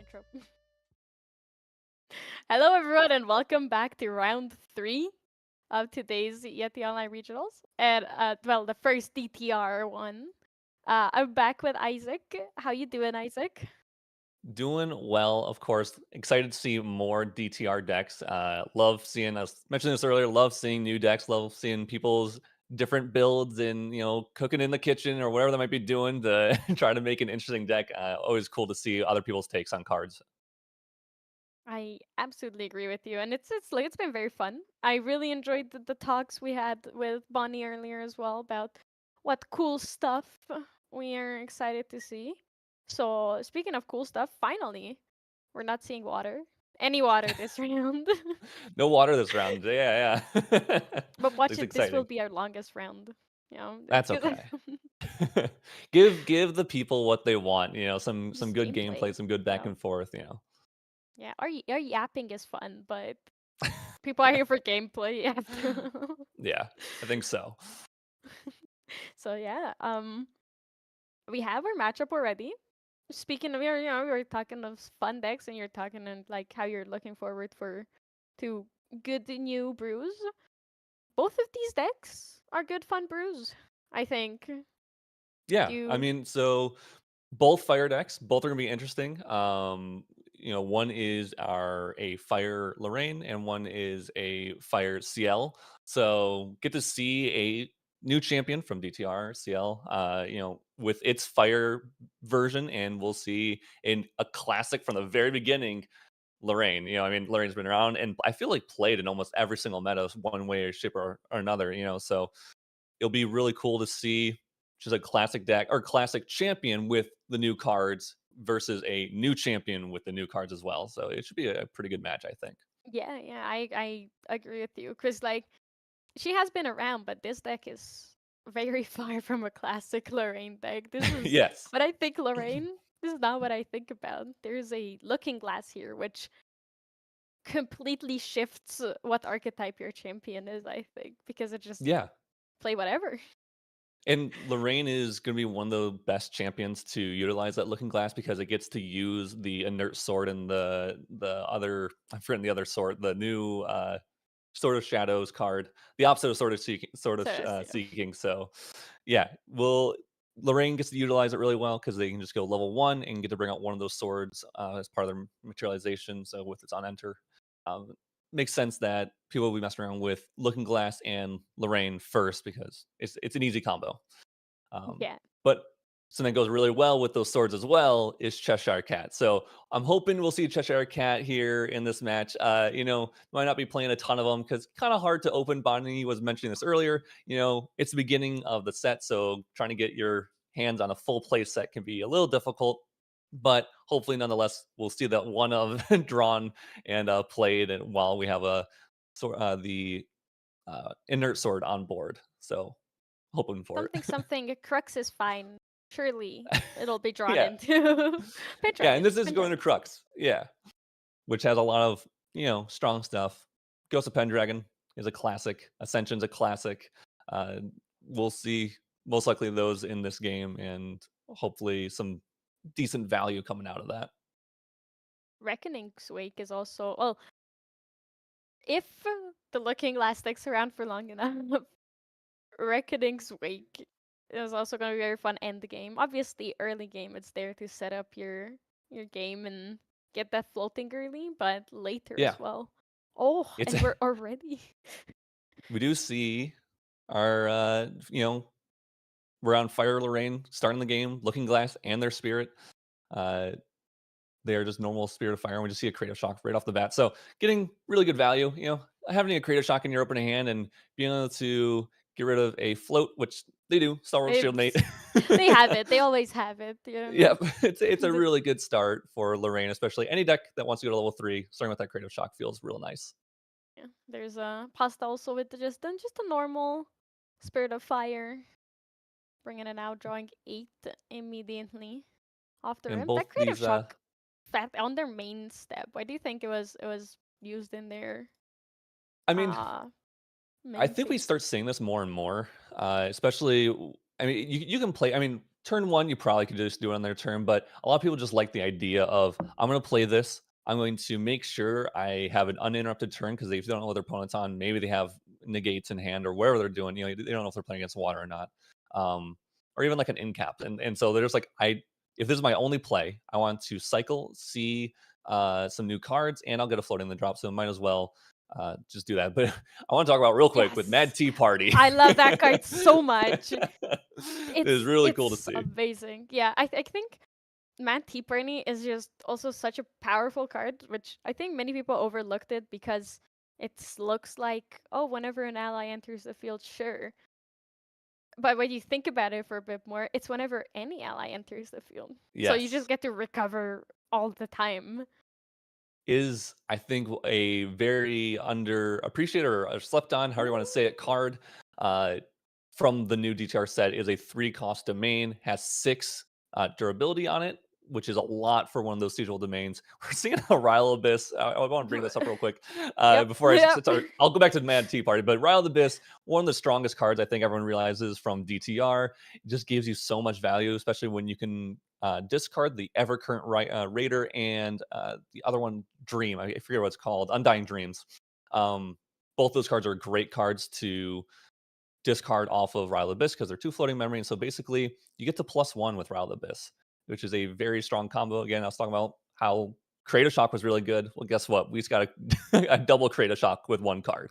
intro. Hello, everyone, and welcome back to round 3 of today's Yeti Online Regionals. And, well, the first DTR one. I'm back with Isaac. How you doing, Isaac? Doing well, of course. Excited to see more DTR decks. Love seeing us mentioned this earlier. Love seeing new decks. Love seeing people's different builds and cooking in the kitchen or whatever they might be doing to try to make an interesting deck. Always cool to see other people's takes on cards. I absolutely agree with you, and it's been very fun. I really enjoyed the talks we had with Bonnie earlier as well about what cool stuff we are excited to see. So speaking of cool stuff, finally, we're not seeing water. Any water this round. No water this round. Yeah, yeah. But watch It's it, this will exciting. be our longest round. You know, That's it's okay. Give the people what they want. Some just good gameplay, gameplay. some good back Yeah. and forth. Yeah, our yapping is fun, but people are here for gameplay after all. Yeah, I think so. So yeah, we have our matchup already. Speaking of, we were talking of fun decks, and you're talking and like how you're looking forward to good new brews. Both of these decks are good fun brews, I think. Yeah, I You mean, so both fire decks, both are gonna be interesting. One is a fire Lorraine and one is a fire CL. So get to see a new champion from DTR CL. With its fire version, and we'll see in a classic from the very beginning. Lorraine, Lorraine's been around and I feel like played in almost every single meta one way or shape or another. So it'll be really cool to see just a classic deck or classic champion with the new cards versus a new champion with the new cards as well. So it should be a pretty good match, I think. yeah, I agree with you, because like she has been around, but this deck is very far from a classic Lorraine deck. This is Yes. what I think Lorraine. This is not what I think about. There's a Looking Glass here, which completely shifts what archetype your champion is, I think, because it just Yeah. play whatever. And Lorraine is going to be one of the best champions to utilize that Looking Glass because it gets to use the inert sword and the other, I'm forgetting the other sword, the new Sword of Shadows card, the opposite of Sword of Seeking. So yeah. Seeking. So, yeah, Lorraine gets to utilize it really well because they can just go level 1 and get to bring out one of those swords as part of their materialization. So with its on enter, um, makes sense that people will be messing around with Looking Glass and Lorraine first because it's an easy combo. Yeah. But something that goes really well with those swords as well is Cheshire Cat. So I'm hoping we'll see Cheshire Cat here in this match. Might not be playing a ton of them because kind of hard to open. Bonnie was mentioning this earlier. It's the beginning of the set, so trying to get your hands on a full play set can be a little difficult. But hopefully, nonetheless, we'll see that one of drawn and played, and while we have the inert sword on board. So hoping for Something Crux is fine. Surely it'll be drawn yeah. into Yeah, and Pendragon. this is going to Crux. Yeah. Which has a lot of, strong stuff. Ghost of Pendragon is a classic. Ascension's a classic. Uh, we'll see most likely those in this game and hopefully some decent value coming out of that. Reckoning's Wake is also, well, if the Looking Glass sticks around for long enough, Reckoning's Wake is also going to be very fun end game. Obviously, early game, it's there to set up your game and get that floating early, but later Yeah. as well. Oh, It's and we're already. we do see our we're on Fire Lorraine starting the game, Looking Glass and their spirit. They are just normal Spirit of Fire, and we just see a Creative Shock right off the bat. So getting really good value. Having a Creative Shock in your opening hand and being able to get rid of a float, which they do, Star Wars Shield Mate. They have it. They always have it. Yep, it's a really good start for Lorraine, especially any deck that wants to go to level 3. Starting with that Creative Shock feels real nice. Yeah, there's a pasta also with just a normal Spirit of Fire, bringing it out, drawing 8 immediately off the And rim. both That Creative these, Shock, that on their main step. Why do you think it was used in their? I mean, main I think we phase? start seeing this more and more, especially. I mean, you can play. I mean, turn 1, you probably could just do it on their turn, but a lot of people just like the idea of, I'm going to play this. I'm going to make sure I have an uninterrupted turn, because if they don't know what their opponent's on, maybe they have negates in hand or whatever they're doing. They don't know if they're playing against water or not, or even like an in cap. And so they're just like, if this is my only play, I want to cycle, see some new cards, and I'll get a floating in the drop. So might as well just do that. But I want to talk about real quick with Mad Yes. Tea Party. I love that card so much. It's really cool to see. Amazing. Yeah, I think Mad Tea Party is just also such a powerful card, which I think many people overlooked it because it looks like, oh, whenever an ally enters the field, sure. But when you think about it for a bit more, it's whenever any ally enters the field. So you Yes. just get to recover all the time. Is, I think, a very underappreciated or slept on, however you want to say it, card from the new DTR set. Is a 3-cost domain, has 6 durability on it, which is a lot for one of those siegeful domains. We're seeing a Ryle Abyss. I want to bring this up real quick before I start. I'll go back to the Mad Tea Party, but Ryle Abyss, one of the strongest cards I think everyone realizes from DTR. It just gives you so much value, especially when you can discard the Evercurrent Raider and the other one, Dream. I forget what it's called, Undying Dreams. Both those cards are great cards to discard off of Ryle Abyss because they're 2 floating memory. And so basically, you get to +1 with Ryle Abyss, which is a very strong combo. Again, I was talking about how Creative Shock was really good. Well, guess what? We just got a double Creative Shock with 1 card.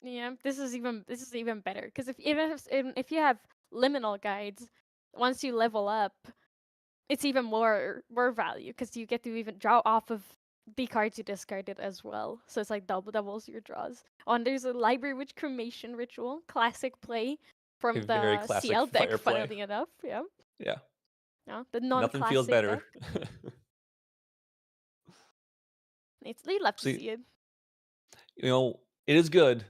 Yeah, this is even better because if you have liminal guides, once you level up, it's even more value because you get to even draw off of the cards you discarded as well. So it's like doubles your draws. And there's a Library Witch Cremation Ritual, classic play from A very the classic CL deck, fire play. funnily enough. Yeah. Yeah. No, the Nothing feels non-classic better. deck. You'd love to See, see it. It is good,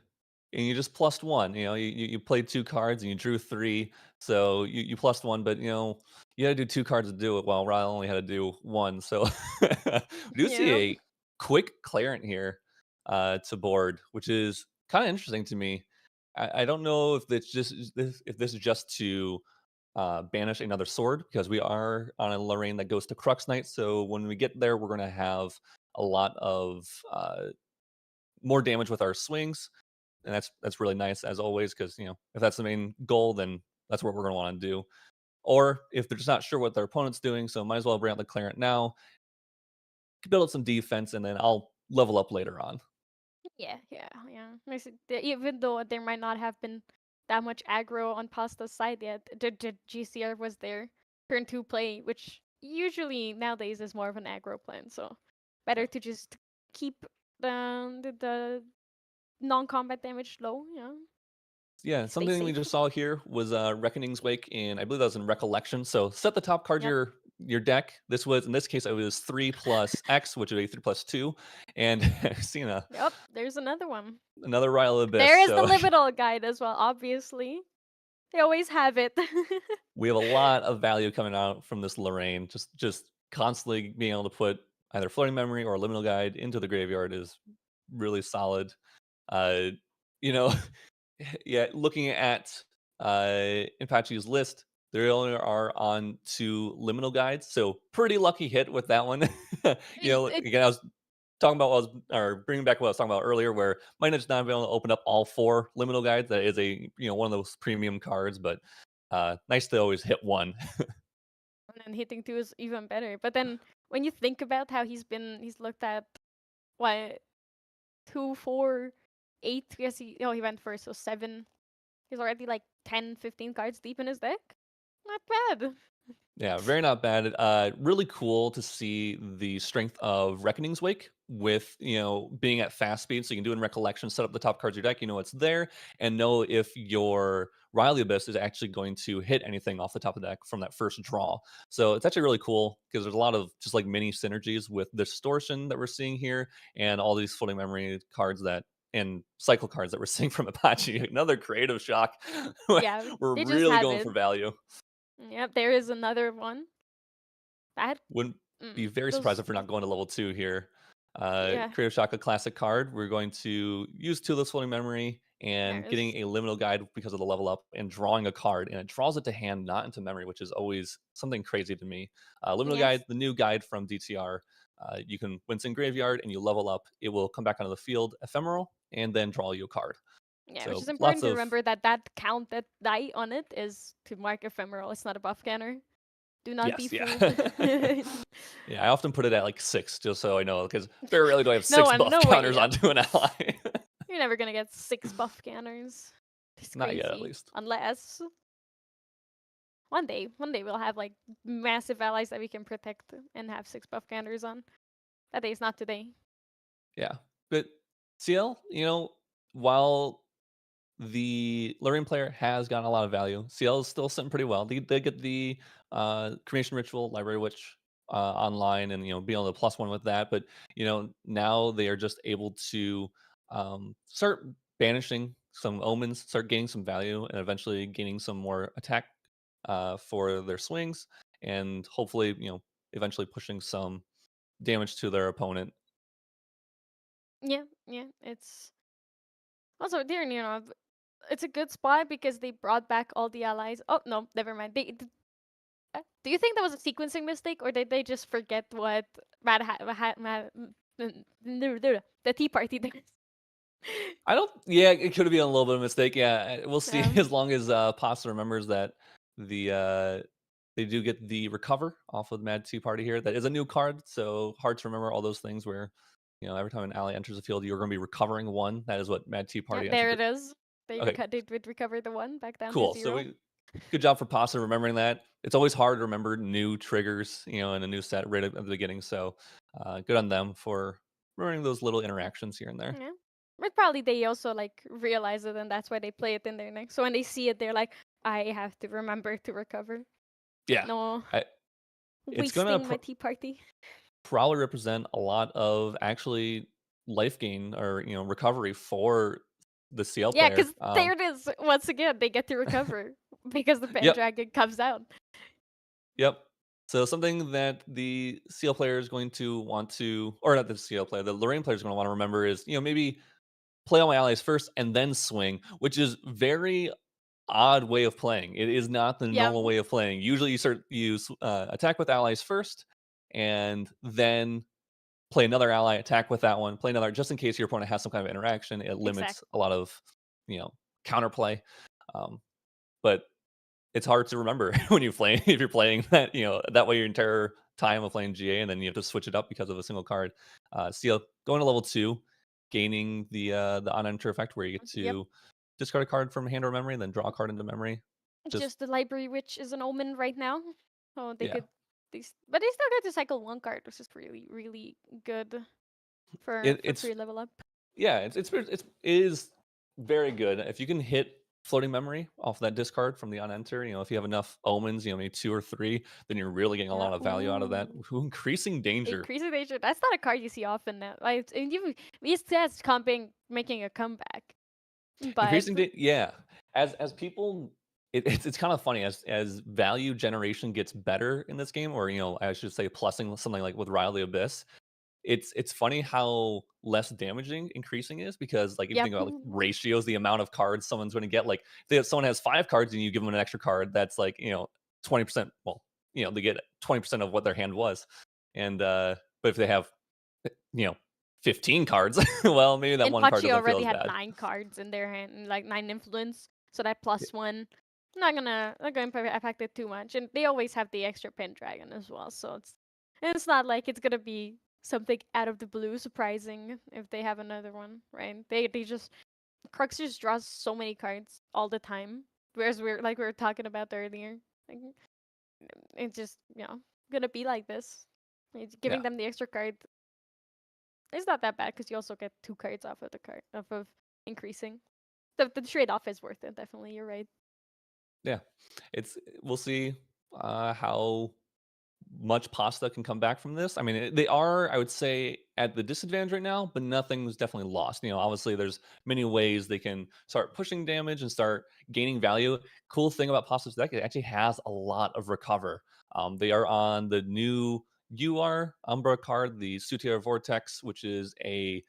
and you just plus 1. You played 2 cards and you drew 3, so you plus 1. But you had to do 2 cards to do it, while Ryle only had to do 1. So we do see a quick Clarent here to board, which is kind of interesting to me. I don't know if this is just to banish another sword, because we are on a Lorraine that goes to Crux Knight. So when we get there, we're going to have a lot of more damage with our swings, and that's really nice, as always, because if that's the main goal, then that's what we're going to want to do. Or if they're just not sure what their opponent's doing, so might as well bring out the Clarent now, build up some defense, and then I'll level up later on. Yeah. Even though there might not have been that much aggro on Pasta's side yet, the GCR was there, turn 2 play, which usually nowadays is more of an aggro plan. So better to just keep the non-combat damage low. Yeah, something we just saw here was Reckoning's Wake, and I believe that was in Recollection. So set the top card your deck. This was, in this case, it was 3 plus X, which would be 3 plus 2. And Cena. Yep, there's another one. Another Ryle Abyss. There is the liminal guide as well, obviously. They always have it. We have a lot of value coming out from this Lorraine. Just constantly being able to put either floating memory or liminal guide into the graveyard is really solid. Yeah, looking at Apache's list, they only are on 2 liminal guides, so pretty lucky hit with that one. Again, I was talking about bringing back what I was talking about earlier, where might not just not be able to open up all 4 liminal guides. That is one of those premium cards, but nice to always hit 1. And then hitting 2 is even better. But then when you think about how he's looked at what 2, 4, 8, because he went first, so 7. He's already like 10, 15 cards deep in his deck. Not bad. Yeah, very not bad. Really cool to see the strength of Reckoning's Wake with, being at fast speed. So you can do in Recollection, set up the top cards of your deck, it's there, and know if your Ryle Abyss is actually going to hit anything off the top of the deck from that first draw. So it's actually really cool, because there's a lot of just like mini synergies with Distortion that we're seeing here, and all these floating memory cards and cycle cards that we're seeing from Apache. Another Creative Shock. Yeah, We're they just really have going it. for value. Yep, there is another one. That wouldn't be very surprised if we're not going to level 2 here. Yeah. Creative Shock, a classic card. We're going to use 2 of those floating memory and Yes. getting a liminal guide because of the level up and drawing a card, and it draws it to hand, not into memory, which is always something crazy to me. Liminal Yes. guide, the new guide from DTR. You can, when it's in graveyard and you level up, it will come back onto the field ephemeral and then draw you a card. Yeah, which So is important lots to of remember that count, that die on it is to mark ephemeral. It's not a buff counter. Do not be yes, yeah. fooled. Yeah, I often put it at like 6 just so I know, because very rarely do I have No 6 one, buff no way. counters Yeah. onto an ally. You're never gonna get 6 buff counters. It's Not crazy. yet, at least. Unless one day we'll have like massive allies that we can protect and have 6 buff counters on. That day is not today. Yeah, but CL, while the Lurian player has gotten a lot of value, CL is still sitting pretty well. They get the Cremation Ritual, Library Witch online, and being able to +1 with that. But now they are just able to start banishing some omens, start gaining some value, and eventually gaining some more attack for their swings, and hopefully eventually pushing some damage to their opponent. Yeah, it's also there. It's a good spot because they brought back all the allies. Oh no, never mind. Do you think that was a sequencing mistake, or did they just forget what the Tea Party did? I don't. Yeah, it could be a little bit of a mistake. Yeah, we'll see. Um, As long as Pasta remembers that they do get the recover off of the Mad Tea Party here. That is a new card, so hard to remember all those things where every time an ally enters the field, you're going to be recovering 1. That is what Mad Tea yeah, Party there actually it is. They Okay, they did recover the 1 back down to cool. So 0. good job for Pasta remembering that. It's always hard to remember new triggers, in a new set right at the beginning. So good on them for remembering those little interactions here and there. Yeah. But probably they also like realize it, and that's why they play it in their neck. So when they see it, they're like, I have to remember to recover. Yeah, No, it's gonna wasting my Tea Party. probably represent a lot of actually life gain or recovery for the CL Yeah, player. because there it is. Once again, they get to recover because the Yep, Pendragon comes out. yep. So something that the CL player is going to want to, or not the CL player, the Lorraine player is going to want to remember is maybe play all my allies first and then swing, which is very odd way of playing. It is not the Yeah, normal way of playing. Usually you attack with allies first and then play another ally, attack with that one, play another, just in case your opponent has some kind of interaction. It limits exactly. a lot of, counterplay. Um, but it's hard to remember when you play if you're playing that, that way your entire time of playing GA, and then you have to switch it up because of a single card. Steel going to level 2, gaining the on-enter effect where you get Yep. to discard a card from hand or memory, and then draw a card into memory. Just the library, which is an omen right now. So they Yeah. could, but they still get to cycle 1 card, which is really, really good for It's pre-level up. yeah, it is very good if you can hit floating memory off that discard from the on enter. If you have enough omens, maybe 2 or 3, then you're really getting a lot of value out of that. Ooh. Increasing danger. Increasing danger. That's not a card you see often now. Like, and even VSTS comping making a comeback. But Increasing yeah. As people, it's kind of funny as value generation gets better in this game, or I should say plussing something like with Rile the Abyss. It's funny how less damaging increasing is, because like if you think about like ratios, the amount of cards someone's going to get, like if someone has 5 cards and you give them an extra card, that's like 20%. Well, they get 20% of what their hand was, and but if they have 15 cards, well, maybe that and one card Pachi doesn't feel already as had bad. 9 cards in their hand, like 9 influence. So that +1, not gonna affect it too much. And they always have the extra Pendragon as well. So it's not like it's gonna be something out of the blue surprising if they have another one, right? They just Crux just draws so many cards all the time. Whereas we were talking about earlier. Like, it's just gonna be like this. It's giving them the extra card. It's not that bad because you also get 2 cards off of the card of increasing. The trade off is worth it, definitely. You're right. Yeah, we'll see how much Pasta can come back from this. I mean, they are, I would say, at the disadvantage right now, but nothing's definitely lost. Obviously, there's many ways they can start pushing damage and start gaining value. Cool thing about Pasta's deck, it actually has a lot of recover. They are on the new UR Umbra card, the Sutia Vortex, which is a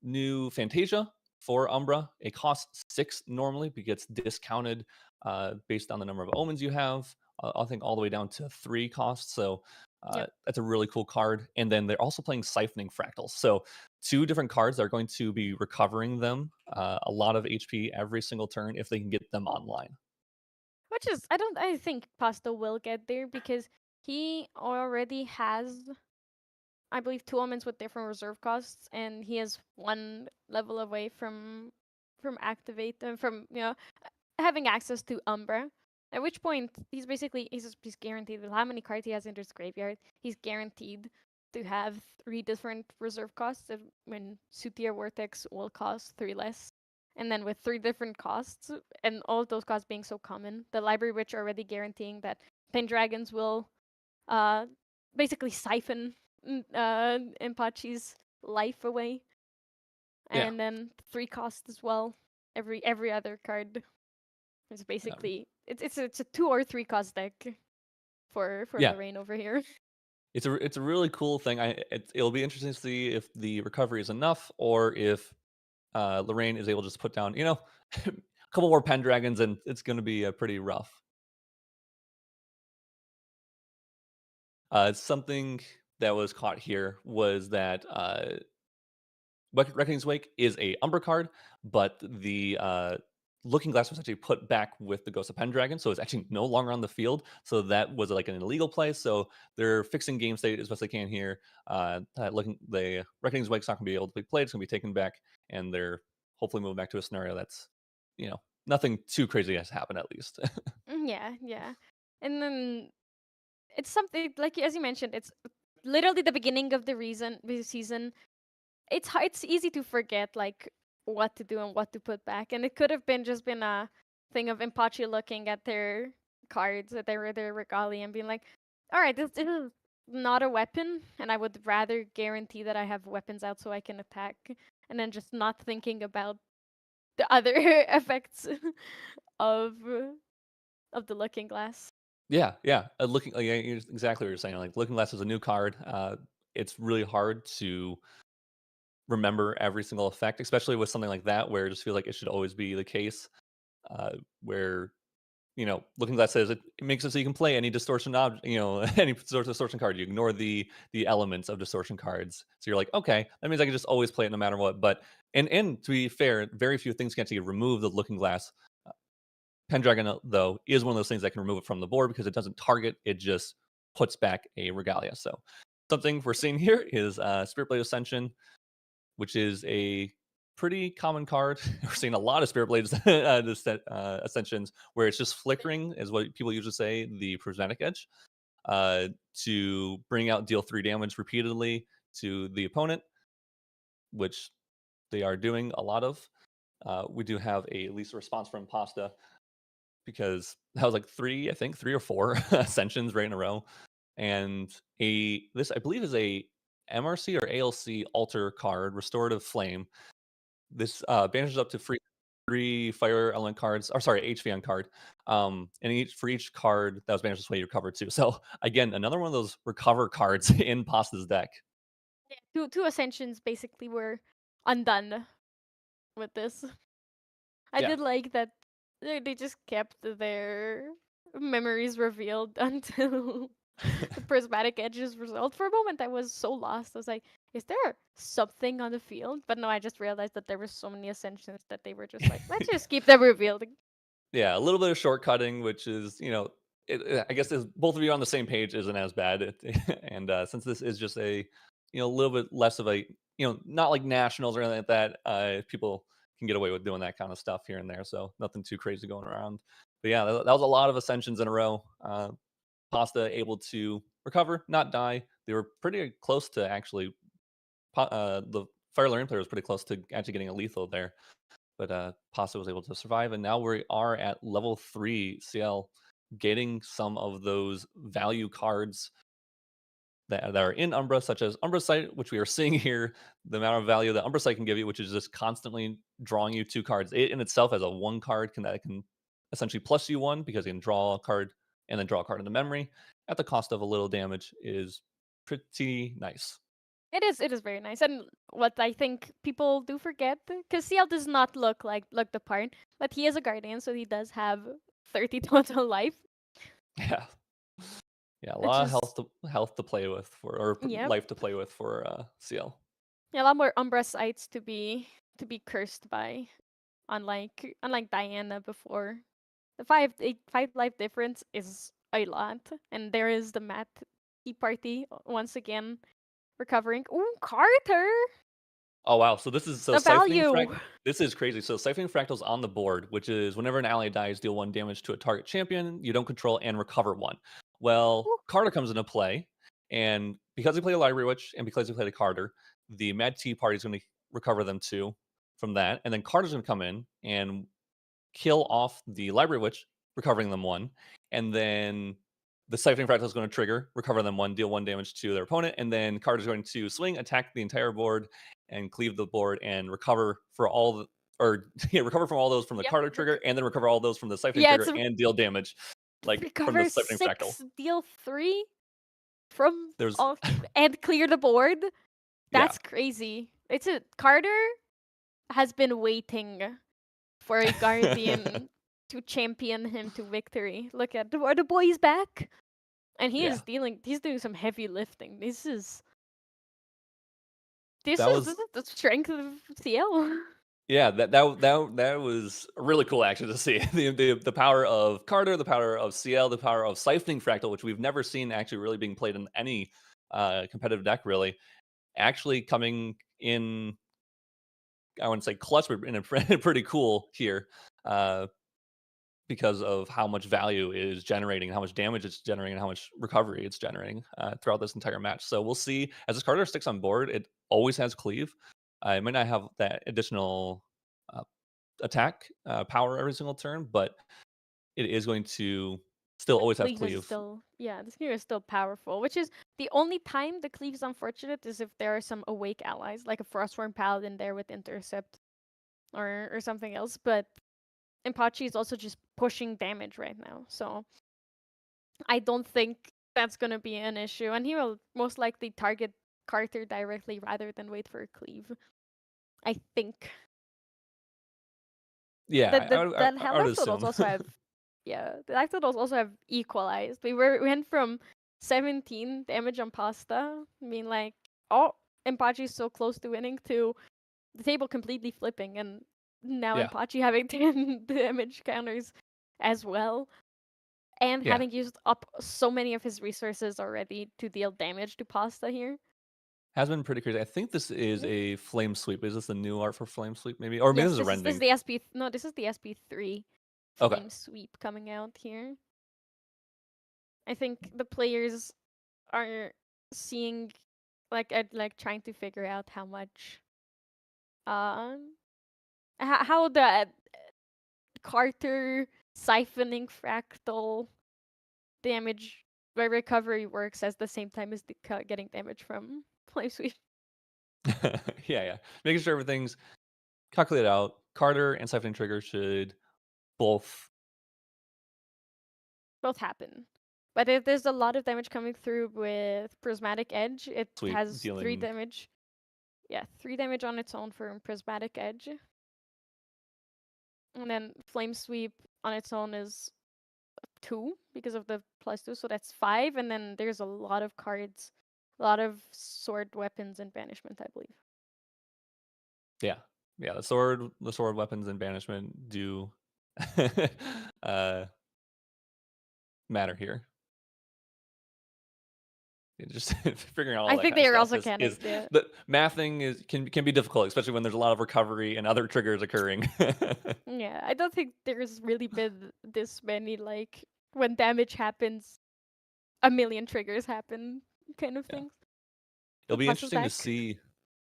new Fantasia for Umbra. It costs 6 normally, but gets discounted based on the number of omens you have. I think all the way down to 3 costs. So Yep. that's a really cool card. And then they're also playing Siphoning Fractals. So 2 different cards are going to be recovering them a lot of HP every single turn if they can get them online. Which is, I think Pasta will get there because he already has, I believe, 2 omens with different reserve costs, and he is 1 level away from activate from having access to Umbra. At which point he's basically he's guaranteed with how many cards he has in his graveyard. He's guaranteed to have 3 different reserve costs. When Sutir Vortex will cost 3 less, and then with 3 different costs, and all of those costs being so common, the library witch already guaranteeing that Pendragons will uh basically siphon Impachi's life away, Yeah. and then 3 costs as well. Every other card is basically it's a 2 or 3 cost deck for Yeah. Lorraine over here. It's a really cool thing. It'll be interesting to see if the recovery is enough or if Lorraine is able to just put down, a couple more Pendragons, and it's going to be pretty rough. Something that was caught here was that Reckoning's Wake is a Umbra card, but the Looking Glass was actually put back with the Ghost of Pendragon, so it's actually no longer on the field. So that was like an illegal play. So they're fixing game state as best they can here. The Reckoning's Wake's not going to be able to be played; it's going to be taken back, and they're hopefully moving back to a scenario that's, nothing too crazy has happened at least. Yeah. And then it's something like, as you mentioned, it's literally the beginning of the season. It's easy to forget like what to do and what to put back, and it could have just been a thing of Impachi looking at their cards, at their regalia, and being like, all right, this is not a weapon, and I would rather guarantee that I have weapons out so I can attack, and then just not thinking about the other effects of the Looking Glass. Yeah, yeah. Looking, like, yeah, exactly what you're saying. Like Looking Glass is a new card. It's really hard to remember every single effect, especially with something like that, where it just feels like it should always be the case. Where Looking Glass says it makes it so you can play any distortion object, any distortion card. You ignore the elements of distortion cards, so you're like, okay, that means I can just always play it no matter what. But and to be fair, very few things can actually remove the Looking Glass. Pendragon, though, is one of those things that can remove it from the board because it doesn't target, it just puts back a regalia. So something we're seeing here is Spirit Blade Ascension, which is a pretty common card. We're seeing a lot of Spirit Blades Ascensions where it's just flickering, is what people usually say, the prismatic edge, to bring out deal 3 damage repeatedly to the opponent, which they are doing a lot of. We do have at least a response from Pasta, because that was like 3, I think 3 or 4 Ascensions right in a row. And this I believe is a MRC or ALC altar card, Restorative Flame. This banishes up to free 3 fire element cards, or sorry, HVN card. And for each card that was banished this way, you recover 2. So again, another one of those recover cards in Pasta's deck. Yeah, two Ascensions basically were undone with this. I Yeah. did like that they just kept their memories revealed until the prismatic edges result. For a moment, I was so lost. I was like, is there something on the field? But no, I just realized that there were so many Ascensions that they were just like, let's just keep them revealed. Yeah, a little bit of shortcutting, which is, I guess if both of you are on the same page isn't as bad. And since this is just a, little bit less of a, not like nationals or anything like that, people can get away with doing that kind of stuff here and there. So nothing too crazy going around. But yeah, that was a lot of Ascensions in a row. Pasta able to recover, not die. They were pretty close to actually, the Fire Learning player was pretty close to actually getting a lethal there. But Pasta was able to survive, and now we are at level 3 CL, getting some of those value cards that are in Umbra, such as Umbra Sight, which we are seeing here. The amount of value that Umbra Sight can give you, which is just constantly drawing you 2 cards. It in itself as a 1 card that can essentially plus you 1, because you can draw a card and then draw a card in the memory at the cost of a little damage, is pretty nice. It is very nice. And what I think people do forget, because CL does not look the part, but he is a guardian, so he does have 30 total life. Yeah. Yeah, a Which lot of is health to play with yep. life to play with for CL. Yeah, a lot more Umbra sites to be cursed by, unlike Diana before. The 5 life difference is a lot, and there is the Matt Tea Party once again recovering. Ooh, Carter, Oh wow! So this is the siphoning value. This is crazy. So siphoning fractals on the board, which is whenever an ally dies, deal 1 damage to a target champion you don't control and recover 1. Well, Ooh, Carter comes into play, and because he played a library witch and because he played a Carter, the Mad Tea Party is going to recover them too from that, and then Carter's going to come in and kill off the library witch, recovering them 1, and then the siphoning fractal is going to trigger, recover them 1, deal 1 damage to their opponent, and then Carter's going to swing, attack the entire board, and cleave the board and recover for all the or yeah, recover from all those from the yep. Carter trigger, and then recover all those from the siphoning Yeah, it's trigger and deal damage like from the recover siphoning fractal. 6, deal 3 from There's all, and clear the board. yeah. That's crazy. It's a Carter has been waiting for a guardian to champion him to victory. Look at the boy's back, and Yeah. he's doing some heavy lifting. This is That was the strength of CL. Yeah, that was a really cool action to see. The power of Carter, the power of CL, the power of siphoning fractal, which we've never seen actually really being played in any competitive deck, really. Actually coming in, I wouldn't say clutch, but in a pretty cool here, because of how much value is generating, how much damage it's generating, and how much recovery it's generating throughout this entire match. So we'll see as this Carter sticks on board. It always has cleave. It might not have that additional uh, attack power every single turn, but it is going to still always have Cleave is cleave. still, yeah, this cleave is still powerful. Which is the only time the cleave's unfortunate is if there are some awake allies, like a Frostworm Paladin there with intercept, or something else. But Impachi is also just pushing damage right now, so I don't think that's gonna be an issue, and he will most likely target Carter directly rather than wait for a cleave. I think. Yeah, That that that I would Lactodals assume. also have, yeah, the Lactodals also have equalized. We went from 17 damage on Pasta, being like, oh, Empachi is so close to winning, to the table completely flipping, and now Yeah, Empachi having 10 damage counters as well, and yeah, having used up so many of his resources already to deal damage to Pasta here. has been pretty crazy. I think this is Yep. a flame sweep. Is this the new art for flame sweep? Maybe, or maybe Yes, this is a this is rending. the SP. No, this is the SP3 Okay, Flame Sweep coming out here. I think the players are seeing, like, trying to figure out how much, um how the Carter siphoning fractal damage recovery works at the same time as the getting damage from Flame Sweep. yeah. Making sure everything's calculated out. Carter and siphoning trigger should both Both happen. But if there's a lot of damage coming through with Prismatic Edge, it sweep has 3 dealing. damage. Yeah, 3 damage on its own for Prismatic Edge. And then Flame Sweep on its own is 2 because of the +2, so that's 5. And then there's a lot of cards, a lot of sword weapons and banishment, I believe. Yeah, yeah. The sword weapons and banishment do uh, matter here. Just figuring out all I that think kind of they are stuff also is, canon. Yeah. the mathing is can be difficult, especially when there's a lot of recovery and other triggers occurring. Yeah, I don't think there's really been this many, like, when damage happens, a million triggers happen kind of Yeah, things. it'll But be Pasta's interesting to back. see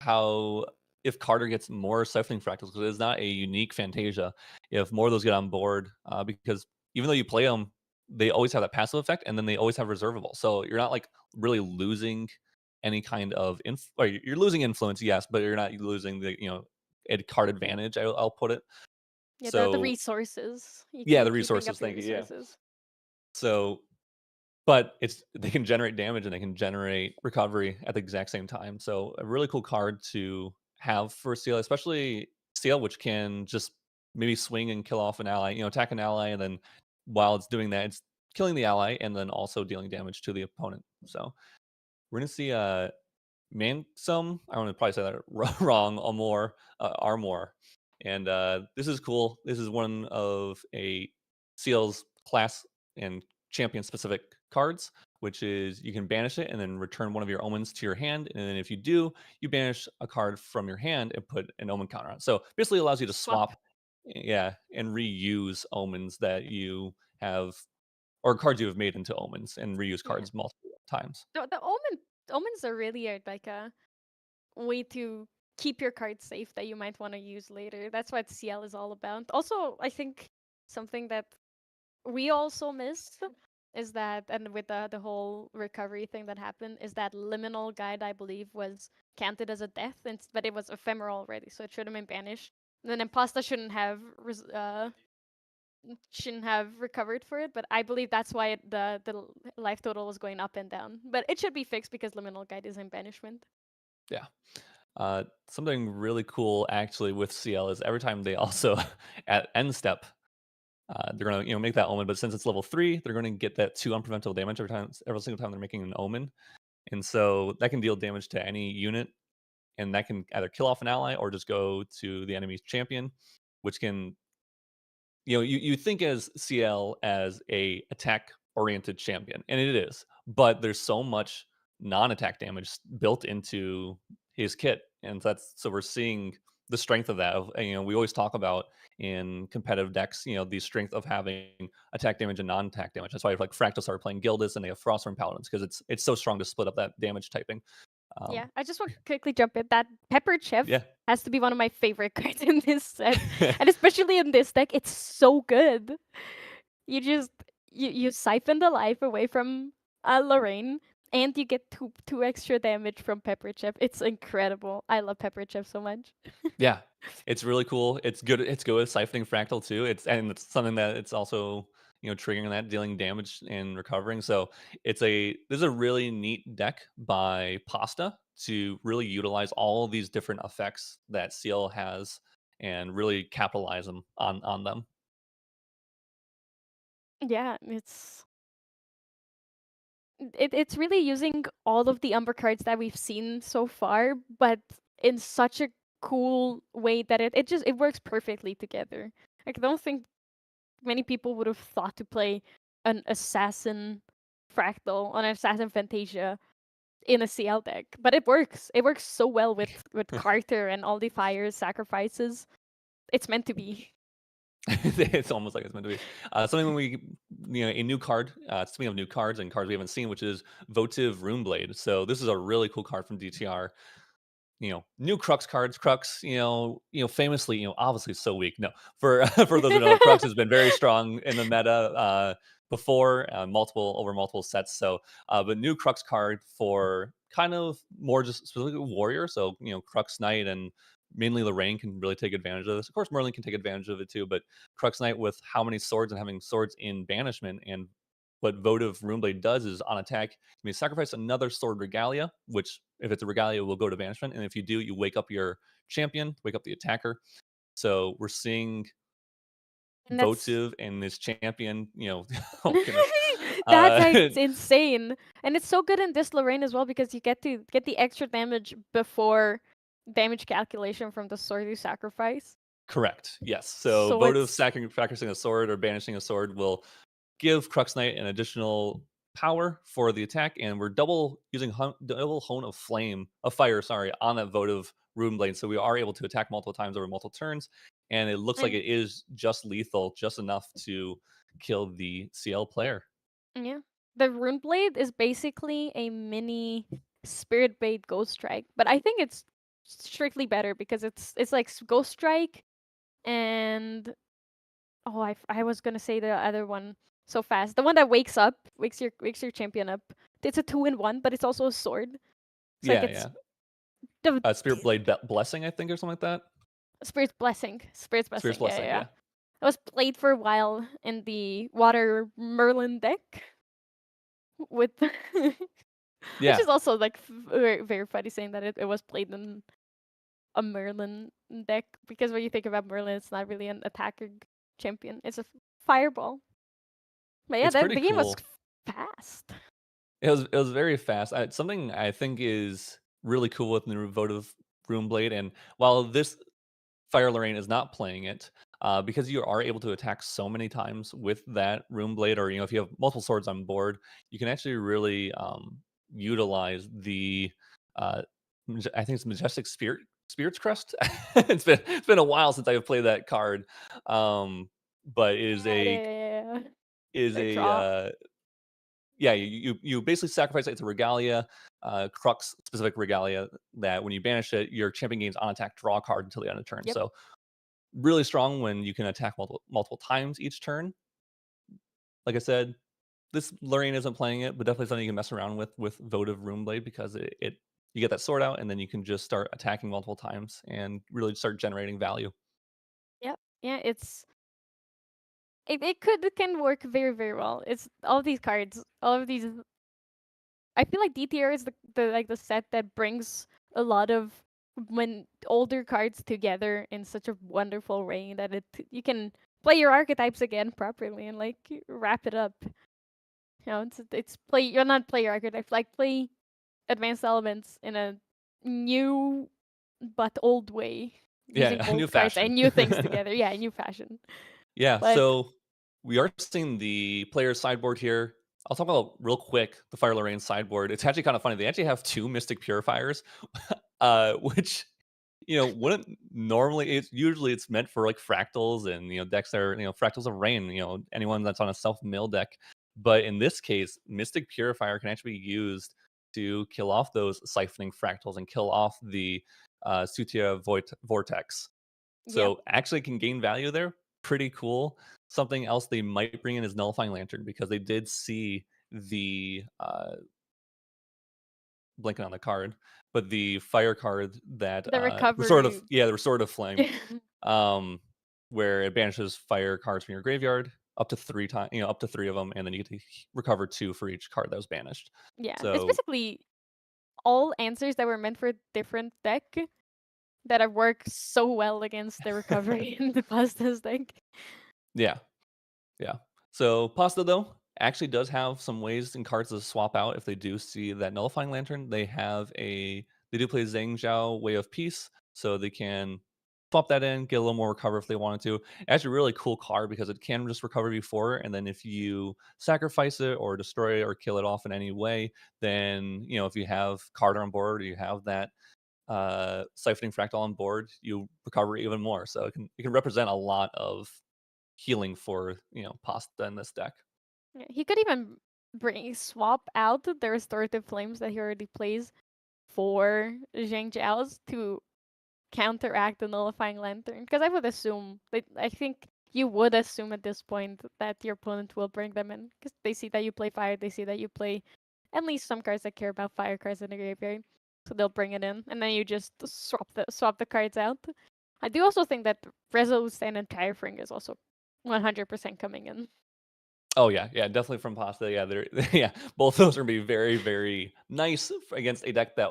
how if Carter gets more siphoning fractals, because it's not a unique Fantasia. If more of those get on board, because even though you play them, they always have that passive effect, and then they always have reservable. So you're not like really losing any kind of or you're losing influence, yes, but you're not losing the a card advantage. I'll put it. Yeah, the So resources. You yeah, can the keep bringing resources. up the Thank you. Yeah. resources. So but they can generate damage and they can generate recovery at the exact same time. So a really cool card to have for CL, especially CL, which can just maybe swing and kill off an ally, attack an ally, and then while it's doing that, it's killing the ally and then also dealing damage to the opponent. So we're gonna see Mansum. I want to probably say that wrong. Armor, and this is cool. This is one of a Seal's class and champion specific cards, which is you can banish it and then return one of your omens to your hand, and then if you do, you banish a card from your hand and put an omen counter on. So basically, allows you to swap, yeah, and reuse omens that you have or cards you have made into omens and reuse Yeah. cards multiple times. The omens are really like a way to keep your cards safe that you might want to use later. That's what CL is all about. Also, I think something that we also missed is that, and with the whole recovery thing that happened, is that liminal guide, I believe, was counted as a death, but it was ephemeral already, so it should have been banished. And then Imposta shouldn't have recovered for it, but I believe that's why the life total was going up and down. But it should be fixed because liminal guide is in banishment. Yeah. Something really cool actually with CL is every time they also at end step, they're gonna make that omen, but since it's level 3, they're gonna get that 2 unpreventable damage every single time they're making an omen, and so that can deal damage to any unit, and that can either kill off an ally or just go to the enemy's champion, which can you think as CL as a attack oriented champion, and it is, but there's so much non-attack damage built into his kit, and so we're seeing the strength of that. We always talk about in competitive decks, the strength of having attack damage and non-attack damage. That's why like Fractal started playing Gildas and they have Frostworm Paladins because it's so strong to split up that damage typing. Yeah, I just want to quickly jump in. That Pepper Chef Yeah. has to be one of my favorite cards in this set. And especially in this deck, it's so good. You just you siphon the life away from Lorraine, and you get two extra damage from Pepper Chef. It's incredible. I love Pepper Chef so much. Yeah, it's really cool. It's good. It's good with siphoning fractal too. It's something that it's also triggering that, dealing damage and recovering. So this is a really neat deck by Pasta to really utilize all of these different effects that CL has and really capitalize them on them. Yeah, it's really using all of the Umber cards that we've seen so far, but in such a cool way that it works perfectly together. Like, I don't think many people would have thought to play an assassin fractal on an assassin Fantasia in a CL deck, but it works. It works so well with Carter and all the fires sacrifices. It's meant to be. It's almost like it's meant to be. Something when a new card. Speaking of new cards and cards we haven't seen, which is Votive Runeblade. So this is a really cool card from DTR. New Crux cards. Crux, famously, obviously so weak. No, for for those who know, Crux has been very strong in the meta before, over multiple sets. So, but new Crux card for kind of more just specifically warrior. So, Crux Knight and mainly Lorraine can really take advantage of this. Of course, Merlin can take advantage of it too. But Crux Knight with how many swords and having swords in banishment, and what Votive Runeblade does is on attack, you may sacrifice another sword regalia, which if it's a regalia will go to banishment, and if you do, you wake up your champion, wake up the attacker. So we're seeing Votive and this champion, oh goodness. That's like insane. And it's so good in this Lorraine as well because you get to get the extra damage before damage calculation from the sword you sacrifice. Correct. Yes. So Votive sacrificing a sword or banishing a sword will give Crux Knight an additional power for the attack, and we're using double Hone of Fire, on that Votive Runeblade, so we are able to attack multiple times over multiple turns, and it looks like it is just lethal, just enough to kill the CL player. Yeah. The Runeblade is basically a mini Spirit Blade Ghost Strike, but I think it's strictly better because it's like Ghost Strike and I was gonna say the other one so fast. The one that wakes your champion up. It's a 2-in-1, but it's also a sword. It's Spirit Blade Blessing, I think, or something like that. Spirit's Blessing. Spirit's Blessing. Yeah. It was played for a while in the Water Merlin deck. with which Yeah, is also like very, very funny saying that it was played in a Merlin deck, because when you think about Merlin, it's not really an attacker champion. It's a fireball. But yeah, it's pretty the game was cool. fast. It was very fast. Something I think is really cool with the new votive Runeblade, and while this Fire Lorraine is not playing it, because you are able to attack so many times with that Runeblade, or if you have multiple swords on board, you can actually really utilize the uh, I think it's Majestic Spirit's Crest. It's been a while since I've played that card, but it is Yeah, yeah, a yeah, yeah. is Like a draw. yeah, you basically sacrifice it. It's a regalia, crux specific regalia that when you banish it, your champion gains on attack draw a card until the end of turn. Yep. So really strong when you can attack multiple times each turn. Like I said, this Lorraine isn't playing it, but definitely something you can mess around with Votive Runeblade, because it you get that sword out and then you can just start attacking multiple times and really start generating value. Yep. Yeah, it can work very, very well. It's all of these cards, all of these. I feel like DTR is the set that brings a lot of when older cards together in such a wonderful way that you can play your archetypes again properly and like wrap it up. It's play you're not play your archetypes, like play advanced elements in a new but old way, using Yeah, a new old cards fashion. and new things together. Yeah, new fashion. Yeah, But so we are seeing the player sideboard here. I'll talk about real quick the Fire Lorraine sideboard. It's actually kind of funny. They actually have two Mystic Purifiers, which wouldn't normally. It's meant for like fractals and decks that are fractals of rain. Anyone that's on a self mill deck. But in this case, Mystic Purifier can actually be used to kill off those siphoning fractals and kill off the Sutia Vortex. yep, So actually can gain value there. Pretty cool. Something else they might bring in is Nullifying Lantern, because they did see the blinking on the card, but the fire card that the the recovery. Restorative Flame, um, where it banishes fire cards from your graveyard up to 3 times, up to 3 of them, and then you get to recover 2 for each card that was banished. Yeah, it's So basically all answers that were meant for a different deck that have worked so well against the recovery in the Pasta's deck. yeah, yeah. So Pasta though actually does have some ways and cards to swap out if they do see that Nullifying Lantern. They do play Zhao Way of Peace, so they can swap that in, get a little more recover if they wanted to. Actually, a really cool card because it can just recover before, and then if you sacrifice it or destroy it or kill it off in any way, then if you have card on board or you have that siphoning fractal on board, you recover even more. So it can represent a lot of healing for Pasta in this deck. Yeah, he could even swap out the restorative flames that he already plays for Zhang Zhao's to counteract the nullifying lantern. Because I think you would assume at this point that your opponent will bring them in, because they see that you play fire, they see that you play at least some cards that care about fire cards in the graveyard, so they'll bring it in, and then you just swap the cards out. I do also think that Resolute Stand and Tyrefring is also 100% coming in. Oh yeah, yeah, definitely from Pasta. Yeah, they're yeah, both those are gonna be very, very nice against a deck that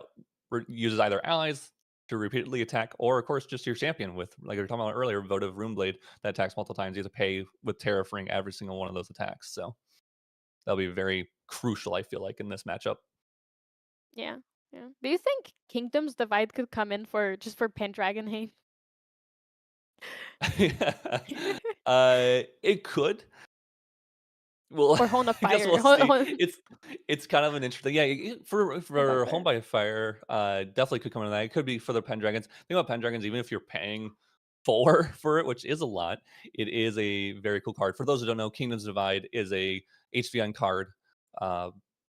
uses either allies to repeatedly attack, or of course just your champion with, like we were talking about earlier, Votive Runeblade that attacks multiple times. You have to pay with Terrafring every single one of those attacks. So that'll be very crucial, I feel like, in this matchup. Yeah, yeah. Do you think Kingdoms Divide could come in for just for Pendragon hate? It could. Well, Or Hone of I guess Fire? we'll see. It's kind of an interesting, yeah. For Hone by Home Fire. by Fire, definitely could come into that. It could be for the Pendragons. Think about Pendragons, even if you're paying 4 for it, which is a lot, it is a very cool card. For those who don't know, Kingdoms Divide is a HVN card uh,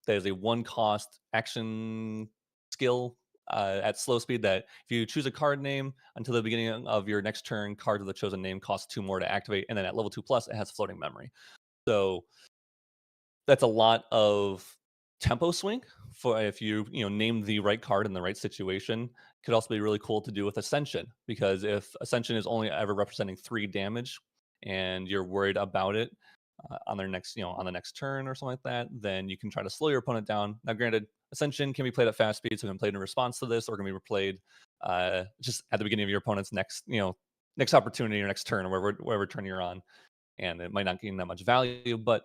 that is a 1 cost action skill at slow speed. That if you choose a card name until the beginning of your next turn, cards of the chosen name cost 2 more to activate, and then at level 2 plus, it has floating memory. So that's a lot of tempo swing for if you name the right card in the right situation. Could also be really cool to do with Ascension, because if Ascension is only ever representing 3 damage and you're worried about it, on their next, on the next turn or something like that, then you can try to slow your opponent down. Now, granted, Ascension can be played at fast speed, so it can be played in response to this, or can be played just at the beginning of your opponent's next, next opportunity or next turn, or wherever turn you're on, and it might not gain that much value, but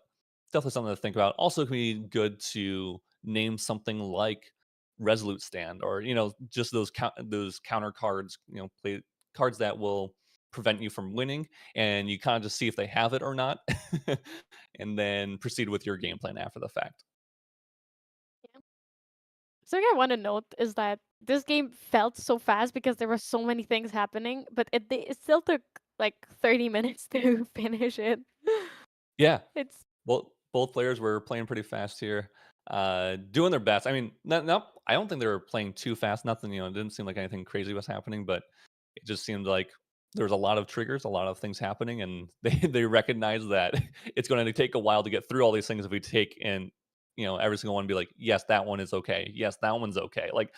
definitely something to think about. Also, it can be good to name something like Resolute Stand, or just those counter cards, play cards that will prevent you from winning, and you kind of just see if they have it or not, and then proceed with your game plan after the fact. Something I want to note is that this game felt so fast because there were so many things happening, but it still took like 30 minutes to finish it. Yeah, It's well, both players were playing pretty fast here, doing their best. I mean, not I don't think they were playing too fast. Nothing, it didn't seem like anything crazy was happening, but it just seemed like there was a lot of triggers, a lot of things happening, and they recognize that it's going to take a while to get through all these things if we take and every single one be like, yes, that one is okay, yes, that one's okay. Like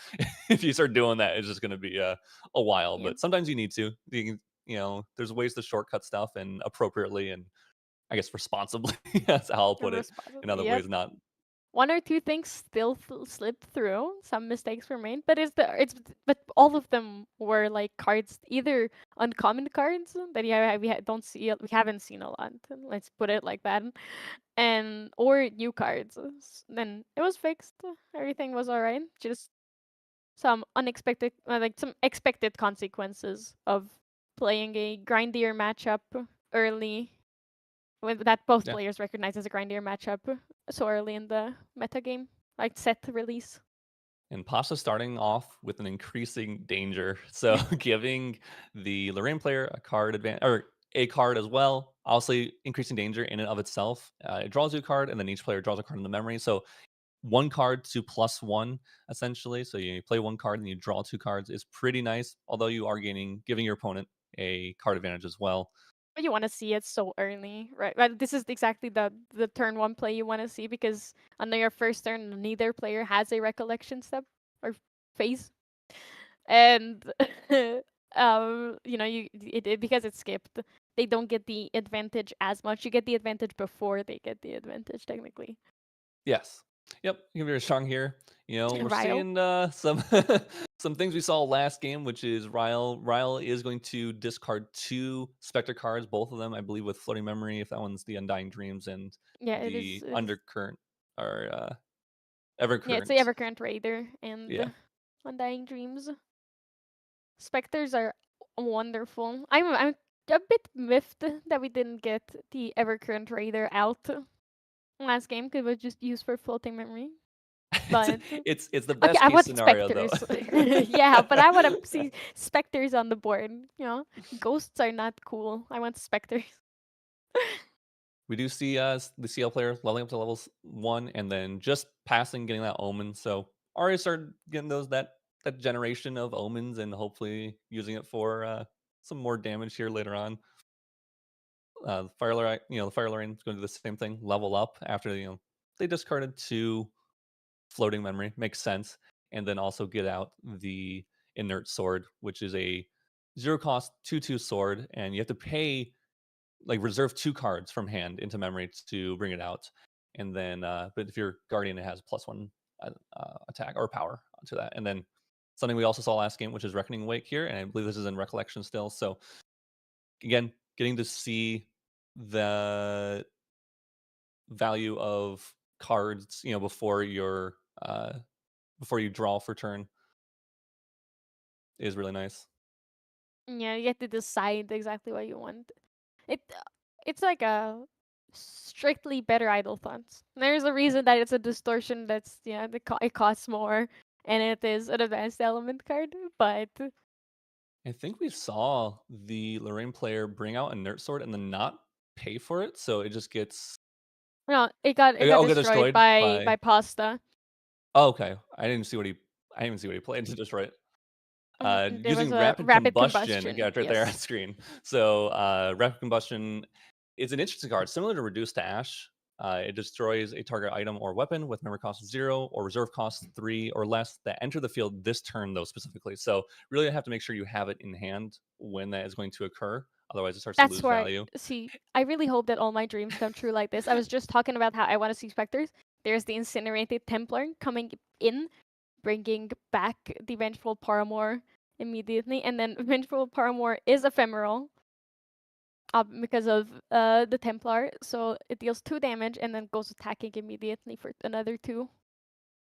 if you start doing that, it's just going to be a while. yeah, But sometimes you need to. There's ways to shortcut stuff and appropriately, and I guess responsibly. That's how I'll put it. In other Yep. ways, not. One or two things still slip through. Some mistakes were made, but but all of them were like cards, either uncommon cards that don't see, we haven't seen a lot. Let's put it like that, and or new cards. Then it was fixed. Everything was all right. Just some unexpected, like some expected consequences of playing a grindier matchup early, with that both Yeah. players recognize as a grindier matchup so early in the meta game, like set release. And Pasta starting off with an increasing danger. So giving the Lorraine player a card advantage, or a card as well. Obviously, increasing danger in and of itself. It draws you a card, and then each player draws a card in the memory. So one card to +1, essentially. So you play one card and you draw 2 cards is pretty nice. Although you are giving your opponent a card advantage as well. But you want to see it so early, right? Well, this is exactly the turn one play you want to see, because on your first turn, neither player has a recollection step or phase, and because it's skipped, they don't get the advantage as much. You get the advantage before they get the advantage, technically. Yes. Yep. You can be very strong here. We're Ryle. seeing some some things we saw last game, which is Ryle. Ryle is going to discard 2 Spectre cards, both of them, I believe, with floating memory. If that one's the Undying Dreams and Yeah, it the is. Undercurrent or Yeah, it's the Evercurrent. Evercurrent Raider Yeah. and Undying Dreams. Specters are wonderful. I'm a bit miffed that we didn't get the Evercurrent Raider out last game, because it was just used for floating memory. But It's the okay, best I case want scenario though. specters. Yeah, but I want to see specters on the board. Ghosts are not cool. I want specters. We do see the CL player leveling up to levels 1 and then just passing, getting that omen. So already started getting that generation of omens and hopefully using it for some more damage here later on. The Fire Lorraine, the Fire Lorraine is going to do the same thing, level up after they discarded 2 floating memory, makes sense, and then also get out the Inert Sword, which is a 0 cost 2/2 sword, and you have to pay, like, reserve 2 cards from hand into memory to bring it out, and then but if you're Guardian, it has +1 attack or power to that, and then something we also saw last game, which is Reckoning Wake here, and I believe this is in Recollection still. So again, getting to see the value of cards, before you draw for turn is really nice. Yeah, you get to decide exactly what you want. It it's like a strictly better idle thoughts. There's a reason that it's a distortion that's, it costs more, and it is an advanced element card, but I think we saw the Lorraine player bring out a Nerd Sword and then not pay for it, so it just gets no, it got get destroyed destroyed by by. Pasta. Oh, okay. I didn't see what he. I didn't even see what he played to destroy it. There was Using a rapid rapid combustion, yeah, combustion. it's right there on Yes. screen. So rapid combustion is an interesting card, similar to Reduce to Ash. It destroys a target item or weapon with memory cost 0 or reserve cost 3 or less that enter the field this turn, though, specifically. So really, you have to make sure you have it in hand when that is going to occur. Otherwise, it starts to That's lose why, value. see, I really hope that all my dreams come true like this. I was just talking about how I want to see Spectres. There's the Incinerated Templar coming in, bringing back the Vengeful Paramour immediately, and then Vengeful Paramour is ephemeral because of the Templar, so it deals 2 damage and then goes attacking immediately for another 2.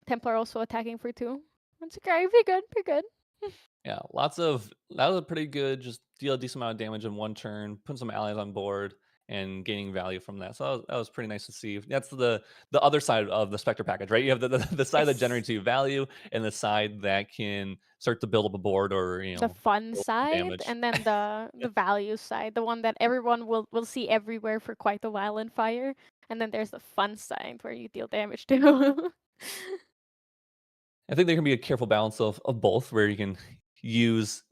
Templar also attacking for 2. That's okay, pretty good, pretty good. Yeah, that was a pretty good, just deal a decent amount of damage in one turn, put some allies on board, and gaining value from that. So that was pretty nice to see. That's the other side of the Spectre package, right? You have the side that Yes. generates you value, and the side that can start to build up a board or The fun roll side, damage. and then the value side, the one that everyone will see everywhere for quite a while in Fire. And then there's the fun side where you deal damage too. I think there can be a careful balance of both, where you can use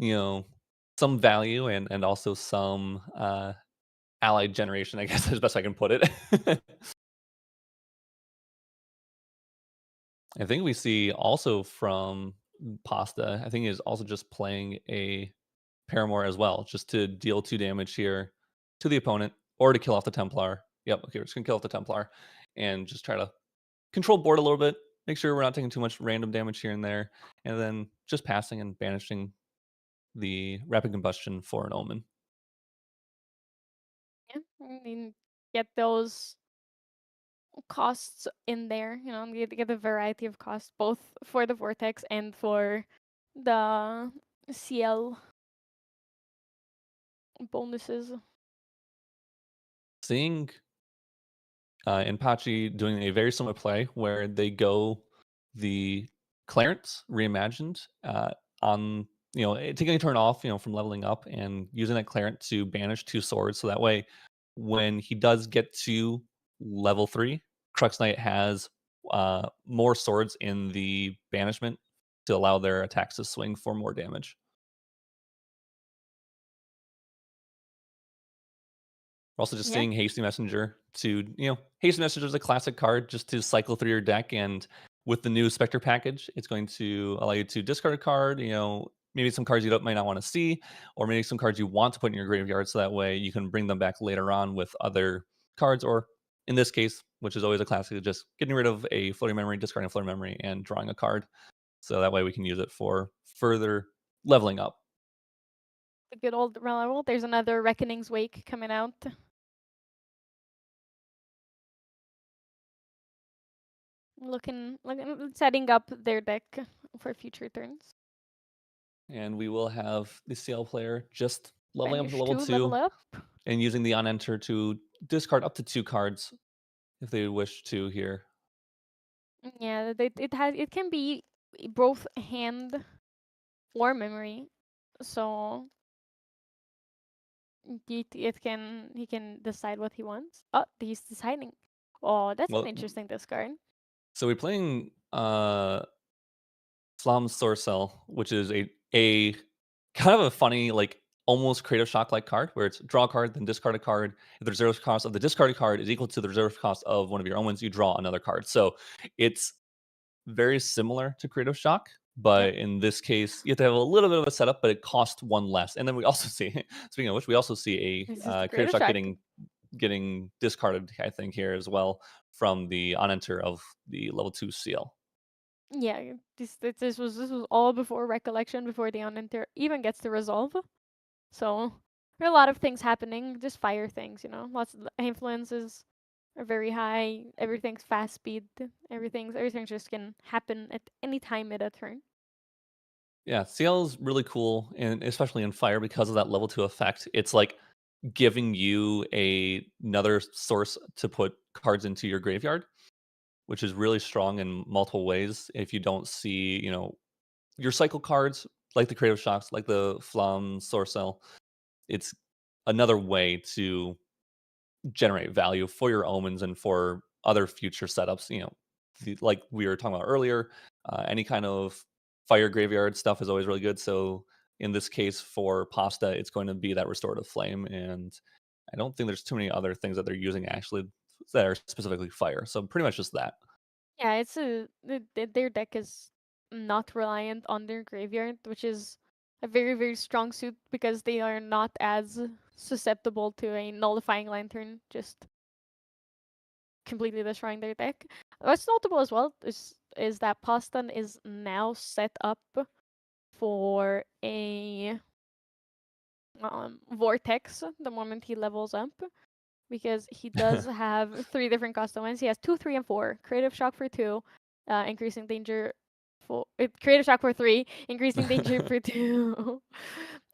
some value and also some allied generation. I guess is the best I can put it. I think we see also from Pasta, I think is also just playing a Paramore as well, just to deal 2 damage here to the opponent or to kill off the Templar. Yep, okay, we're just gonna kill off the Templar and just try to control board a little bit, make sure we're not taking too much random damage here and there, and then just passing and banishing the Rapid Combustion for an Omen. Yeah, I mean, get those costs in there, get a variety of costs, both for the Vortex and for the CL bonuses. Seeing Inpachi doing a very similar play where they go the Clarence reimagined on taking a turn off from leveling up and using that Clarence to banish 2 swords, so that way when he does get to level 3, Crux Knight has more swords in the banishment to allow their attacks to swing for more damage. We're also just Yeah. seeing Hasty Messenger to, Hasty Messenger is a classic card just to cycle through your deck. And with the new Spectre package, it's going to allow you to discard a card, maybe some cards you might not want to see, or maybe some cards you want to put in your graveyard. So that way you can bring them back later on with other cards, or in this case, which is always a classic, just getting rid of a floating memory, discarding a floating memory, and drawing a card. So that way we can use it for further leveling up. The good old level. There's another Reckoning's Wake coming out. Looking, setting up their deck for future turns. And we will have the CL player just leveling up to Banish level 2, 2 level up. and using the unenter to discard up to 2 cards if they wish to here. Yeah, it can be both hand or memory. So he can decide what he wants. Oh, he's deciding. Oh, that's an Well, interesting discard. so we're playing Flam Sorcel, which is a kind of a funny, like almost Creative Shock like card, where it's draw a card, then discard a card. If the reserve cost of the discarded card is equal to the reserve cost of one of your omens, you draw another card. So it's very similar to Creative Shock, but in this case, you have to have a little bit of a setup, but it costs 1 less. And then we also see, speaking of which, we also see This is a the Creative Creative Shock Shock. getting discarded, I think, here as well from the unenter of the level 2 seal. Yeah, this was all before Recollection, before the Unenter even gets to Resolve. So there are a lot of things happening, just fire things, Lots of influences are very high. Everything's fast speed. Everything just can happen at any time mid a turn. Yeah, CL is really cool, and especially in fire because of that level 2 effect. It's like giving you another source to put cards into your graveyard, which is really strong in multiple ways. If you don't see, your cycle cards like the Creative Shocks, like the Flam Sorcel, it's another way to generate value for your omens and for other future setups. Like we were talking about earlier, any kind of fire graveyard stuff is always really good. So in this case, for Pasta, it's going to be that restorative flame, and I don't think there's too many other things that they're using actually that are specifically fire. So pretty much just that. Yeah, their deck is not reliant on their graveyard, which is a very, very strong suit because they are not as susceptible to a nullifying lantern, just completely destroying their deck. What's notable as well is that Poston is now set up for a vortex the moment he levels up, because he does have 3 different custom ones. He has 2, 3, and 4. Creative Shock for 2, increasing danger for Creative Shock for 3, increasing danger for 2,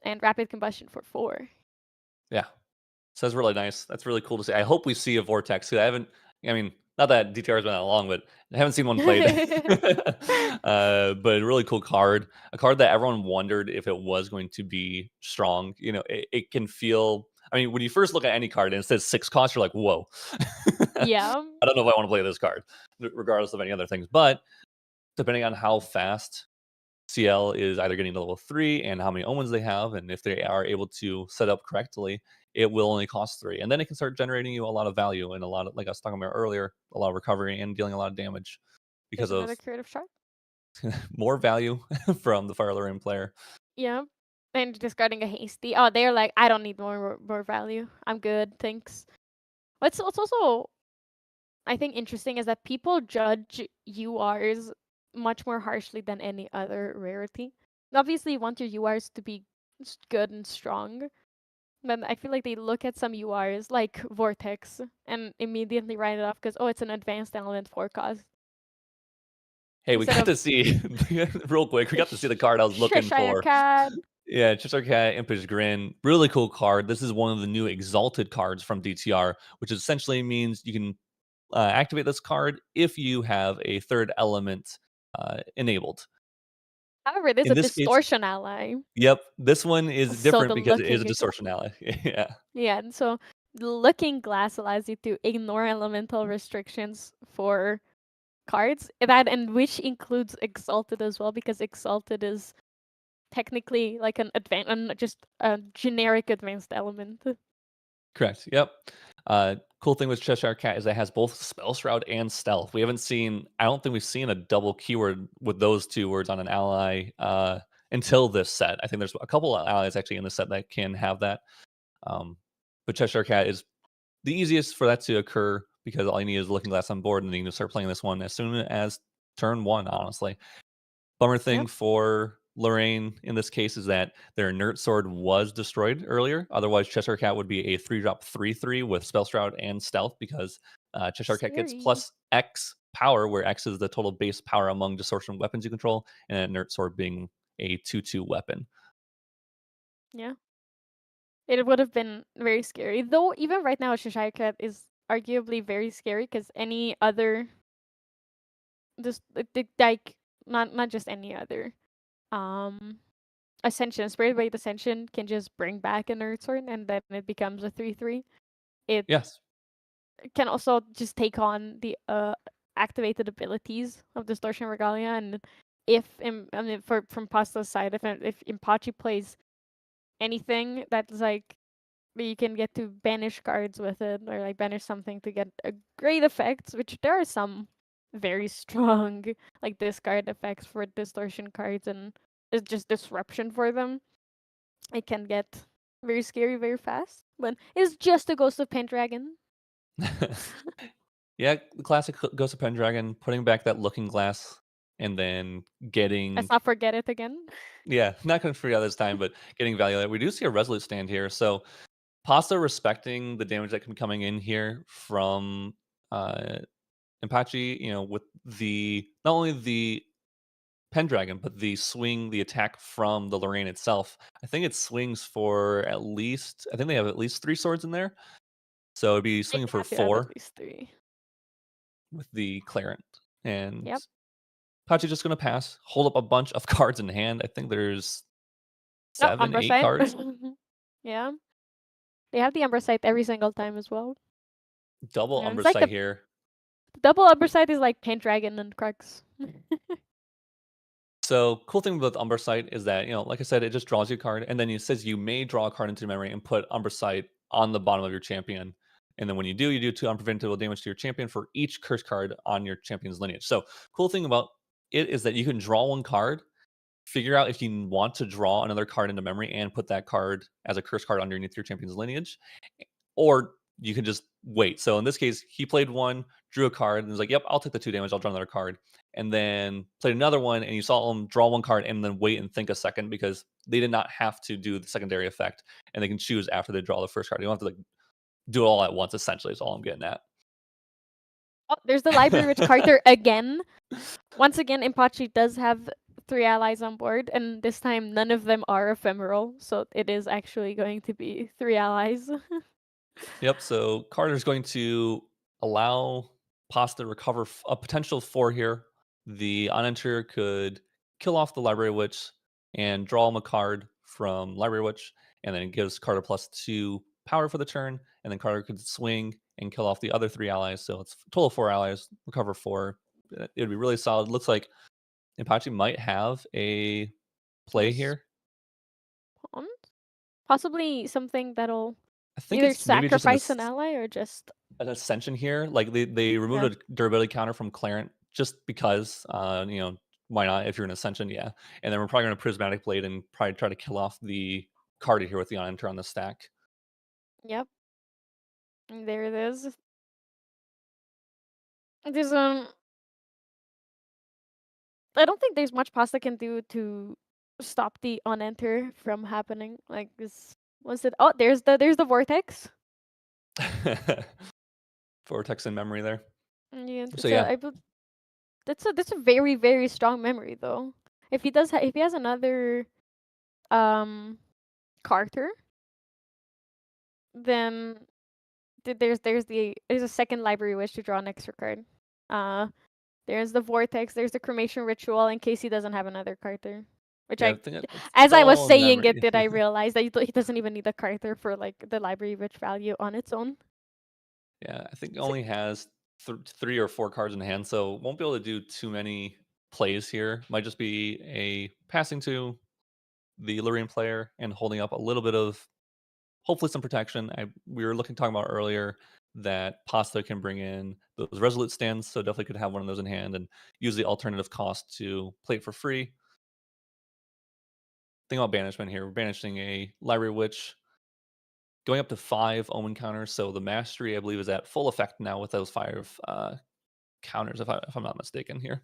and Rapid Combustion for 4. Yeah. So that's really nice. That's really cool to see. I hope we see a Vortex. 'Cause I mean, not that DTR has been that long, but I haven't seen one played. But a really cool card. A card that everyone wondered if it was going to be strong. You know, it can feel. I mean, when you first look at any card and it says 6 cost, you're like, whoa. Yeah. I don't know if I want to play this card, regardless of any other things. But depending on how fast CL is either getting to level 3 and how many omens they have, and if they are able to set up correctly, it will only cost 3. And then it can start generating you a lot of value and a lot of, like I was talking about earlier, a lot of recovery and dealing a lot of damage because There's another of Creative Shock. more value from the Fire Lorraine player. Yeah. And discarding a hasty. Oh, they're like, I don't need more value. I'm good, thanks. What's also, I think, interesting is that people judge URs much more harshly than any other rarity. Obviously, you want your URs to be good and strong, but I feel like they look at some URs like Vortex and immediately write it off because, oh, it's an advanced element forecast. Hey, we got to see, real quick, we got to see the card I was looking Cheshire for. Cat. Yeah, Cheshire Cat, Impish Grin, really cool card. This is one of the new Exalted cards from DTR, which essentially means you can activate this card if you have a 3rd element enabled. However, it is In a this case, distortion ally. yep, this one is So different the because it is a looking distortion ally. Yeah. Yeah, and so the Looking Glass allows you to ignore elemental restrictions for cards, and which includes Exalted as well, because Exalted is technically like an just a generic advanced element. Correct. Yep. Cool thing with Cheshire Cat is it has both Spell Shroud and Stealth. I don't think we've seen a double keyword with those 2 words on an ally until this set. I think there's a couple of allies actually in the set that can have that. But Cheshire Cat is the easiest for that to occur because all you need is Looking Glass on board, and then you can start playing this one as soon as turn 1, honestly. Bummer thing for Lorraine in this case is that their Inert Sword was destroyed earlier. Otherwise, Cheshire Cat would be a 3-drop 3/3 with Spell Shroud and Stealth, because Cheshire Cat gets plus X power, where X is the total base power among distortion weapons you control, and Inert Sword being a 2/2 weapon. Yeah. It would have been very scary. Though even right now, Cheshire Cat is arguably very scary because any other, just like not just any other, Ascension, Spirit Blade Ascension can just bring back a Nerd Sword and then it becomes a 3/3. It Yes. can also just take on the activated abilities of Distortion Regalia, and from Pasta's side, if Impachi plays anything that's like you can get to banish cards with it, or like banish something to get a great effects, which there are some very strong like discard effects for distortion cards, and it's just disruption for them. It can get very scary very fast when it's just a Ghost of Pendragon. Yeah, the classic Ghost of Pendragon, putting back that Looking Glass, and then getting. Let's not forget it again. Yeah, not going to forget this time, but getting value. We do see a Resolute stand here, so Pasta respecting the damage that can be coming in here from Impachi, with not only the Pendragon, but the attack from the Lorraine itself. I think it swings for I think they have at least 3 swords in there. So it'd be swinging for 4. At least 3. With the Clarent. And Yep. Pachi's just going to pass, hold up a bunch of cards in hand. I think there's 7, 8 cards. Yeah. They have the Umbra Sight every single time as well. Double Umbra Sight here. Double Umbra Sight is like Pendragon and Crux. So, cool thing with Umbra Sight is that, like I said, it just draws you a card, and then it says you may draw a card into memory and put Umbra Sight on the bottom of your champion. And then when you do 2 unpreventable damage to your champion for each curse card on your champion's lineage. So, cool thing about it is that you can draw 1 card, figure out if you want to draw another card into memory and put that card as a curse card underneath your champion's lineage, or you can just wait. So in this case, he played one, drew a card, and was like, "Yep, I'll take the 2 damage. I'll draw another card." And then played another one, and you saw him draw one card and then wait and think a second because they did not have to do the secondary effect, and they can choose after they draw the first card. You don't have to like do it all at once. Essentially, is all I'm getting at. Oh, there's the library rich Carter again. Once again, Impachi does have 3 allies on board, and this time none of them are ephemeral, so it is actually going to be 3 allies. Yep. So Carter's going to allow Pasta to recover a potential 4 here. The unenter could kill off the Library Witch and draw him a card from Library Witch, and then it gives Carter +2 power for the turn. And then Carter could swing and kill off the other 3 allies. So it's a total of 4 allies, recover 4. It would be really solid. Looks like Impachi might have a play here. Possibly something that'll I think either it's maybe just sacrifice an ally or just an Ascension here. Like they removed a durability counter from Clarent just because, why not? If you're an Ascension, yeah. And then we're probably going to Prismatic Blade and probably try to kill off the card here with the unenter on the stack. Yep. And there it is. There's I don't think there's much Pasta can do to stop the unenter from happening. Like this was it. Oh, there's the vortex. Vortex in memory there. Yeah. So yeah, that's a very very strong memory though. If he does if he has another Carter, then there's a second library wish to draw an extra card. There's the vortex. There's the cremation ritual in case he doesn't have another Carter. Which yeah, as I was all saying memory. it, did I realize that he doesn't even need a Carter for like the library rich value on its own. Yeah, I think it only has 3 or 4 cards in hand, so won't be able to do too many plays here. Might just be a passing to the Lorien player and holding up a little bit of hopefully some protection. We were talking about earlier that Pasta can bring in those Resolute stands, so definitely could have one of those in hand and use the alternative cost to play it for free. Think about banishment here. We're banishing a Library Witch, going up to 5 Omen counters, so the Mastery, I believe, is at full effect now with those 5 counters, if I'm not mistaken here.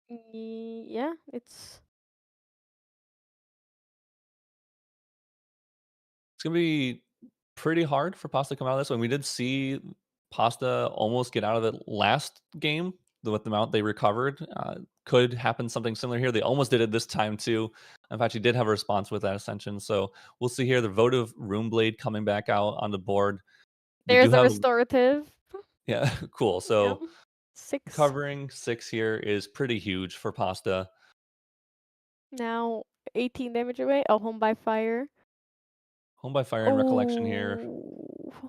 Yeah, it's going to be pretty hard for Pasta to come out of this one. We did see Pasta almost get out of it last game with the amount they recovered. Could happen something similar here. They almost did it this time too. In fact, he did have a response with that Ascension. So we'll see here the Votive Runeblade coming back out on the board. There's the restorative. Yeah, cool. So yep. 6. Covering 6 here is pretty huge for Pasta. Now 18 damage away. Oh, Home by Fire. Home by Fire and Recollection here.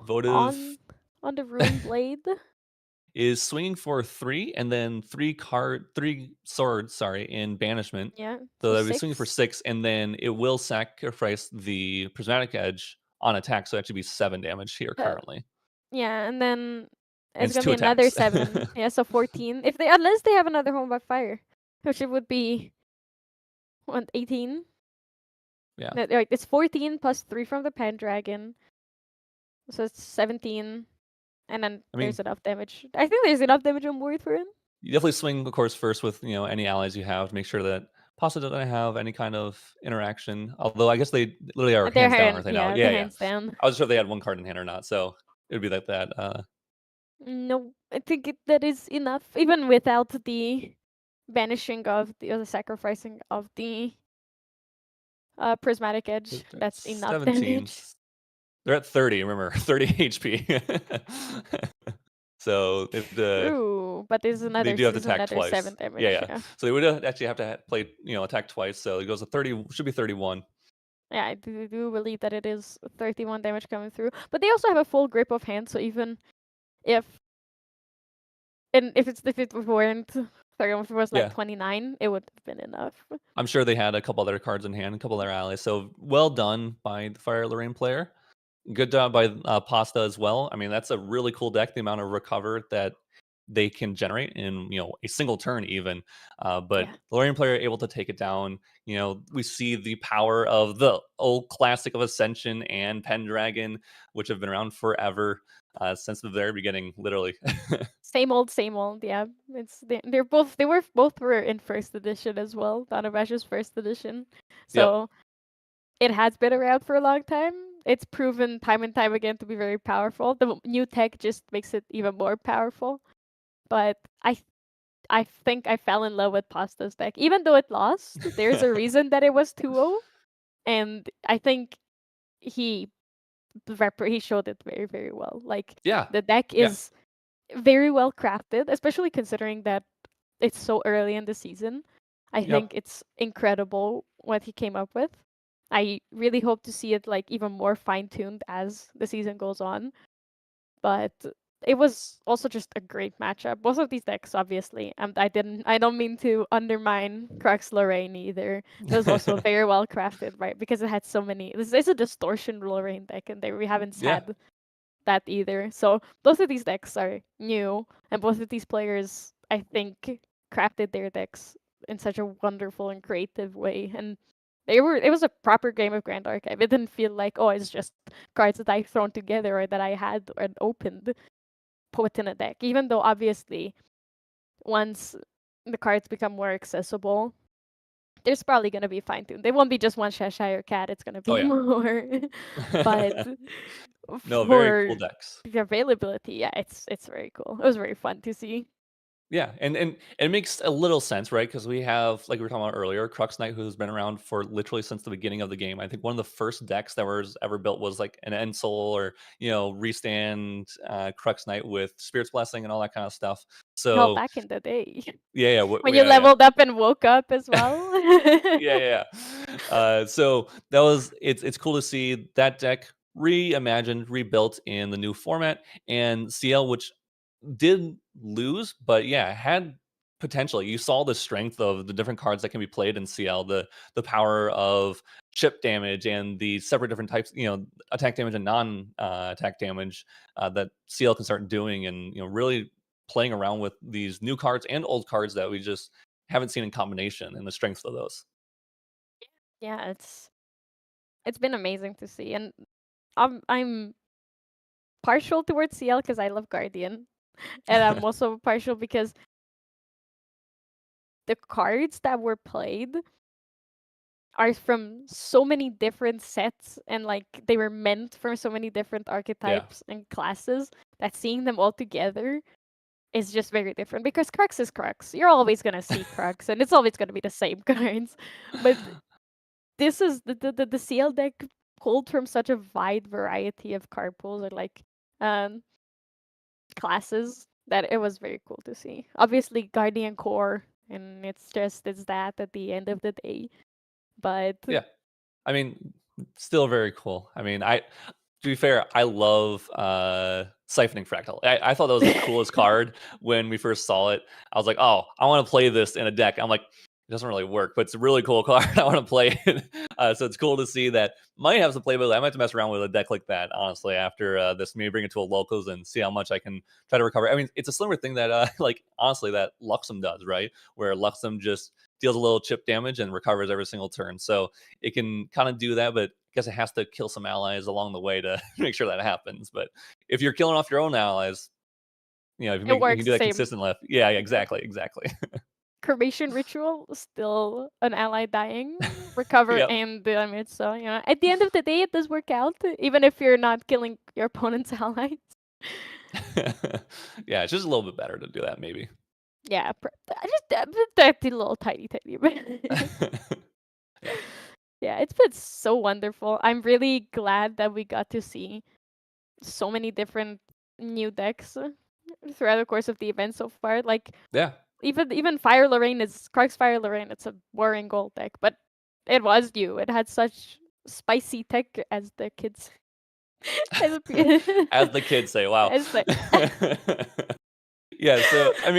Votive on the Runeblade. is swinging for 3 and then 3 swords, in banishment. Yeah. So that would be swinging for 6, and then it will sacrifice the Prismatic Edge on attack, so that should be 7 damage here currently. Yeah, and then it's going to be another 7. Yeah, so 14. Unless they have another Home by Fire, which it would be 18. Yeah. It's 14 plus 3 from the Pendragon. So it's 17. And then there's enough damage. I think there's enough damage on board for him. You definitely swing, of course, first with any allies you have to make sure that Pasta doesn't have any kind of interaction. Although I guess they literally are hands down, aren't they now? Yeah, hands down. I wasn't sure if they had one card in hand or not, so it would be like that. No, I think that is enough, even without the banishing of the sacrificing of the Prismatic Edge. That's enough 17. damage. They're at 30, remember, 30 HP. So True, but there's another, they do have to attack another twice. 7 damage. Yeah. So they would actually have to play, attack twice. So it goes to 30, should be 31. Yeah, I do believe that it is 31 damage coming through. But they also have a full grip of hand, so even if it weren't 31, if it was like 29, it would have been enough. I'm sure they had a couple other cards in hand, a couple other allies. So well done by the Fire Lorraine player. Good job by Pasta as well. I mean, that's a really cool deck, the amount of recover that they can generate in a single turn even. But Yeah. the Lorraine player able to take it down. We see the power of the old classic of Ascension and Pendragon, which have been around forever, since the very beginning, literally. Same old, same old. Yeah, they were in first edition as well. Donabash's first edition, Yep. so it has been around for a long time. It's proven time and time again to be very powerful. The new tech just makes it even more powerful. But I think I fell in love with Pasta's deck, even though it lost. There's a reason that it was 2-0, and I think he he showed it very, very well. Like, Yeah. the deck Yeah. is very well crafted, especially considering that it's so early in the season. I Yep. think it's incredible what he came up with. I really hope to see it like even more fine-tuned as the season goes on. But it was also just a great matchup. Both of these decks, obviously. I don't mean to undermine Crux Lorraine either. It was also very well crafted, right? Because it had so many. This is a distortion Lorraine deck, and there we haven't Yeah. had that either. So both of these decks are new, and both of these players, I think, crafted their decks in such a wonderful and creative way. And it was a proper game of Grand Archive. It didn't feel like, oh, it's just cards that I've thrown together or that I had or opened, put in a deck. Even though obviously once the cards become more accessible, there's probably gonna be fine tuned. They won't be just one Cheshire Cat, it's gonna be Oh, yeah. more. But No, very cool for decks. the availability, yeah, it's very cool. It was very fun to see. Yeah, and it makes a little sense, right? Because we have, like we were talking about earlier, Crux Knight, who's been around for literally since the beginning of the game. I think one of the first decks that was ever built was like an Ensoul or restand Crux Knight with Spirit's Blessing and all that kind of stuff. Oh, So back in the day. yeah, When you yeah, yeah. leveled up and woke up as well. Yeah. So it's cool to see that deck reimagined, rebuilt in the new format, and CL, which did lose, but yeah, had potential. You saw the strength of the different cards that can be played in CL, the power of chip damage and the separate different types, attack damage and non attack damage that CL can start doing, and really playing around with these new cards and old cards that we just haven't seen in combination, and the strength of those. Yeah, it's been amazing to see, and I'm partial towards CL because I love Guardian, and I'm also partial because the cards that were played are from so many different sets, and like they were meant for so many different Yeah. archetypes and classes, that seeing them all together is just very different. Because Crux is Crux. You're always gonna see Crux, and it's always gonna be the same cards. But this is the CL deck pulled from such a wide variety of card pools or like um classes that it was very cool to see. Obviously Guardian Core, and it's that at the end of the day. But Yeah. I mean, still very cool. I mean, to be fair, I love Siphoning Fractal. I thought that was the coolest card when we first saw it. I was like, oh, I want to play this in a deck. I'm like, it doesn't really work, but it's a really cool card. I want to play it. So it's cool to see that. Might have some playability. I might have to mess around with a deck like that, honestly, after this. Maybe bring it to a locals and see how much I can try to recover. I mean, it's a similar thing that, like, honestly, that Luxem does, right? Where Luxem just deals a little chip damage and recovers every single turn. So it can kind of do that, but I guess it has to kill some allies along the way to make sure that happens. But if you're killing off your own allies, if it you can works do the that same. consistently. Yeah, exactly. Cremation Ritual, still an ally dying, recover Yep. and damage. So, at the end of the day, it does work out, even if you're not killing your opponent's allies. Yeah, it's just a little bit better to do that, maybe. Yeah, just that little tiny bit. Yeah. Yeah, it's been so wonderful. I'm really glad that we got to see so many different new decks throughout the course of the event so far. Like, Yeah. even Fire Lorraine is Crux Fire Lorraine. It's a boring gold deck, but it was new. It had such spicy tech, as the kids. As the kids say, wow. As the- Yeah, so I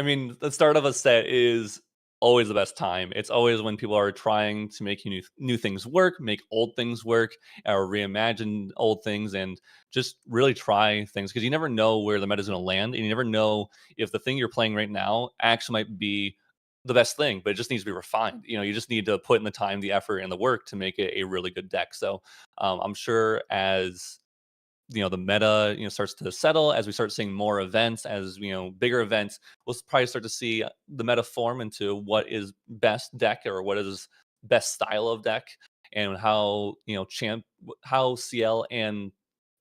mean, the start of a set is always the best time. It's always when people are trying to make new things work, make old things work, or reimagine old things, and just really try things, because you never know where the meta is going to land, and you never know if the thing you're playing right now actually might be the best thing, but it just needs to be refined. You just need to put in the time, the effort, and the work to make it a really good deck. So I'm sure as the meta starts to settle, as we start seeing more events, as bigger events, we'll probably start to see the meta form into what is best deck, or what is best style of deck, and how how CL and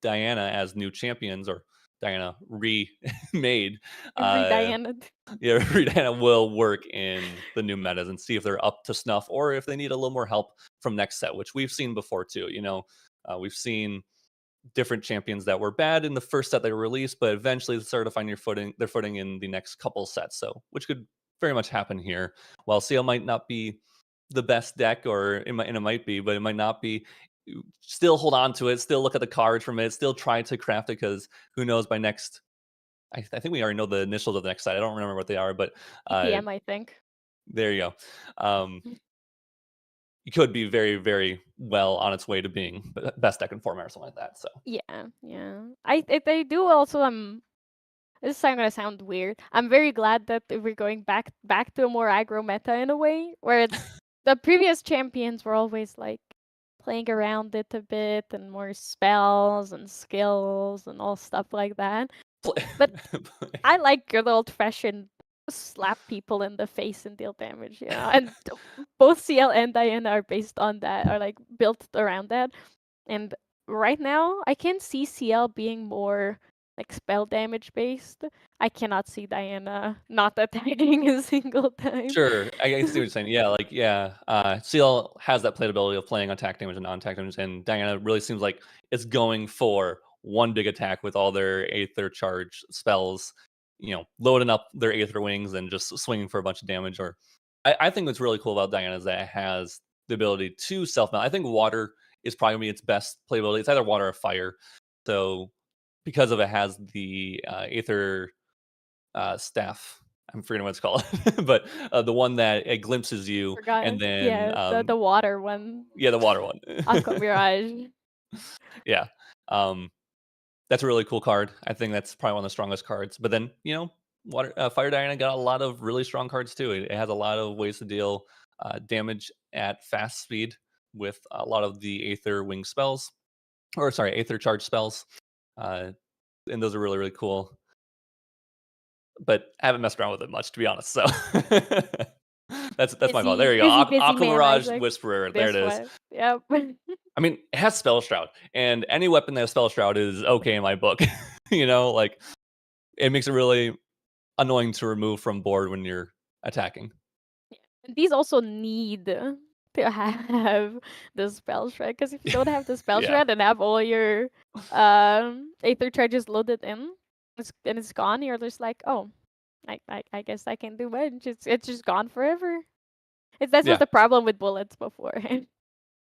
Diana as new champions, or Diana remade, Every uh Diana. yeah, Diana will work in the new metas, and see if they're up to snuff, or if they need a little more help from next set, which we've seen before too. We've seen different champions that were bad in the first set they were released, but eventually they started to find their footing in the next couple sets. So, which could very much happen here. While CL might not be the best deck, or it might be, but it might not be. Still hold on to it. Still look at the cards from it. Still try to craft it, because who knows by next. I think we already know the initials of the next set. I don't remember what they are, but EPM, I think. there you go. It could be very, very well on its way to being best deck in format or something like that. So Yeah. I do also. This is gonna sound weird. I'm very glad that we're going back to a more aggro meta in a way, where the previous champions were always like playing around it a bit, and more spells and skills and all stuff like that. But I like good old fashioned slap people in the face and deal damage, And both CL and Diana are based on that, are like built around that. And right now, I can see CL being more like spell damage based. I cannot see Diana not attacking a single time. sure, I see what you're saying. CL has that playability of playing attack damage and non-attack damage, and Diana really seems like it's going for one big attack with all their Aether charge spells, loading up their Aether wings and just swinging for a bunch of damage. Or I think what's really cool about Diana is that it has the ability to self-melt. I think water is probably gonna be its best playability. It's either water or fire. So because of it has the Aether staff. I'm forgetting what it's called, but the one that it glimpses you, and Forgot. then Yeah, the water one. yeah, the water one. Aqua Mirage. Yeah, um, that's a really cool card. I think that's probably one of the strongest cards. But then water Fire Diana got a lot of really strong cards too. It has a lot of ways to deal damage at fast speed with a lot of the Aether wing spells, or sorry, Aether charge spells, and those are really, really cool. But I haven't messed around with it much, to be honest. So that's my fault. There you go. Busy Aqua man, Mirage Isaac. Whisperer. There it This is. one. Yep. I mean, it has Spell Shroud, and any weapon that has Spell Shroud is okay in my book. Like it makes it really annoying to remove from board when you're attacking. And these also need to have the spell shred, because if you don't have the spell Yeah. shred and have all your Aether charges loaded in, it's gone, you're just like, oh, I guess I can do much. It's just gone forever. That's Yeah. was the problem with bullets before.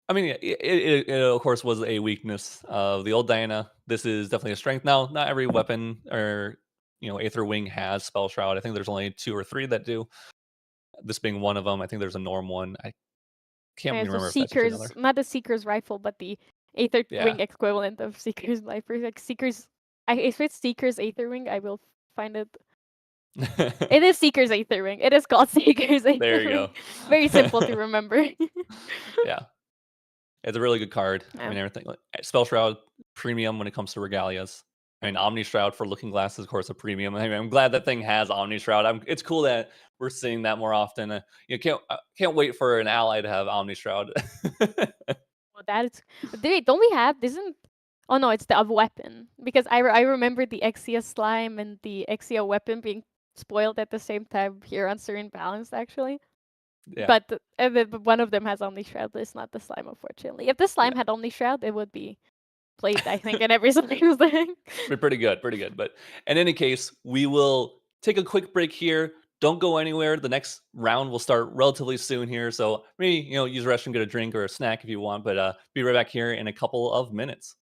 I mean, it of course was a weakness of the old Diana. This is definitely a strength. Now, not every weapon or Aether Wing has Spell Shroud. I think there's only 2 or 3 that do. This being one of them. I think there's a Norm one. I can't Yeah, even so remember if that's actually another. not the Seeker's rifle, but the Aether Yeah. Wing equivalent of Seeker's Viper. Like Seeker's, if it's Seeker's Aether Wing, I will find it. It is Seeker's Aether Wing. It is called Seeker's Aether There you Wing. go. Very simple to remember. Yeah. It's a really good card. I Yeah. mean, everything. Spell Shroud, premium when it comes to regalias. I mean, Omni Shroud for Looking Glass is, of course, a premium. I mean, I'm glad that thing has Omni Shroud. It's cool that we're seeing that more often. You can't wait for an ally to have Omni Shroud. Well, that is. Don't we have? Isn't? Oh no, it's the weapon, because I remember the Exia slime and the Exia weapon being spoiled at the same time here on Serene Balanced, actually. Yeah. But one of them has Omni Shroud, but it's not the slime, unfortunately. If the slime had Omni Shroud, it would be played, I think, in every single thing. Pretty good, pretty good. But in any case, we will take a quick break here. Don't go anywhere. The next round will start relatively soon here. So maybe, use a restroom, get a drink or a snack if you want. But be right back here in a couple of minutes.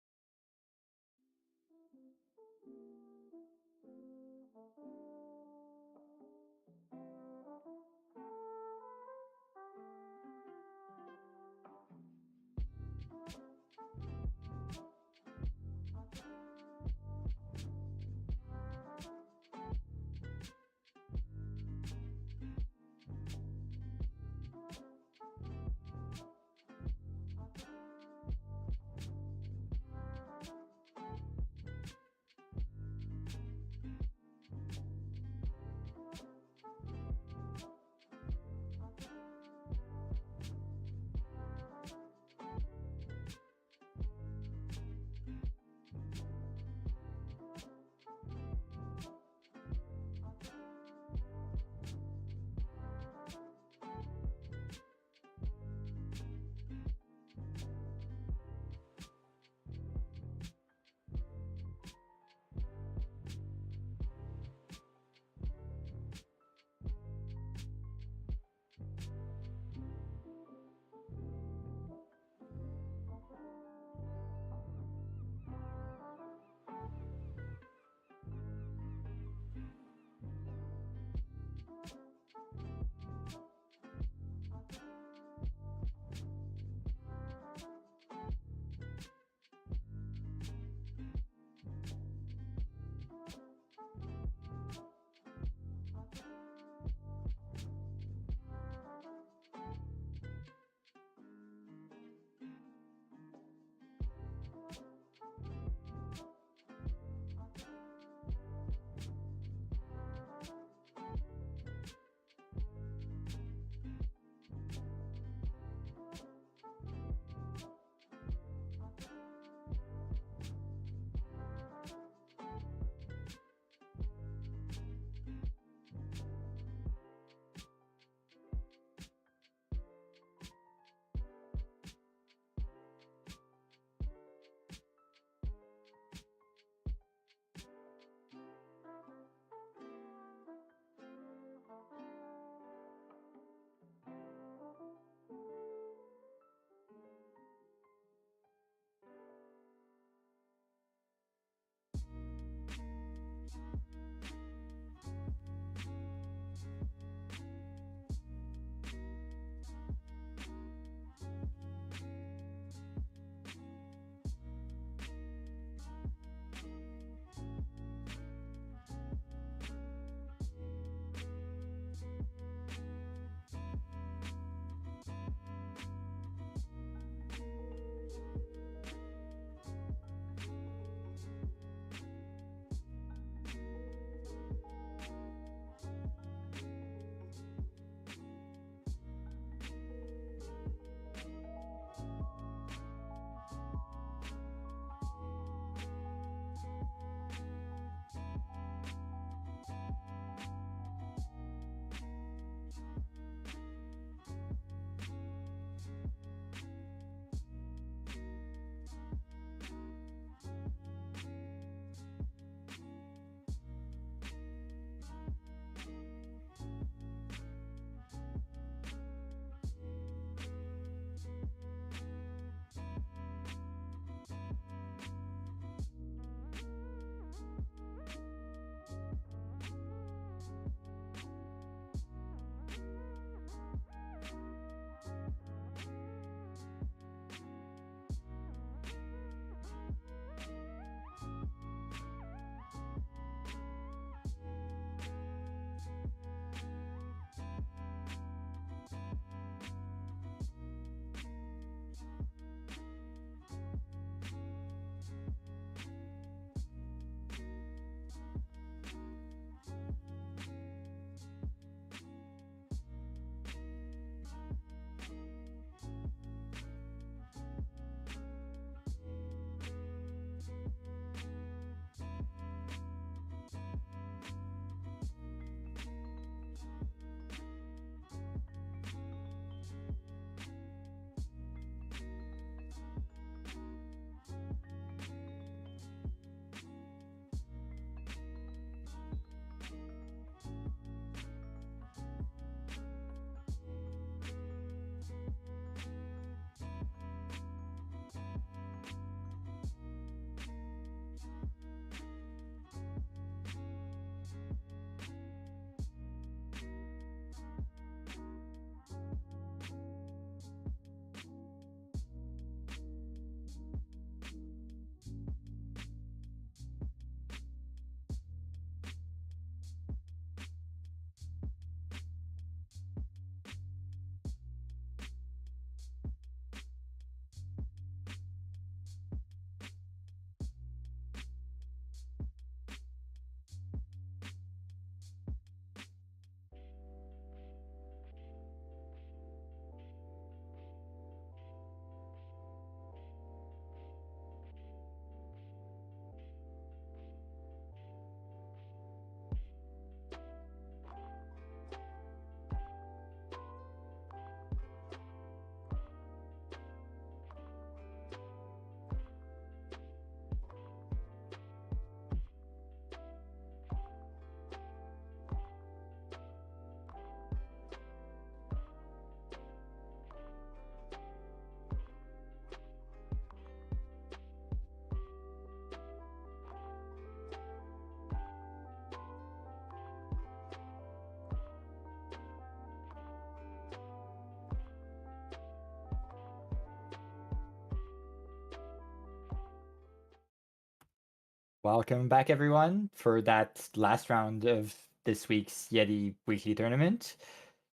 Welcome back, everyone, for that last round of this week's Yeti Weekly Tournament.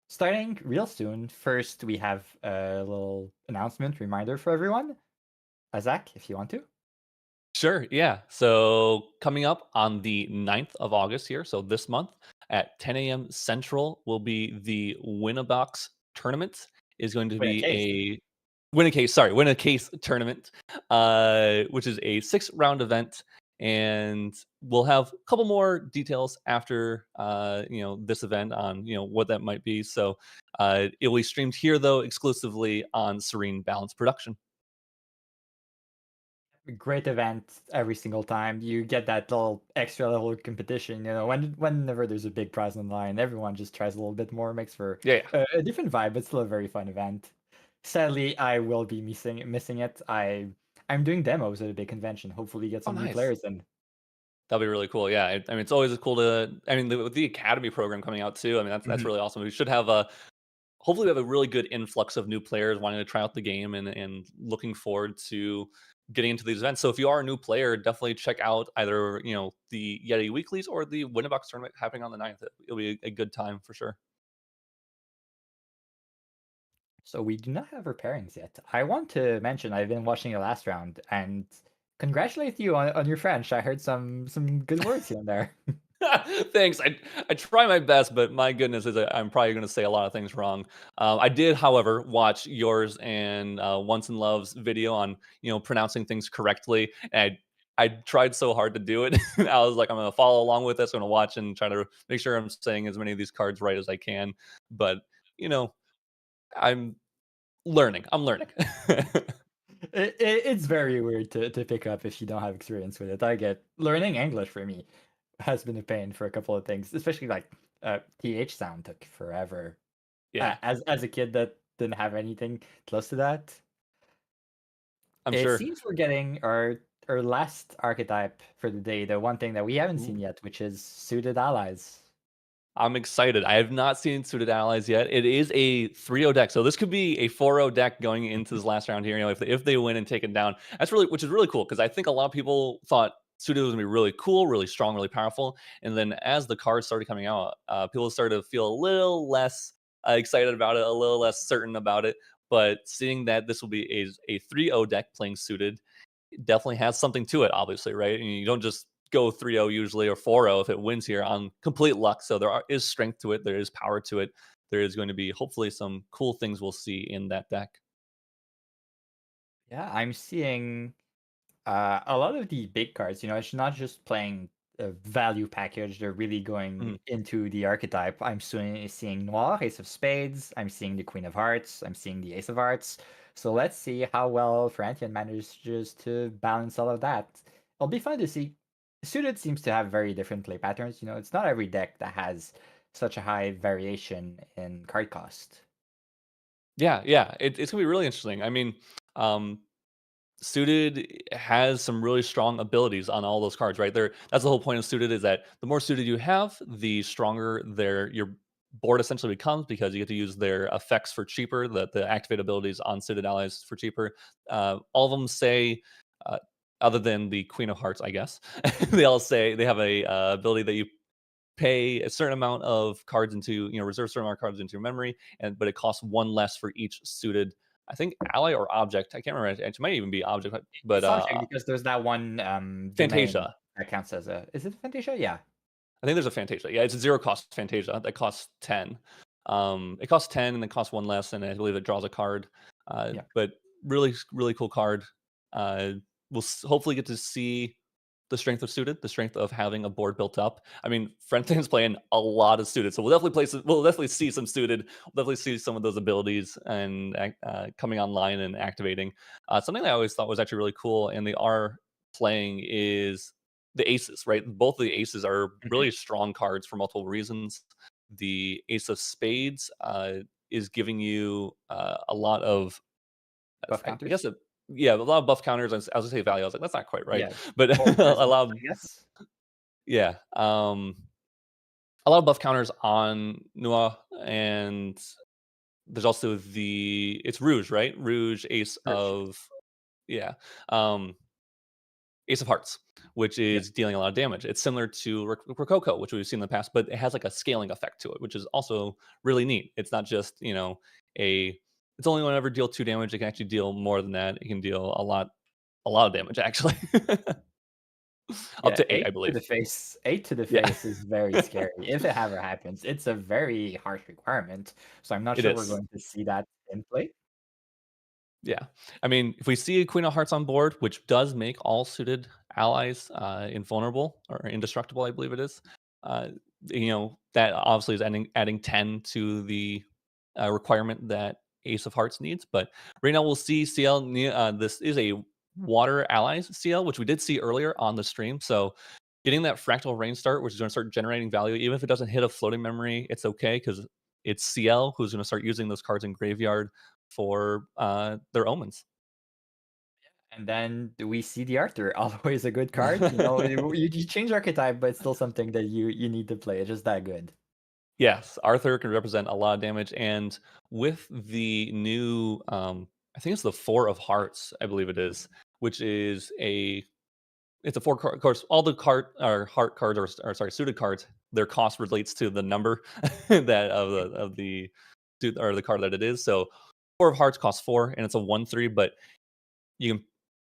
Starting real soon. First, we have a little announcement reminder for everyone. Isaac, if you want to. Sure, yeah. So coming up on the 9th of August here, so this month at 10 a.m. Central will be the Win-A-Box tournament. Is going to Win a be case. a Win a Case tournament, which is a 6-round event, and we'll have a couple more details after this event on what that might be. So it will be streamed here though exclusively on Serene Balance Production. Great event every single time. You get that little extra level of competition. Whenever there's a big prize on the line, everyone just tries a little bit more, makes for Yeah. a different vibe, but still a very fun event. Sadly, I will be missing it. I'm doing demos at a big convention. Hopefully, get Oh, some new nice. players in. That'll be really cool. Yeah, I mean, it's always cool to. I mean, with the academy program coming out too. I mean, that's Mhm. really awesome. We should have a. Hopefully, we have a really good influx of new players wanting to try out the game and looking forward to getting into these events. So, if you are a new player, definitely check out either the Yeti weeklies or the Win-A-Box tournament happening on the 9th. It'll be a good time for sure. So we do not have our pairings yet. I want to mention I've been watching the last round and congratulate you on your French. I heard some good words here and there. Thanks. I try my best, but my goodness, I'm probably going to say a lot of things wrong. I did, however, watch yours and Once in Love's video on pronouncing things correctly. And I tried so hard to do it. I was like, I'm going to follow along with this. I'm going to watch and try to make sure I'm saying as many of these cards right as I can. But you know, I'm learning. I'm learning. It's very weird to pick up if you don't have experience with it. I get learning English for me has been a pain for a couple of things, especially like th sound took forever. Yeah, As a kid that didn't have anything close to that. I'm It sure. seems we're getting our last archetype for the day, the one thing that we haven't seen Ooh. yet, which is suited allies. I'm excited. I have not seen Suited Allies yet. It is a 3-0 deck, so this could be a 4-0 deck going into this last round here. If they win and take it down, which is really cool because I think a lot of people thought Suited was gonna be really cool, really strong, really powerful, and then as the cards started coming out, people started to feel a little less excited about it, a little less certain about it. But seeing that this will be a 3-0 deck playing Suited definitely has something to it, obviously, right? And you don't just go 3-0 usually or 4-0 if it wins here on complete luck. So is strength to it, there is power to it. There is going to be hopefully some cool things we'll see in that deck. Yeah, I'm seeing a lot of the big cards. It's not just playing a value package. They're really going Mhm. into the archetype. I'm seeing Noir, Ace of Spades. I'm seeing the Queen of Hearts. I'm seeing the Ace of Hearts. So let's see how well Frantian manages to balance all of that. It'll be fun to see. Suited seems to have very different play patterns. It's not every deck that has such a high variation in card cost. Yeah. It's gonna be really interesting. I mean, um, Suited has some really strong abilities on all those cards, right? That's the whole point of Suited is that the more suited you have, the stronger your board essentially becomes because you get to use their effects for cheaper, the activate abilities on Suited allies for cheaper. All of them say, uh, other than the Queen of Hearts, I guess, they all say they have a ability that you pay a certain amount of cards into, reserve a certain amount of cards into your memory, but it costs one less for each suited, I think, ally or object. I can't remember. It might even be object, but It's subject because there's that one domain Fantasia. that counts as a. Is it Fantasia? Yeah. I think there's a Fantasia. Yeah, it's a 0 cost Fantasia that costs 10. It costs 10 and then costs one less, and I believe it draws a card. Yeah. But really, really cool card. We'll hopefully get to see the strength of suited, the strength of having a board built up. I mean, Frenton's playing a lot of suited, so we'll definitely see some suited. We'll definitely see some of those abilities and coming online and activating. Something that I always thought was actually really cool, and they are playing is the aces, right? Both of the aces are Mhm. really strong cards for multiple reasons. The Ace of Spades is giving you a lot of, Buff I guess, counters. yeah, a lot of buff counters. I was gonna say value. I was like, that's not quite right, Yeah. but Or a presence, lot of, I guess. yeah, a lot of buff counters on Nua, and there's also it's Rouge, right? Rouge, Ace Rouge, yeah. of, yeah. Um, Ace of Hearts, which is dealing a lot of damage. It's similar to Rococo, which we've seen in the past, but it has like a scaling effect to it, which is also really neat. It's not just, it's only whenever deal 2 damage. It can actually deal more than that. It can deal a lot of damage actually. Up Yeah, to 8, 8 I to believe. the face. 8 to the Yeah. face is very scary if it ever happens. It's a very harsh requirement, so I'm not It sure we're is. going to see that in play. Yeah. I mean, if we see a Queen of Hearts on board, which does make all suited allies invulnerable or indestructible, I believe it is, uh, that obviously is adding 10 to the requirement that Ace of Hearts needs. But right now we'll see CL, this is a water allies CL, which we did see earlier on the stream. So getting that fractal rain start, which is going to start generating value, even if it doesn't hit a floating memory, it's okay because it's CL who's going to start using those cards in graveyard for their omens. And then we see the Arthur, always a good card. You change archetype, but it's still something that you need to play. It's just that good. Yes, Arthur can represent a lot of damage, and with the new, I think it's the 4 of Hearts, I believe it is, which is it's a 4 card. Of course, all the heart cards are sorry, suited cards. Their cost relates to the number that of the suit or the card that it is. So 4 of Hearts costs 4, and it's a 1/3, but you can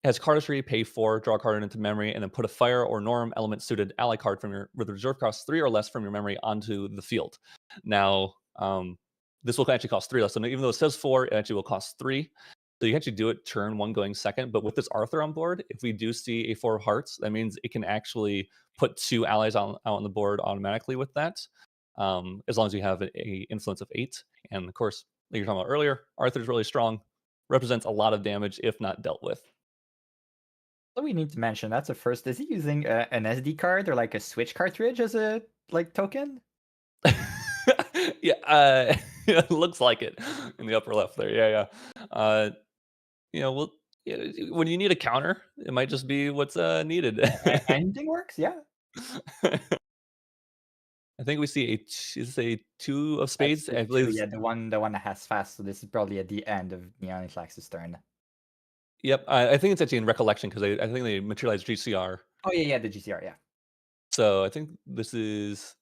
as cardistry, pay 4, draw a card into memory, and then put a fire or norm element suited ally card from your with a reserve cost 3 or less from your memory onto the field. Now, this will actually cost 3 less. So even though it says 4, it actually will cost 3. So you can actually do it turn 1 going second. But with this Arthur on board, if we do see a 4 of Hearts, that means it can actually put 2 allies out on the board automatically with that, as long as you have a influence of 8. And of course, like you were talking about earlier, Arthur's really strong, represents a lot of damage if not dealt with. So we need to mention that's a first. Is he using an SD card or like a Switch cartridge as a token? Yeah, it looks like it in the upper left there. Yeah, yeah. Well, when you need a counter, it might just be what's needed. Anything works, yeah. I think we see is a 2 of That's spades. the I two, believe. yeah, the one that has fast. So this is probably at the end of Neonixlax's turn. Yep, I think it's actually in recollection because I think they materialize GCR. Oh yeah, the GCR, yeah. So I think this is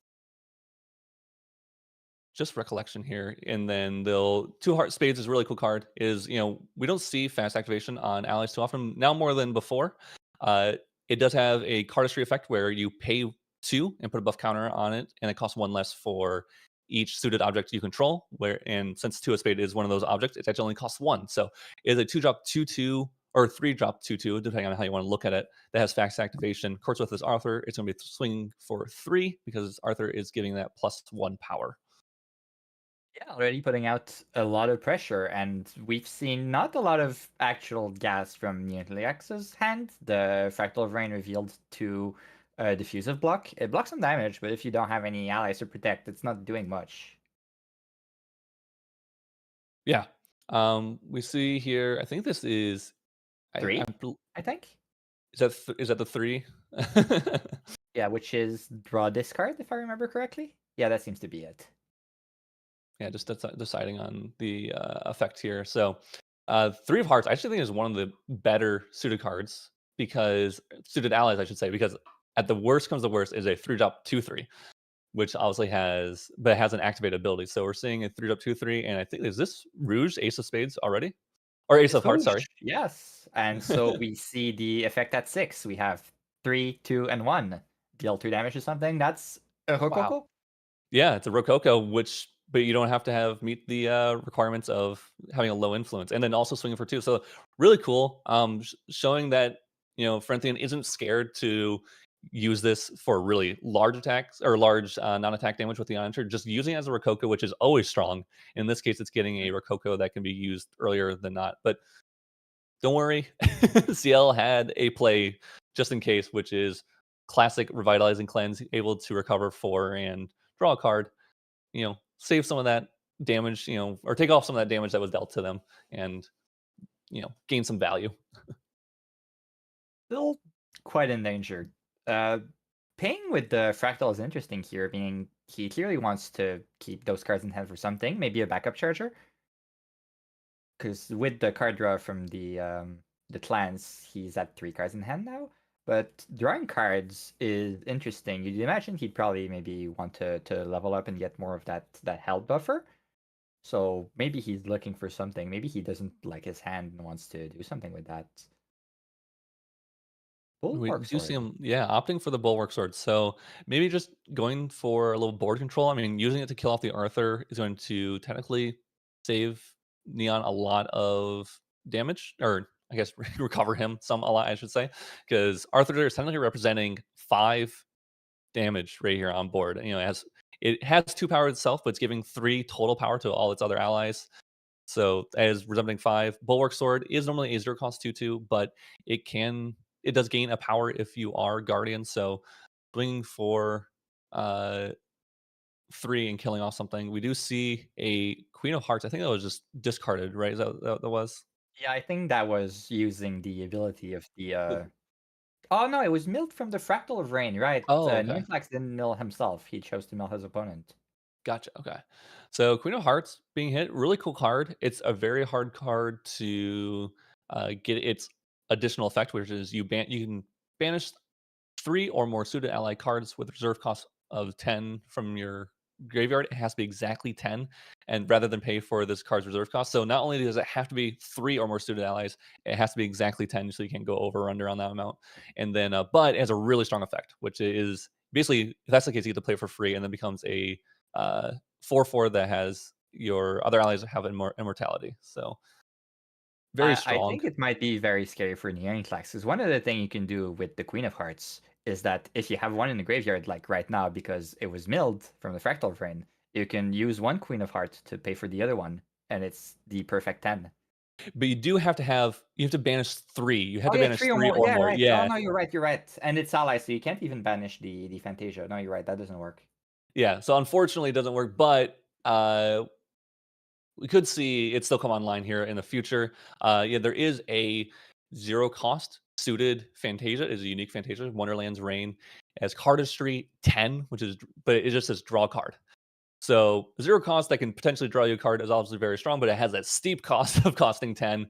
just recollection here, and then they'll 2 heart spades is a really cool card. Is we don't see fast activation on allies too often now more than before. It does have a cardistry effect where you pay 2 and put a buff counter on it, and it costs 1 less for each suited object you control. And since 2 of spade is one of those objects, it actually only costs 1. So it's a 2-drop 2/2 or 3-drop 2/2, depending on how you want to look at it. That has fast activation. Of course, with this Arthur, it's going to be swinging for 3 because Arthur is giving that +1 power. Yeah, already putting out a lot of pressure, and we've seen not a lot of actual gas from Neonixlax's hand. The Fractal Rain revealed to diffusive block. It blocks some damage, but if you don't have any allies to protect, it's not doing much. Yeah. We see here. I think this is 3, I I think. is that the 3? Yeah, which is draw discard, if I remember correctly. Yeah, that seems to be it. Yeah, just deciding on the effect here. So, 3 of Hearts, I actually think is one of the better suited cards because suited allies, I should say, because at the worst comes the worst is a 3-drop 2/3, which obviously has an activated ability. So we're seeing a 3-drop 2/3, and I think is this Rouge Ace of Spades already, or Ace of Hearts? Sorry. Yes, and so we see the effect at 6. We have 3, 2, and 1. Deal 2 damage to something. That's a Rococo. Wow. Yeah, it's a Rococo, but you don't have to meet the requirements of having a low influence, and then also swinging for 2. So really cool. Showing that Frenthian isn't scared to use this for really large attacks or large non-attack damage with the Enter. Just using it as a Rococo, which is always strong. In this case, it's getting a Rococo that can be used earlier than not. But don't worry, CL had a play just in case, which is classic revitalizing cleanse, able to recover 4 and draw a card. Save some of that damage, or take off some of that damage that was dealt to them, and gain some value. Still quite endangered. Paying with the Fractal is interesting here, meaning he clearly wants to keep those cards in hand for something, maybe a backup charger. Because with the card draw from the clans, he's at 3 cards in hand now. But drawing cards is interesting. You'd imagine he'd probably maybe want to level up and get more of that health buffer. So maybe he's looking for something. Maybe he doesn't like his hand and wants to do something with that. We Bulwark do see sword. him, yeah, opting for the bulwark sword. So maybe just going for a little board control. I mean, using it to kill off the Arthur is going to technically save Neon a lot of damage, or I guess recover him a lot, I should say, because Arthur is technically representing 5 damage right here on board. You know, it has 2 power itself, but it's giving 3 total power to all its other allies. So as representing 5, Bulwark Sword is normally a 0 cost 2/2, but it does gain a power if you are Guardian. So swinging for uh 3 and killing off something. We do see a Queen of Hearts. I think that was just discarded, right? Is that was? Yeah, I think that was using the ability of the The- Oh no, it was milled from the Fractal of Rain, right? Oh, okay. Neonflax didn't mill himself. He chose to mill his opponent. Gotcha. Okay. So Queen of Hearts being hit, really cool card. It's a very hard card to get its additional effect, which is you can banish 3 or more suited ally cards with reserve cost of 10 from your graveyard. It has to be exactly 10, and rather than pay for this card's reserve cost. So not only does it have to be 3 or more suited allies, it has to be exactly 10, so you can't go over or under on that amount. And then, but it has a really strong effect, which is basically, if that's the case, you get to play for free, and then becomes a 4/4 that has your other allies have immortality. So very I strong. think it might be very scary for Neonflax, because one of the things you can do with the Queen of Hearts is that if you have one in the graveyard, like right now, because it was milled from the Fractal of Rain, you can use one Queen of Hearts to pay for the other one, and it's the perfect 10. But you have to banish 3. You have Oh to yeah, banish 3 or 3 more. or Yeah, more. right. Oh Yeah. no, you're right. And it's allies, so you can't even banish the Fantasia. No, you're right. That doesn't work. Yeah. So unfortunately it doesn't work, but we could see it still come online here in the future. Yeah, there is a 0 cost suited Fantasia, is a unique Fantasia, Wonderland's Reign, as cardistry 10, but it just says draw card. So 0 cost that can potentially draw you a card is obviously very strong, but it has that steep cost of costing 10.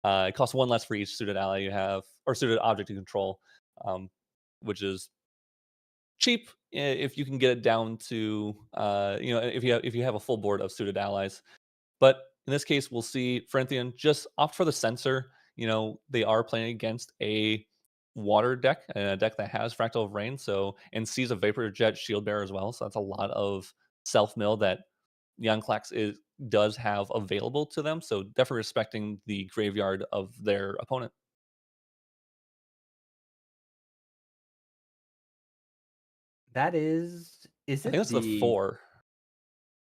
It costs 1 less for each suited ally you have, or suited object you control, um, which is cheap if you can get it down to if you have a full board of suited allies. But in this case, we'll see Frenthian just opt for the censor. You know, they are playing against a water deck, and a deck that has Fractal of Rain, and sees a Vapor Jet Shield Bearer as well. So that's a lot of self mill that Youngclax does have available to them. So definitely respecting the graveyard of their opponent. That is I think it that's the the 4.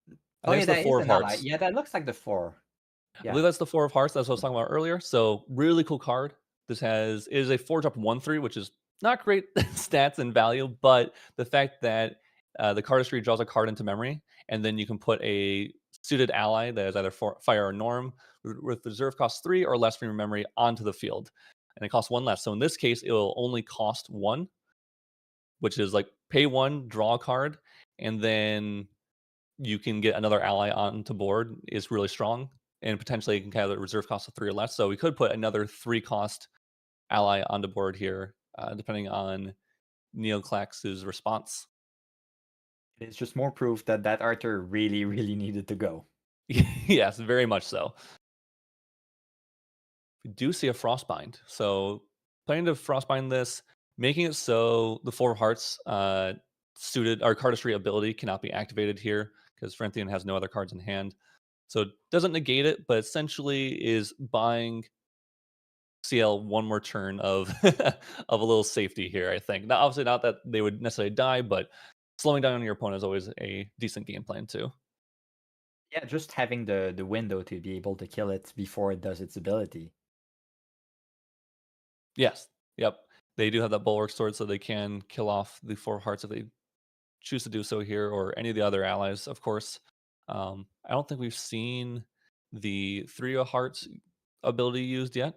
I Oh think yeah, it's the that is 4 of an ally. hearts. Yeah, that looks like the 4. I Yeah. believe that's the 4 of hearts. That's what I was talking about earlier. So really cool card. Is a 4-drop 1/3, which is not great stats and value, but the fact that the cardistry draws a card into memory, and then you can put a suited ally that is either fire or norm with reserve cost 3 or less from your memory onto the field, and it costs 1 less. So in this case, it will only cost 1, which is like pay 1, draw a card, and then you can get another ally onto board is really strong, and potentially it can have a reserve cost of 3 or less. So we could put another 3 cost ally onto board here, depending on Neoclax's response. It's just more proof that that Arthur really, really needed to go. Yes, very much so. We do see a Frostbind. So planning to Frostbind this, making it so the 4 of Hearts suited our cardistry ability cannot be activated here because Frenthian has no other cards in hand. So it doesn't negate it, but essentially is buying CL one more turn of of a little safety here, I think. Now, obviously not that they would necessarily die, but slowing down on your opponent is always a decent game plan too. Yeah, just having the window to be able to kill it before it does its ability. Yes. Yep. They do have that bulwark sword, so they can kill off the 4 of hearts if they choose to do so here, or any of the other allies, of course. I don't think we've seen the 3 of hearts ability used yet.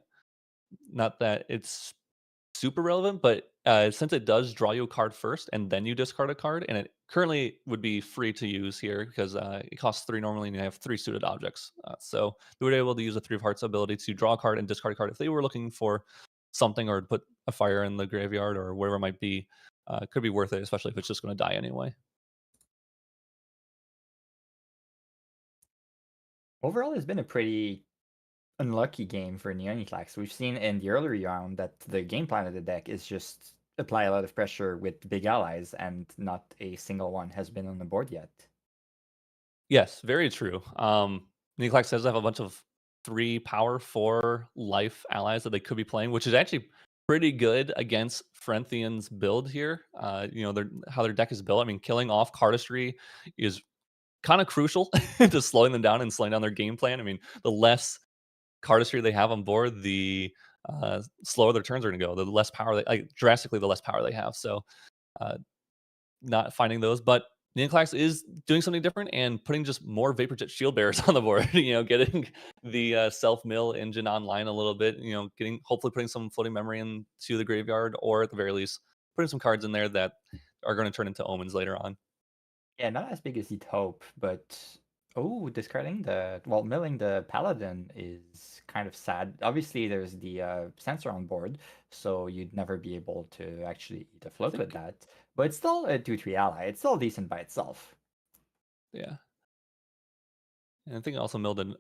Not that it's super relevant, but since it does draw you a card first and then you discard a card, and it currently would be free to use here because it costs 3 normally and you have 3 suited objects. So they were able to use a 3 of hearts ability to draw a card and discard a card if they were looking for something or put a fire in the graveyard or whatever it might be, could be worth it, especially if it's just going to die anyway. Overall, it's been a pretty unlucky game for Neoniclax. We've seen in the earlier round that the game plan of the deck is just apply a lot of pressure with big allies, and not a single one has been on the board yet. Yes, very true. Neoclax does have a bunch of 3 power 4 life allies that they could be playing, which is actually pretty good against Frenthian's build here. How their deck is built. I mean, killing off Cardistry is kind of crucial to slowing them down and slowing down their game plan. I mean, the less Cardistry they have on board, the slower their turns are going to go. The less power, drastically, the less power they have. So, not finding those, but Neoclax is doing something different and putting just more Vapor Jet Shield Bearers on the board. Getting the self mill engine online a little bit. Hopefully putting some floating memory into the graveyard, or at the very least, putting some cards in there that are going to turn into omens later on. Yeah, not as big as you'd hope, but discarding milling the Paladin is kind of sad. Obviously, there's the sensor on board, so you'd never be able to actually eat a float with that. But it's still a 2/3 ally. It's still decent by itself. Yeah. And I think I also milled the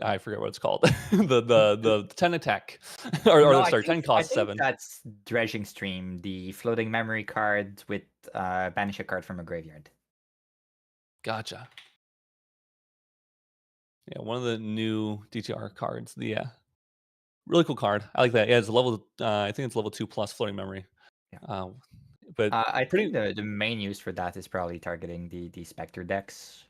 I forget what it's called. the 10 attack. Sorry, 10 cost 7. That's Dredging Stream, the floating memory card with banish a card from a graveyard. Gotcha. Yeah, one of the new DTR cards. Really cool card. I like that. Yeah, it's a level. I think it's level 2+ floating memory. Yeah. But I think the main use for that is probably targeting the Spectre decks.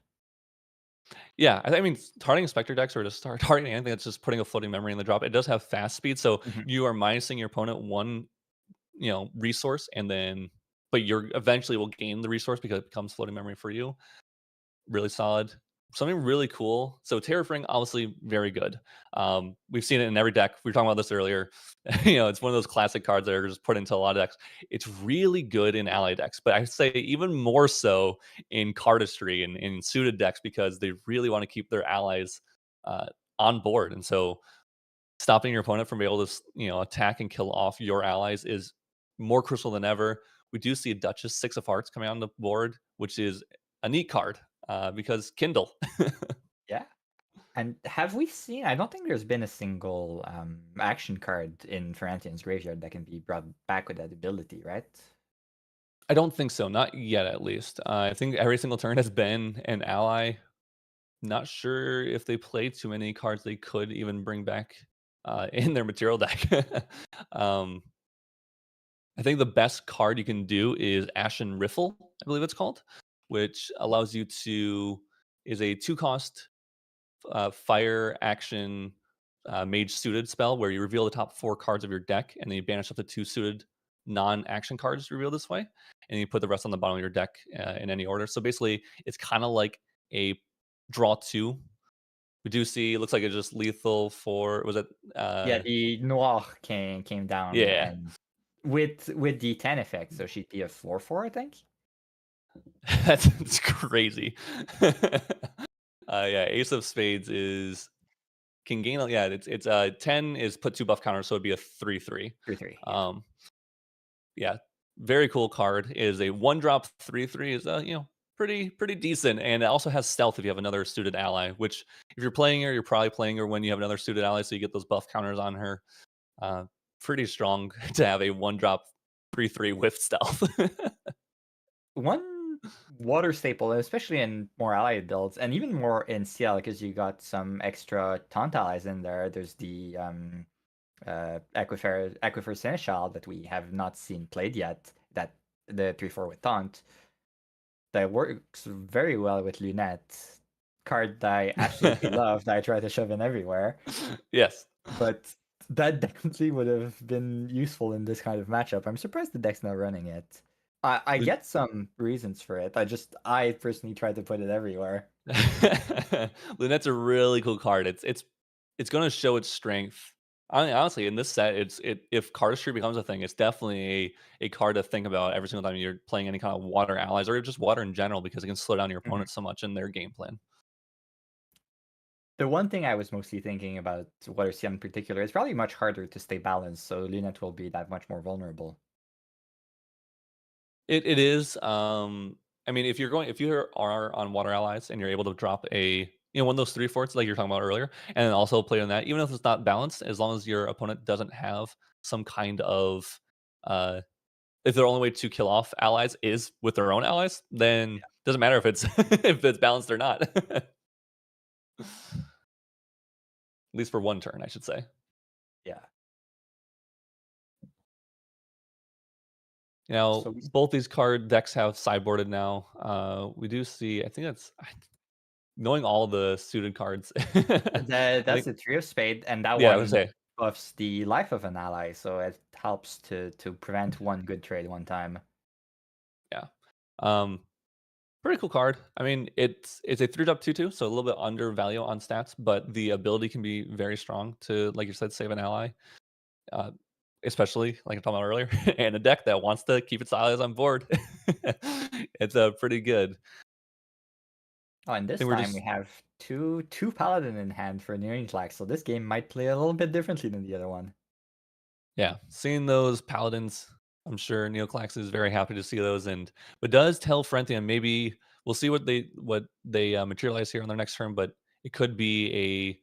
Yeah, I mean, targeting Spectre decks or just targeting anything that's just putting a floating memory in the drop. It does have fast speed, so you are minusing your opponent one, resource, but you're eventually will gain the resource because it becomes floating memory for you. Really solid. Something really cool. So Terraforming, obviously very good. We've seen it in every deck. We were talking about this earlier. It's one of those classic cards that are just put into a lot of decks. It's really good in ally decks, but I say even more so in cardistry and in suited decks, because they really want to keep their allies on board. And so stopping your opponent from being able to attack and kill off your allies is more crucial than ever. We do see a Duchess 6 of Hearts coming on the board, which is a neat card. Because Kindle. Yeah. And have we seen? I don't think there's been a single action card in Franthian's graveyard that can be brought back with that ability, right? I don't think so. Not yet, at least. I think every single turn has been an ally. Not sure if they play too many cards they could even bring back in their material deck. I think the best card you can do is Ashen Riffle, I believe it's called, which allows you is a 2-cost fire action mage suited spell where you reveal the top 4 cards of your deck, and then you banish up to 2 suited non-action cards revealed this way, and you put the rest on the bottom of your deck in any order. So basically, it's kind of like a draw 2. We do see it looks like it's just lethal for yeah, the Noir came down, yeah, and with the 10 effect, so she'd be a 4/4, I think. That's crazy. Yeah, Ace of Spades can gain. Yeah, it's 10 is put 2 buff counters, so it'd be a 3/3. 3/3. Yeah, very cool card. It is a 1-drop 3/3 is pretty decent, and it also has stealth if you have another suited ally. Which if you're playing her, you're probably playing her when you have another suited ally, so you get those buff counters on her. Pretty strong to have a 1-drop 3/3 with stealth. One water staple, especially in more allied builds, and even more in CL, because you got some extra taunt allies in there. There's the Aquifer Seneschal that we have not seen played yet. That the 3/4 with taunt that works very well with Lunette, card that I absolutely love. That I try to shove in everywhere. Yes, but that definitely would have been useful in this kind of matchup. I'm surprised the deck's not running it. I get some reasons for it. I personally tried to put it everywhere. Lunette's a really cool card. It's going to show its strength. Honestly, in this set, if cardistry becomes a thing, it's definitely a card to think about every single time you're playing any kind of water allies or just water in general, because it can slow down your opponent so much in their game plan. The one thing I was mostly thinking about Water Seal in particular, it's probably much harder to stay balanced, so Lunette will be that much more vulnerable. It is. I mean, if you are on Water Allies and you're able to drop one of those 3 forts like you're talking about earlier, and then also play on that, even if it's not balanced, as long as your opponent doesn't have some kind of uh if their only way to kill off allies is with their own allies, then doesn't matter if it's if it's balanced or not. At least for one turn, I should say. Yeah. Now, So both these card decks have sideboarded now. We do see, I think that's knowing all the suited cards. I that's think, the Three of Spade, and that yeah, I would one say, buffs the life of an ally, so it helps to prevent one good trade one time. yeah. Pretty cool card. I mean, it's a 3-drop 2/2, so a little bit under value on stats, but the ability can be very strong to, like you said, save an ally. Uh, Especially like I talked about earlier, and a deck that wants to keep its allies on board. It's pretty good. Oh, and I this think we're time we just have two Paladin in hand for Nearing Flag, so this game might play a little bit differently than the other one. seeing those paladins. I'm sure Neoclax is very happy to see those, but does tell Frenthian maybe we'll see what they materialize here on their next turn, but it could be a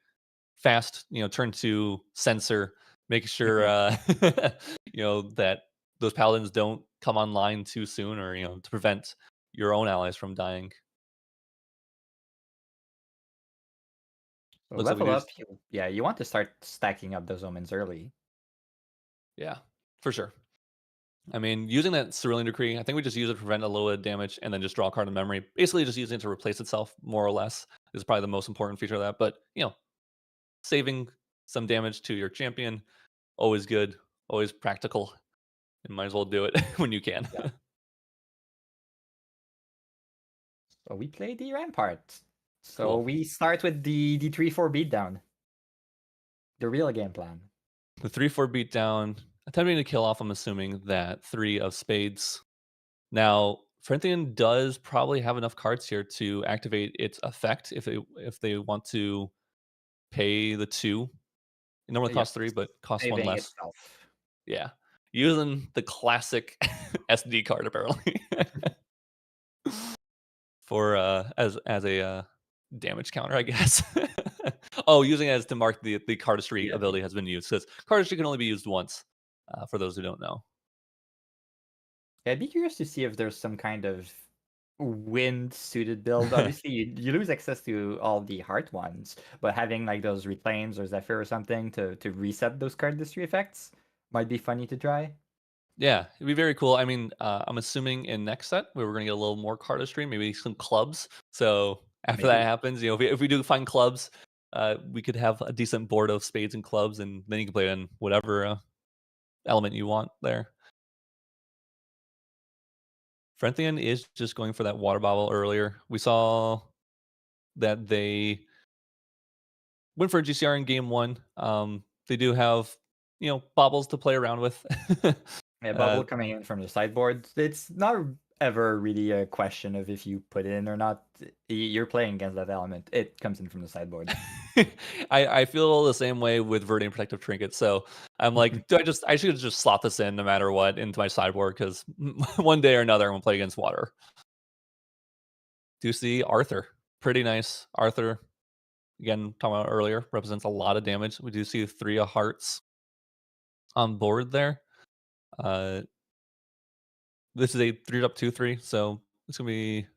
fast turn to censor, making sure that those paladins don't come online too soon, or to prevent your own allies from dying. So Looks like we level do. up, you want to start stacking up those omens early. Yeah, for sure. I mean, using that Serene Decree, I think we just use it to prevent a little bit of damage and then just draw a card in memory. Basically, just using it to replace itself, more or less, is probably the most important feature of that. But, saving some damage to your champion, always good, always practical. You might as well do it when you can. Yeah. So we play the Rampart. So Cool. we start with the 3/4 beatdown. The real game plan. The 3/4 beatdown, attempting to kill off, I'm assuming, that 3 of spades. Now, Frenthian does probably have enough cards here to activate its effect if they want to pay the 2. It normally Yeah, costs 3, but costs 1 saving less. itself. Yeah. Using the classic SD card apparently. For as a damage counter, I guess. Oh, using it as to mark the cardistry Yeah. ability has been used, because cardistry can only be used once, for those who don't know. Yeah, I'd be curious to see if there's some kind of wind suited build. Obviously, you lose access to all the heart ones, but having like those reclaims or Zephyr or something to reset those cardistry effects might be funny to try. Yeah, it'd be very cool. I mean, I'm assuming in next set we were gonna get a little more cardistry, maybe some clubs. So after that Maybe. happens, if we do find clubs, we could have a decent board of spades and clubs, and then you can play on whatever element you want there. Frenthian is just going for that water bobble earlier. We saw that they went for a GCR in game 1. They do have, bobbles to play around with. Yeah, uh, bubble coming in from the sideboard. It's not ever really a question of if you put it in or not. You're playing against that element. It comes in from the sideboard. I feel the same way with Verdant Protective Trinket. So I'm like, I should just slot this in no matter what into my sideboard, because one day or another I'm gonna play against water. Do see Arthur. Pretty nice. Arthur, again, talking about earlier, represents a lot of damage. We do see 3 of hearts on board there. This is a 3-up 2/3, so it's gonna be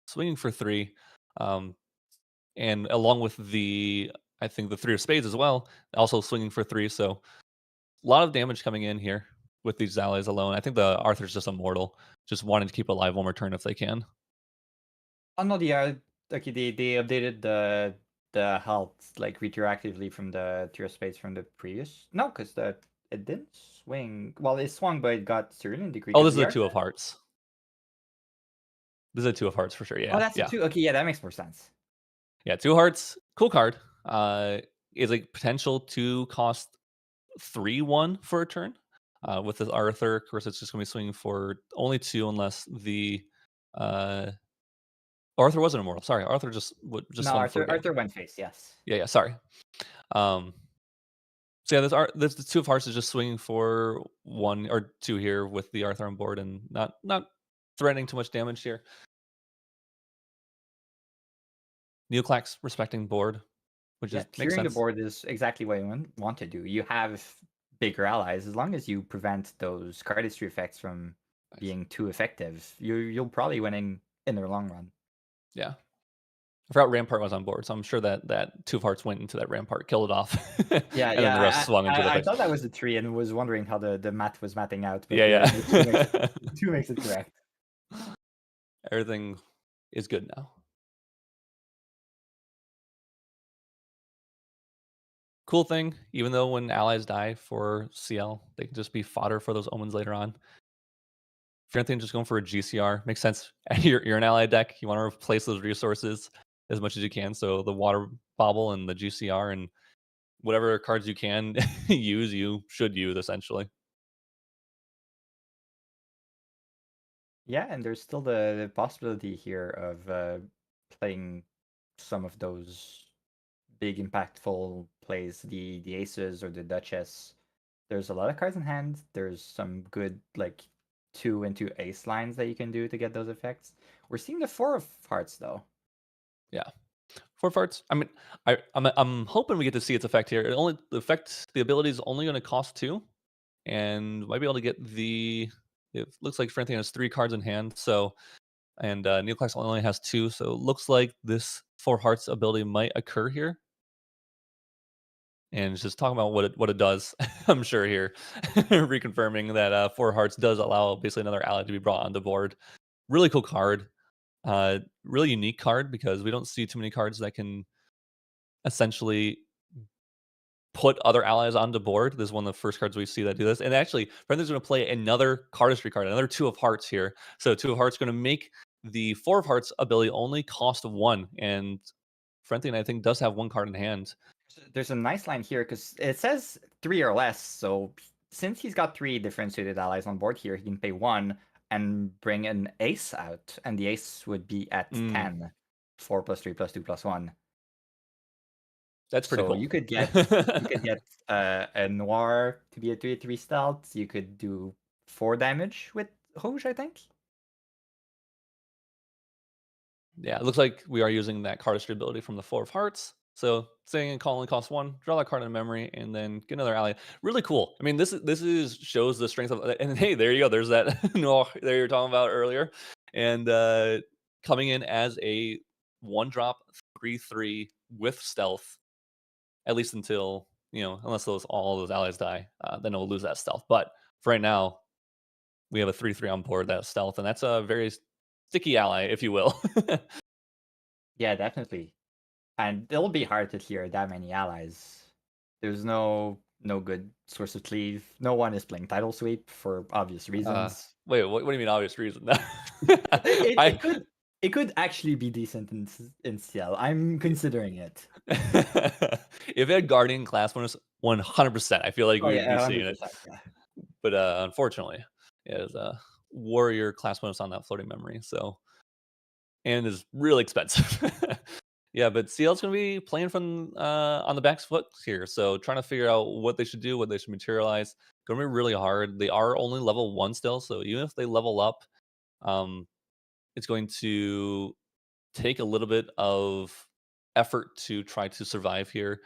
swinging for 3. And along with I think the 3 of spades as well, also swinging for 3. So a lot of damage coming in here with these allies alone. I think the Arthur's just immortal, just wanting to keep alive one more turn if they can. Oh no, okay, they updated the health like retroactively from the tier space from the previous. No, because it didn't swing. Well, it swung, but it got Serene Decree. Oh, Because this is the a art. 2 of hearts. This is a 2 of hearts for sure. Oh, Yeah, that's the yeah, two. Okay, yeah, that makes more sense. yeah. 2 of hearts, cool card. Is a potential to cost 3/1 for a turn. With this Arthur, of course, it's just going to be swinging for only 2 unless the uh, Arthur wasn't immortal. Sorry, Arthur just No, swung for a game. Arthur went face. Yes. Yeah, sorry. So yeah, this the Two of Hearts is just swinging for 1 or 2 here with the Arthur on board and not threatening too much damage here. Neoclax respecting board, which Yeah, is makes clearing the sense. board is exactly what you want to do. You have bigger allies as long as you prevent those cardistry effects from Nice. being too effective. You'll probably winning in the long run. Yeah. I forgot Rampart was on board, so I'm sure that Two of Hearts went into that Rampart, killed it off. Yeah, and then the rest swung into the I thing. thought that was the 3 and was wondering how the math was mathing out. But Yeah. the 2 makes it correct. Everything is good now. Cool thing, even though when allies die for CL, they can just be fodder for those omens later on. If you're anything, just going for a GCR makes sense. You're an ally deck. You want to replace those resources as much as you can. So the water bobble and the GCR and whatever cards you can use, you should use essentially. Yeah, and there's still the possibility here of playing some of those big impactful plays, the aces or the duchess. There's a lot of cards in hand. There's some good like 2 into ace lines that you can do to get those effects. We're seeing the 4 of hearts though. Yeah. 4 farts. I mean, I'm hoping we get to see its effect here. The ability is only going to cost 2, and might be able to get the. It looks like Franthian has 3 cards in hand, so and Neoclax only has 2, so it looks like this 4 hearts ability might occur here. And just talking about what it does, I'm sure here, reconfirming that 4 hearts does allow basically another ally to be brought on the board. Really cool card, really unique card because we don't see too many cards that can essentially put other allies onto board. This is one of the first cards we see that do this. And actually, Brendan's going to play another cardistry card, another 2 of hearts here. So 2 of hearts going to make the 4 of hearts ability only cost 1. And Frenthian, I think, does have 1 card in hand. There's a nice line here because it says 3 or less. So since he's got 3 differentiated allies on board here, he can pay 1 and bring an ace out. And the ace would be at 10. 4 plus 3 plus 2 plus 1. That's pretty cool. You could get a Noir to be a 3/3 stealth. You could do 4 damage with Rouge, I think. Yeah, it looks like we are using that cardistry ability from the 4 of hearts. So saying and calling costs 1, draw that card in memory, and then get another ally. Really cool. I mean, this shows the strength of. And hey, there you go. There's that Noir there you're talking about earlier, and coming in as a 1-drop 3/3 with stealth. At least until, unless all those allies die, then we'll lose that stealth. But for right now, we have a 3/3 on board, that stealth, and that's a very sticky ally, if you will. Yeah, definitely. And it'll be hard to clear that many allies. There's no good source of cleave. No one is playing title sweep for obvious reasons. Wait, what do you mean obvious reason? It could actually be decent in CL. I'm considering it. If it had Guardian class bonus, 100%. I feel like we would be seeing it. Yeah. But unfortunately, it is a Warrior class bonus on that floating memory. So, and is really expensive. Yeah, but CL's going to be playing from on the back foot here. So trying to figure out what they should do, what they should materialize. Going to be really hard. They are only level 1 still. So even if they level up, it's going to take a little bit of effort to try to survive here.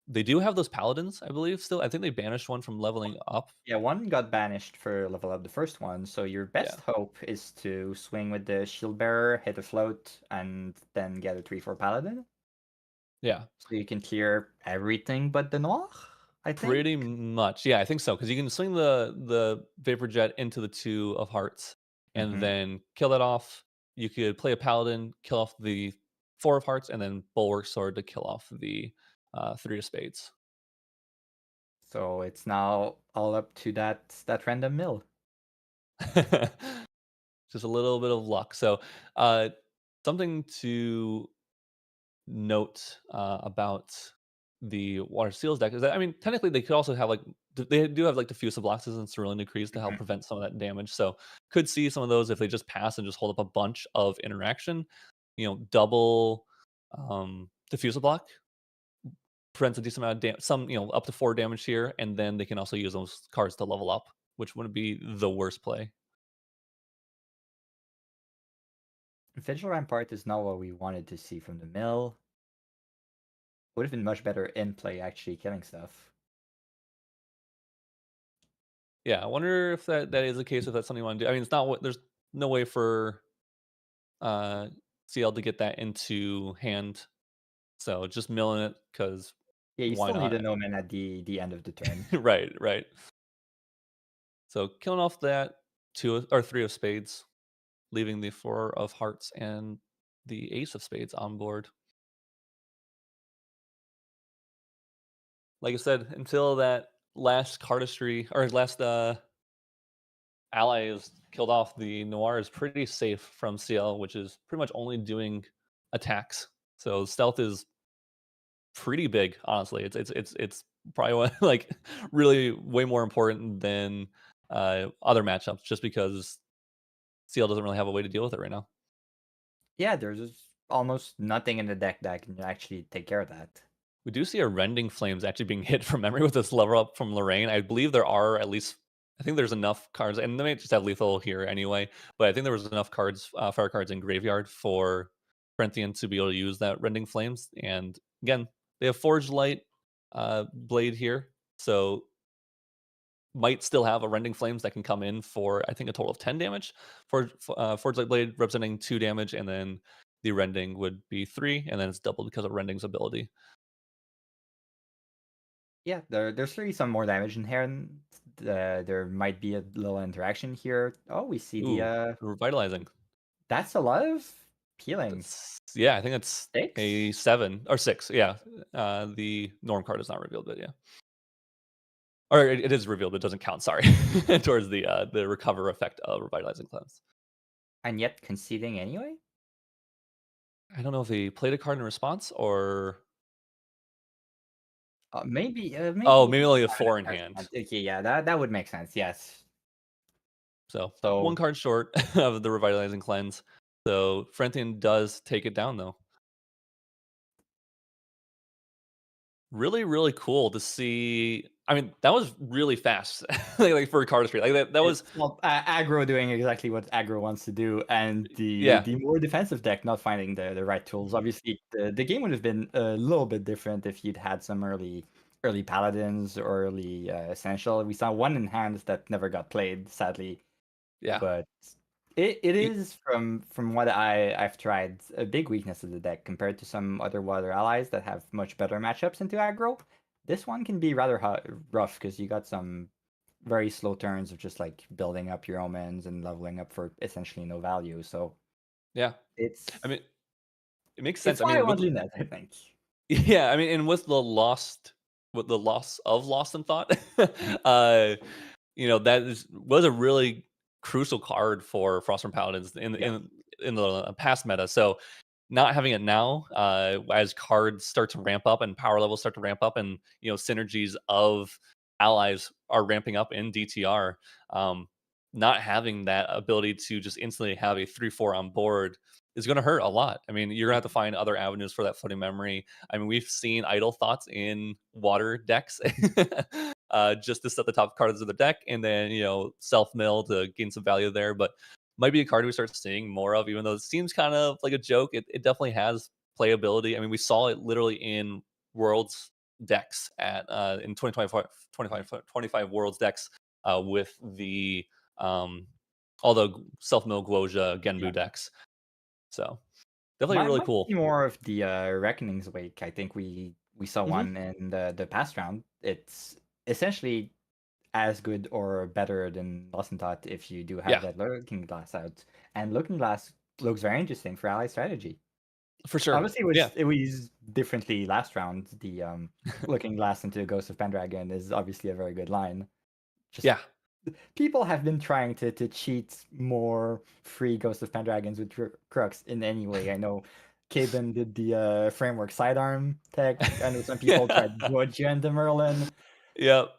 They do have those paladins, I believe, still. I think they banished one from leveling up. Yeah, one got banished for level up the first one. So your best hope is to swing with the shield bearer, hit a float, and then get a 3/4 paladin. Yeah. So you can clear everything but the Noir, I think. Pretty much. Yeah, I think so. Because you can swing the Vapor Jet into the 2 of hearts and then kill that off. You could play a paladin, kill off the 4 of hearts, and then Bulwark Sword to kill off the 3 of spades. So it's now all up to that random mill. Just a little bit of luck. So something to note about the Water Seals deck is that, I mean, technically they could also have they do have diffusive boxes and Cerulean Decrees to help prevent some of that damage. So could see some of those if they just pass and just hold up a bunch of interaction. double diffusal block, prevents a decent amount of damage, up to 4 damage here, and then they can also use those cards to level up, which wouldn't be the worst play. Vigil Rampart is not what we wanted to see from the mill. Would have been much better in play, actually, killing stuff. Yeah, I wonder if that is the case, if that's something you want to do. I mean, it's not. There's no way for CL to get that into hand, so just milling it because Yeah, you why still need not? a Nomen at the end of the turn. Right. So killing off that 2 or 3 of spades, leaving the 4 of hearts and the ace of spades on board. Like I said, until that last cardistry or last ally is killed off, the Noir is pretty safe from CL, which is pretty much only doing attacks. So stealth is pretty big, honestly. It's probably like really way more important than other matchups, just because CL doesn't really have a way to deal with it right now. Yeah, there's almost nothing in the deck that can actually take care of that. We do see a Rending Flames actually being hit from memory with this level up from Lorraine. I believe there are at least, I think there's enough cards, and they may just have lethal here anyway, but I think there was enough cards, fire cards in Graveyard for Corinthian to be able to use that Rending Flames. And again, they have Forged Light Blade here, so might still have a Rending Flames that can come in for, I think, a total of 10 damage. Forged Light Blade representing 2 damage, and then the Rending would be 3, and then it's doubled because of Rending's ability. Yeah, there's really some more damage in here, and there might be a little interaction here. Oh, we see the Revitalizing. That's a lot of healing. Yeah, I think it's 6? a 7 or 6. Yeah, the norm card is not revealed, but yeah, or it is revealed, but it doesn't count. Sorry, towards the recover effect of Revitalizing Cleanse. And yet conceding anyway? I don't know if he played a card in response or Maybe. oh, maybe only a 4 in hand. Okay, yeah, that would make sense. Yes. So 1 card short of the Revitalizing Cleanse. So Frentian does take it down though. Really, really cool to see. I mean, that was really fast, like for a cardistry. Like that was aggro doing exactly what aggro wants to do, and the more defensive deck not finding the right tools. Obviously, the game would have been a little bit different if you'd had some early paladins or early essential. We saw 1 in hand that never got played, sadly. Yeah, but it is from what I've tried a big weakness of the deck compared to some other water allies that have much better matchups into aggro. This one can be rather rough because you got some very slow turns of just like building up your omens and leveling up for essentially no value. So yeah, I mean, it makes sense. It's why I want Lunette, I think. Yeah, I mean, and with the loss of Lost in Thought, that was a really crucial card for Frostborn Paladins in the past meta. So not having it now, as cards start to ramp up and power levels start to ramp up, and synergies of allies are ramping up in DTR, not having that ability to just instantly have a 3/4 on board is going to hurt a lot. I mean, you're going to have to find other avenues for that floating memory. I mean, we've seen idle thoughts in water decks just to set the top cards of the deck, and then self mill to gain some value there. But might be a card we start seeing more of, even though it seems kind of like a joke. It definitely has playability. I mean, we saw it literally in Worlds decks at in 2025 Worlds decks with the all the self mill Guoja Genbu decks. So definitely really cool. More of the Reckoning's Wake. I think we saw one in the past round. It's essentially as good or better than Lost in Thought if you do have that Looking Glass out. And Looking Glass looks very interesting for ally strategy. For sure. Obviously, it was differently last round. The Looking Glass into Ghost of Pendragon is obviously a very good line. People have been trying to cheat more free Ghost of Pendragons with Crux in any way. I know Caben did the framework sidearm tech. I know some people tried Georgia and the Merlin. Yep.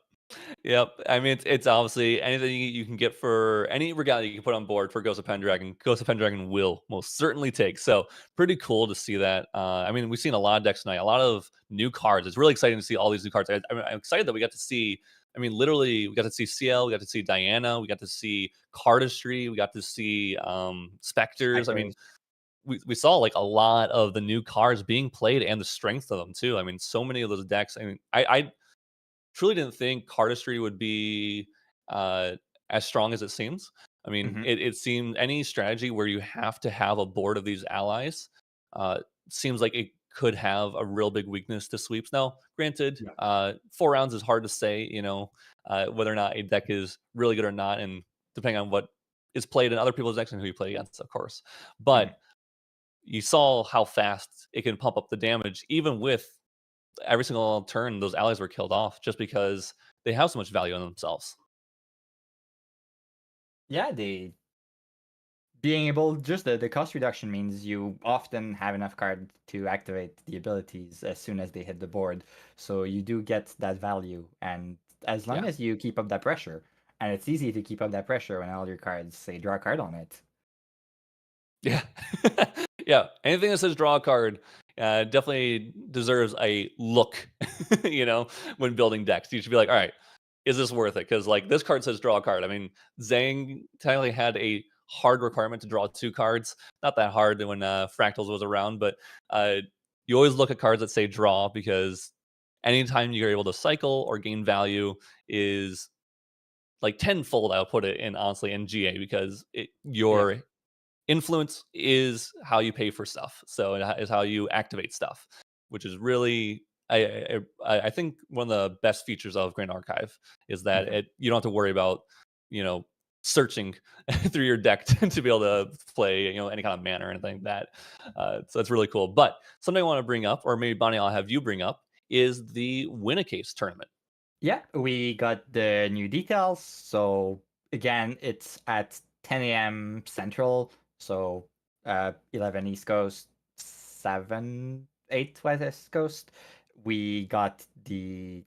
Yep. I mean, it's obviously anything you can get for any regalia you can put on board for Ghost of Pendragon. Ghost of Pendragon will most certainly take. So pretty cool to see that. I mean, we've seen a lot of decks tonight, a lot of new cards. It's really exciting to see all these new cards. I'm excited that we got to see. I mean, literally, we got to see CL, we got to see Diana, we got to see Cardistry, we got to see Specters. I mean, Spectres. we saw like a lot of the new cards being played and the strength of them too. I mean, so many of those decks. I mean, I truly didn't think Cardistry would be uh, as strong as it seems. I mean, Mhm. it seemed any strategy where you have to have a board of these allies uh, seems like it could have a real big weakness to sweeps. Now, granted, Yeah. 4 rounds is hard to say, whether or not a deck is really good or not, and depending on what is played in other people's decks and who you play against, of course. But Mhm. you saw how fast it can pump up the damage, even with every single turn those allies were killed off just because they have so much value in themselves. Yeah, being able just the cost reduction means you often have enough cards to activate the abilities as soon as they hit the board. So you do get that value. And as long Yeah. as you keep up that pressure, and it's easy to keep up that pressure when all your cards say draw a card on it. Yeah. Yeah. Anything that says draw a card definitely deserves a look, when building decks. You should be like, all right, is this worth it? Because like this card says draw a card. I mean, Zhang technically had a hard requirement to draw 2 cards. Not that hard when Fractals was around, but you always look at cards that say draw because anytime you're able to cycle or gain value is like tenfold. I'll put it in honestly in GA because Yeah, your influence is how you pay for stuff. So it is how you activate stuff, which is really I think one of the best features of Grand Archive is that okay. you don't have to worry about you know searching through your deck to be able to play any kind of mana or anything like that. So that's really cool. But something I want to bring up, or maybe Bonnie, I'll have you bring up, is the Win a Case tournament. Yeah, we got the new details. So again, it's at 10 a.m. Central. So 11 East Coast, 7, 8 West Coast. We got the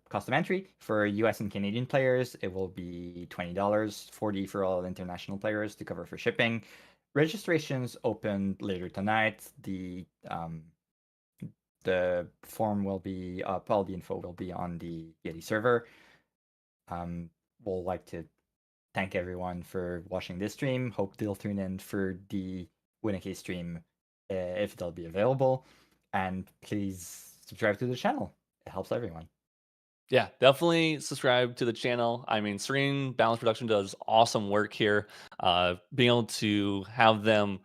custom entry for US and Canadian players. It will be $20, 40 for all international players to cover for shipping. Registrations open later tonight. The form will be up, all the info will be on the Yeti server. We'll like to thank everyone for watching this stream. Hope they'll tune in for the Winneke stream if they'll be available. And please subscribe to the channel. It helps everyone. Yeah, definitely subscribe to the channel. I mean, Serene Balance Production does awesome work here. Being able to have them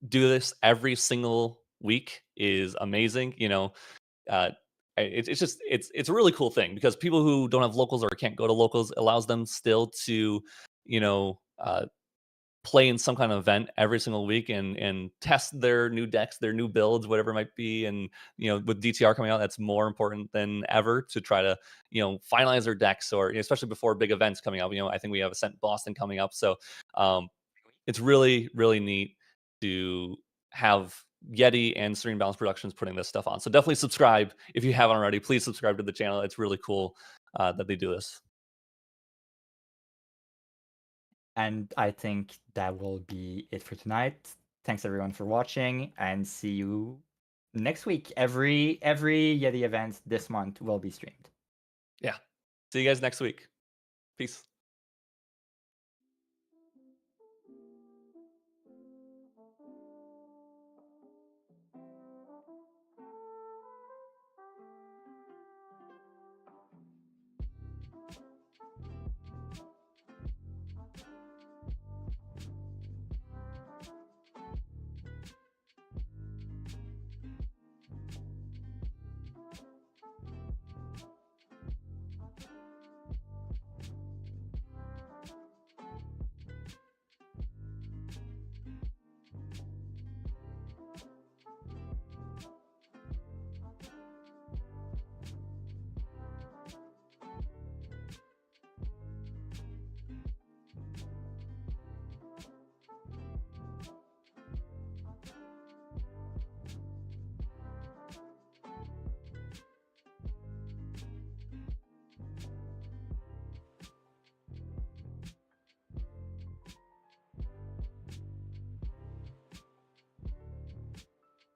do this every single week is amazing. Uh, it's just it's a really cool thing because people who don't have locals or can't go to locals allows them still to, play in some kind of event every single week and test their new decks, their new builds, whatever it might be. And with DTR coming out, that's more important than ever to try to finalize their decks, or especially before big events coming up. I think we have Ascent Boston coming up, so um, it's really really neat to have Yeti and Serene Balance Productions putting this stuff on. So definitely subscribe if you haven't already. Please subscribe to the channel. It's really cool that they do this. And I think that will be it for tonight. Thanks everyone for watching, and see you next week. Every Yeti event this month will be streamed. Yeah. See you guys next week. Peace.